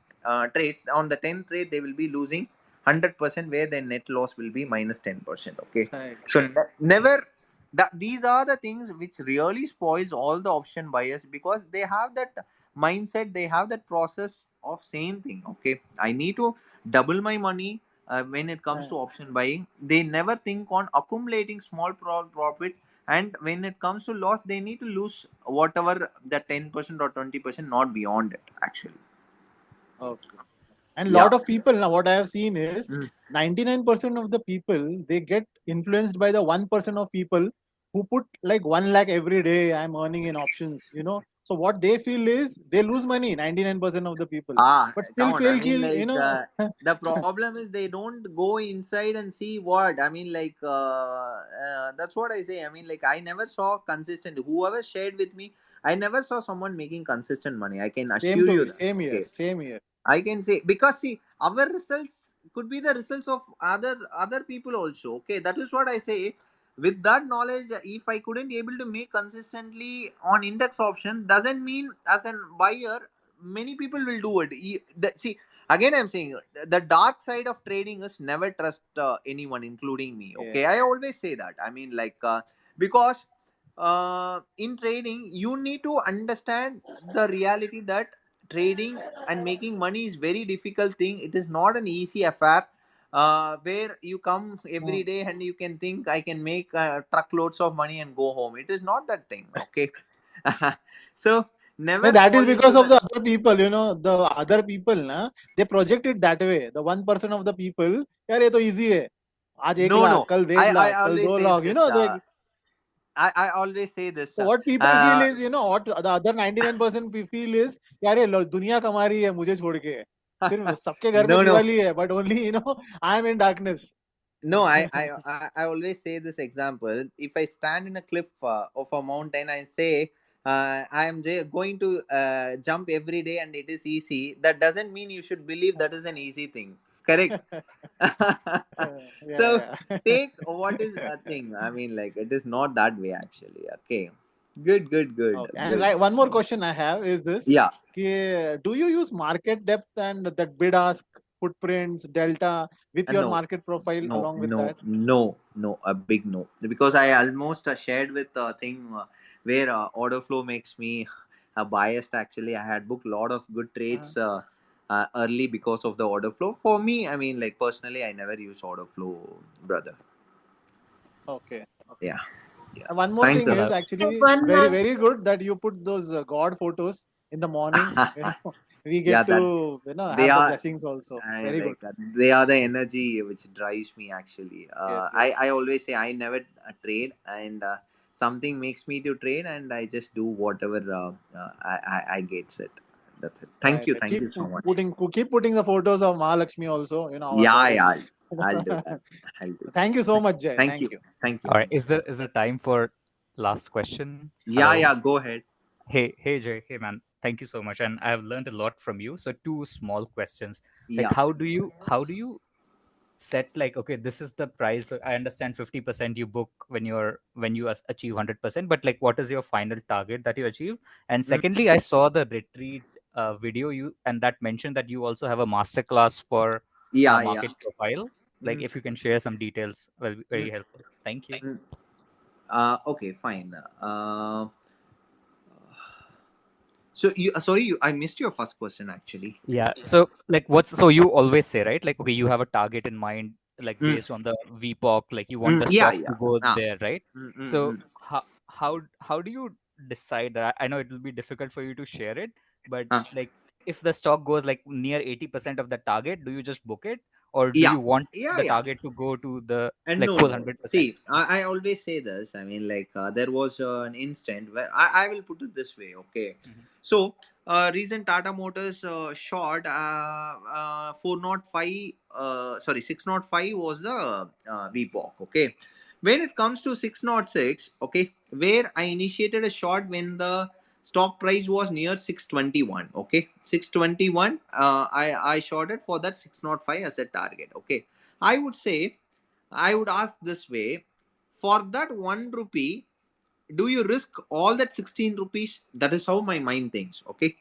trades, on the 10th trade they will be losing 100%, where their net loss will be minus 10%. Okay, Right. so never that. These are the things which really spoils all the option buyers, because they have that mindset, they have that process of same thing. Okay, I need to double my money. When it comes Right. to option buying, they never think on accumulating small profit, and when it comes to loss, they need to lose whatever the 10% or 20%, not beyond it actually. Okay. And Yeah. lot of people now, what I have seen is Mm. 99% of the people, they get influenced by the 1% of people who put like 1 lakh every day. I'm earning in options. So what they feel is they lose money. 99% of the people, but Come still on, I feel mean, kill. like the problem is they don't go inside and see what I mean, like that's what I say. I mean, like I never saw consistent, whoever shared with me, I never saw someone making consistent money, I can Same assure to you me. that. Same here. Okay, Same here. I can say, because see, our results could be the results of other people also. Okay, that is what I say. With that knowledge, if I couldn't able to make consistently on index option, doesn't mean as a buyer, many people will do it. See, again, I'm saying the dark side of trading is never trust anyone, including me. Yeah. Okay, I always say that. I mean, like because in trading, you need to understand the reality that trading and making money is very difficult thing. It is not an easy affair, where you come every Mm. day and you can think I can make truckloads of money and go home. It is not that thing. Okay. So No, never that is fall because into of that. the other people. The other people, na, they project it that way. The 1% of the people, यार ये तो easy है. आज 1 No, lakh, no, कल i 1.5 i lakh, कल always 2 say lakh. this, I always say this. So what people feel is, what the other 99% feel is, यार ये दुनिया कमा रही है मुझे छोड़ के, सिर्फ सबके घर में No, no. दिवाली है, but only I am in darkness. No, I always say this example. If I stand in a cliff of a mountain and say I am going to jump every day and it is easy, that doesn't mean you should believe that is an easy thing. Correct. So Yeah. take what is a thing. I mean, like it is not that way actually. Okay. Good, good, good, Okay. And good. right, one more question I have is this: Yeah. do you use market depth and that bid ask, footprints, delta with your No, market profile no, along with no, that? no, no, a big no. Because I almost shared with a thing where order flow makes me biased. Actually, I had booked a lot of good trades early because of the order flow. For me, I mean, like personally, I never use order flow, brother. Okay. Yeah, yeah. And one more Thanks thing a is lot. actually One very, last. very good that you put those God photos in the morning. We Yeah, get that to they have the are. blessings also. I Very good. like that. They are the energy which drives me actually. Yes, I yes. I always say I never trade, and something makes me to trade, and I just do whatever I gets it. That's it. Right, right. Thank you so much. Keep putting the photos of Mahalakshmi also. Our Yeah, goddess. yeah, I'll do that. I'll do that. Thank you so much, Jay. Thank Thank you, you. thank you, All right. thank you. Is there time for last question? Yeah, Hello. yeah. Go ahead. Hey Jay. Hey man. Thank you so much, and I have learned a lot from you. So two small questions. Like, Yeah, how do you set, like, okay, this is the price. Like, I understand 50% you book when you achieve 100%, but like, what is your final target that you achieve? And Mm. secondly, I saw the retreat video you, and that mentioned that you also have a master class for Yeah, yeah. market profile. Like, Mm. if you can share some details, will be Mm. very helpful. Thank you. Mm. Okay, fine. So you sorry, I missed your first question actually. Yeah. So, like, so you always say, right? Like, okay, you have a target in mind, like Mm. based on the VPOC, like you want Mm. the Yeah, stock to yeah. go Ah. there, right? Mm, mm, So mm. how do you decide that? I know it will be difficult for you to share it, but Ah. like, if the stock goes like near 80% of the target, do you just book it, or do Yeah, you want yeah, the yeah. target to go to the And like no, full no. 100%? See, I always say this. I mean, like, there was an instant where I will put it this way, okay? Mhm. So, recent Tata Motors short 405, sorry, 605 was the VPOC, okay? When it comes to 606, okay, where I initiated a short when the stock price was near 621, okay? 621, I shorted for that 605 as a target, okay? I would say I would ask this way, for that 1 rupee, do you risk all that 16 rupees? That is how my mind thinks. Okay.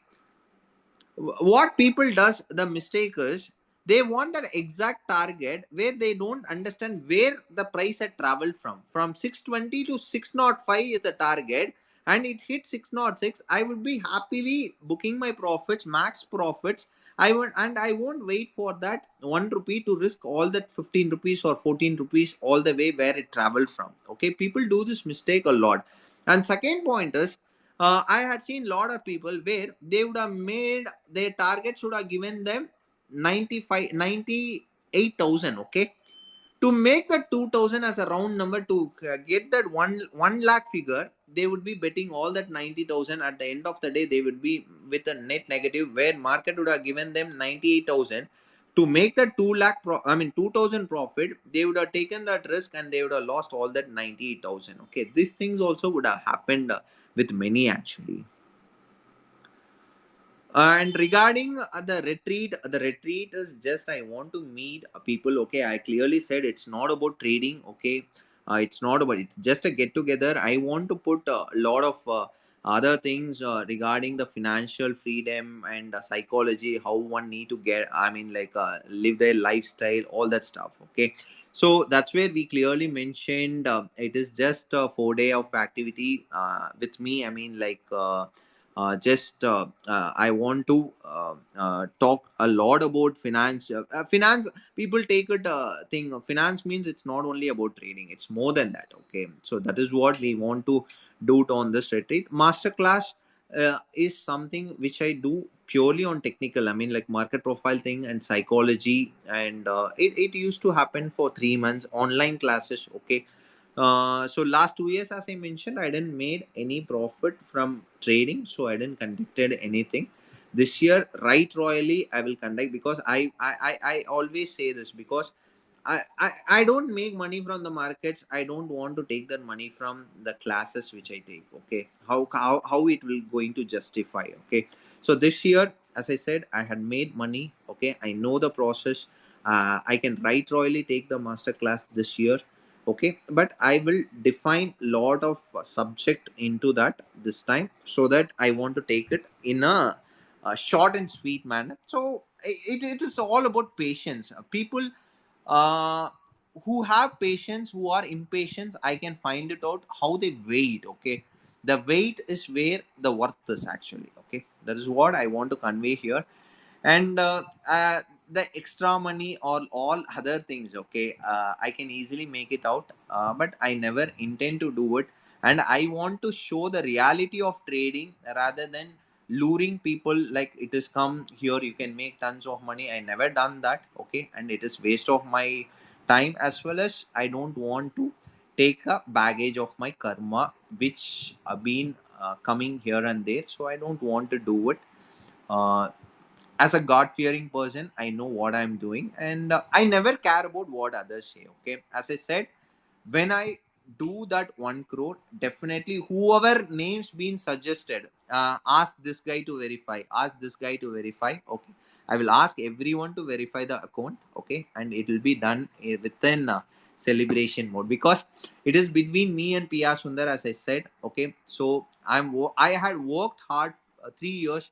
What people does the mistake is they want that exact target where they don't understand where the price had traveled from 620 to 605 is the target, and it hit 606. I would be happily booking my profits, max profits. I won't wait for that 1 rupee to risk all that 15 rupees or 14 rupees all the way where it traveled from. Okay, people do this mistake a lot. And second point is, I had seen a lot of people where they would have made their target should have given them 95, 98,000. Okay, to make the 2,000 as a round number to get that 1 lakh figure, they would be betting all that 90,000. At the end of the day, they would be with a net negative where market would have given them 98,000. To make the 2 lakh, 2,000 profit, they would have taken that risk and they would have lost all that 98,000. Okay, these things also would have happened with many actually. And regarding the retreat is just I want to meet people. Okay, I clearly said it's not about trading. Okay, it's not about, it's just a get together. I want to put a lot of other things regarding the financial freedom and psychology, how one need to get. I mean, like live their lifestyle, all that stuff. Okay, so that's where we clearly mentioned it is just a 4 day of activity with me. I mean, like. Just I want to talk a lot about finance. Finance people take it thing. Finance means it's not only about trading; it's more than that. Okay, so that is what we want to do it on this retreat. Masterclass is something which I do purely on technical. I mean, like market profile thing and psychology, and it used to happen for 3 months online classes. Okay, So last 2 years, as I mentioned, I didn't made any profit from trading, so I didn't conducted anything. This year, right royally, I will conduct, because I always say this, because I don't make money from the markets. I don't want to take that money from the classes which I take. Okay, how it will going to justify? Okay, so this year, as I said, I had made money. Okay, I know the process. I can right royally take the master class this year. Okay, but I will define lot of subject into that this time, so that I want to take it in a short and sweet manner. So it is all about patience. People uh, who have patience, who are impatient, I can find it out how they wait. Okay, the wait is where the worth is actually. Okay, that is what I want to convey here. And the extra money or all other things, okay, I can easily make it out, but I never intend to do it. And I want to show the reality of trading rather than luring people like it is come here you can make tons of money. I never done that. Okay, and it is waste of my time, as well as I don't want to take a baggage of my karma which been coming here and there, so I don't want to do it. uh, as a god fearing person, I know what I'm doing, and I never care about what others say. Okay, as I said, when I do that 1 crore, definitely whoever names been suggested, ask this guy to verify, ask this guy to verify. Okay, I will ask everyone to verify the account. Okay, and it will be done within celebration mode, because it is between me and Pia Sundar, as I said. Okay, so I had worked hard 3 years.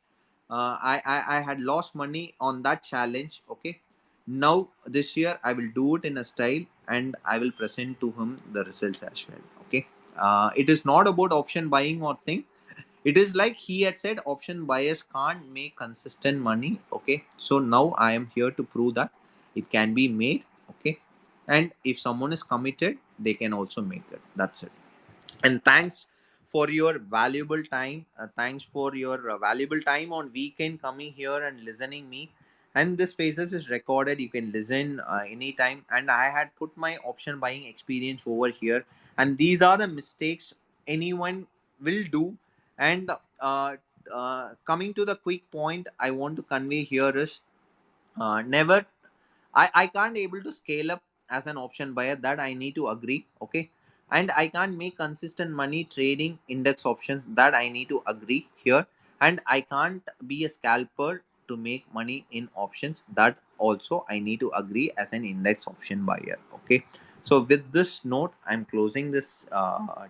I had lost money on that challenge. Okay, now this year I will do it in a style, and I will present to him the results as well. Okay, it is not about option buying or thing. It is like he had said, option buyers can't make consistent money. Okay, so now I am here to prove that it can be made. Okay, and if someone is committed, they can also make it. That's it. And thanks for your valuable time. Thanks for your valuable time on weekend coming here and listening me. And this spaces is recorded, you can listen anytime. And I had put my option buying experience over here, and these are the mistakes anyone will do. And coming to the quick point I want to convey here is, never, I can't able to scale up as an option buyer, that I need to agree. Okay, and I can't make consistent money trading index options, that I need to agree here. And I can't be a scalper to make money in options, that also I need to agree as an index option buyer. Okay, so with this note, I'm closing this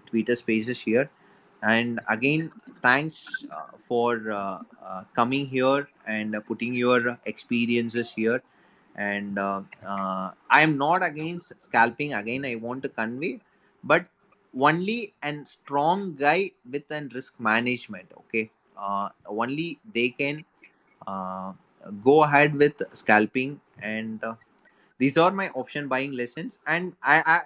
Twitter spaces here. And again, thanks for coming here and putting your experiences here. And I am not against scalping, again I want to convey, but only and strong guy with an risk management. Okay, only they can uh, go ahead with scalping. And these are my option buying lessons. And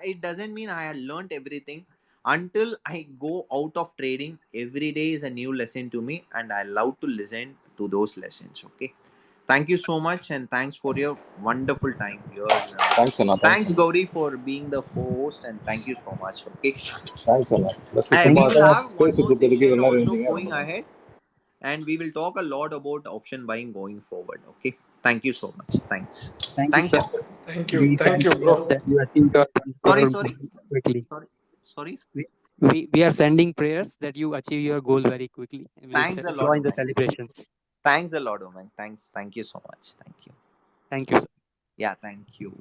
it doesn't mean I had learned everything. Until I go out of trading, every day is a new lesson to me, and I love to listen to those lessons. Okay, thank you so much, and thanks for your wonderful time here. Thanks, Anna. Thanks, Thanks, Anna. Gauri, for being the host, and thank you so much. Okay, Thanks, Anna. Plus, we சும்மா will have one space more கொடுத்ததுக்கு session எல்லாரும் also இருந்தீங்க ரொம்ப going நன்றி. ahead, and we will talk a lot about option buying going forward. Okay, thank you so much. Thanks. Thank you, Thanks, sir. everyone. We Thank send you, bro. prayers that you achieve your 1 crore Sorry. goal quickly. Sorry. We are sending prayers that you achieve your goal very quickly. And we'll Thanks a lot, join the Umang. celebrations. Thanks a lot, Umang. Thanks. Thank you so much. Thank you. Thank you, sir. Yeah, thank you.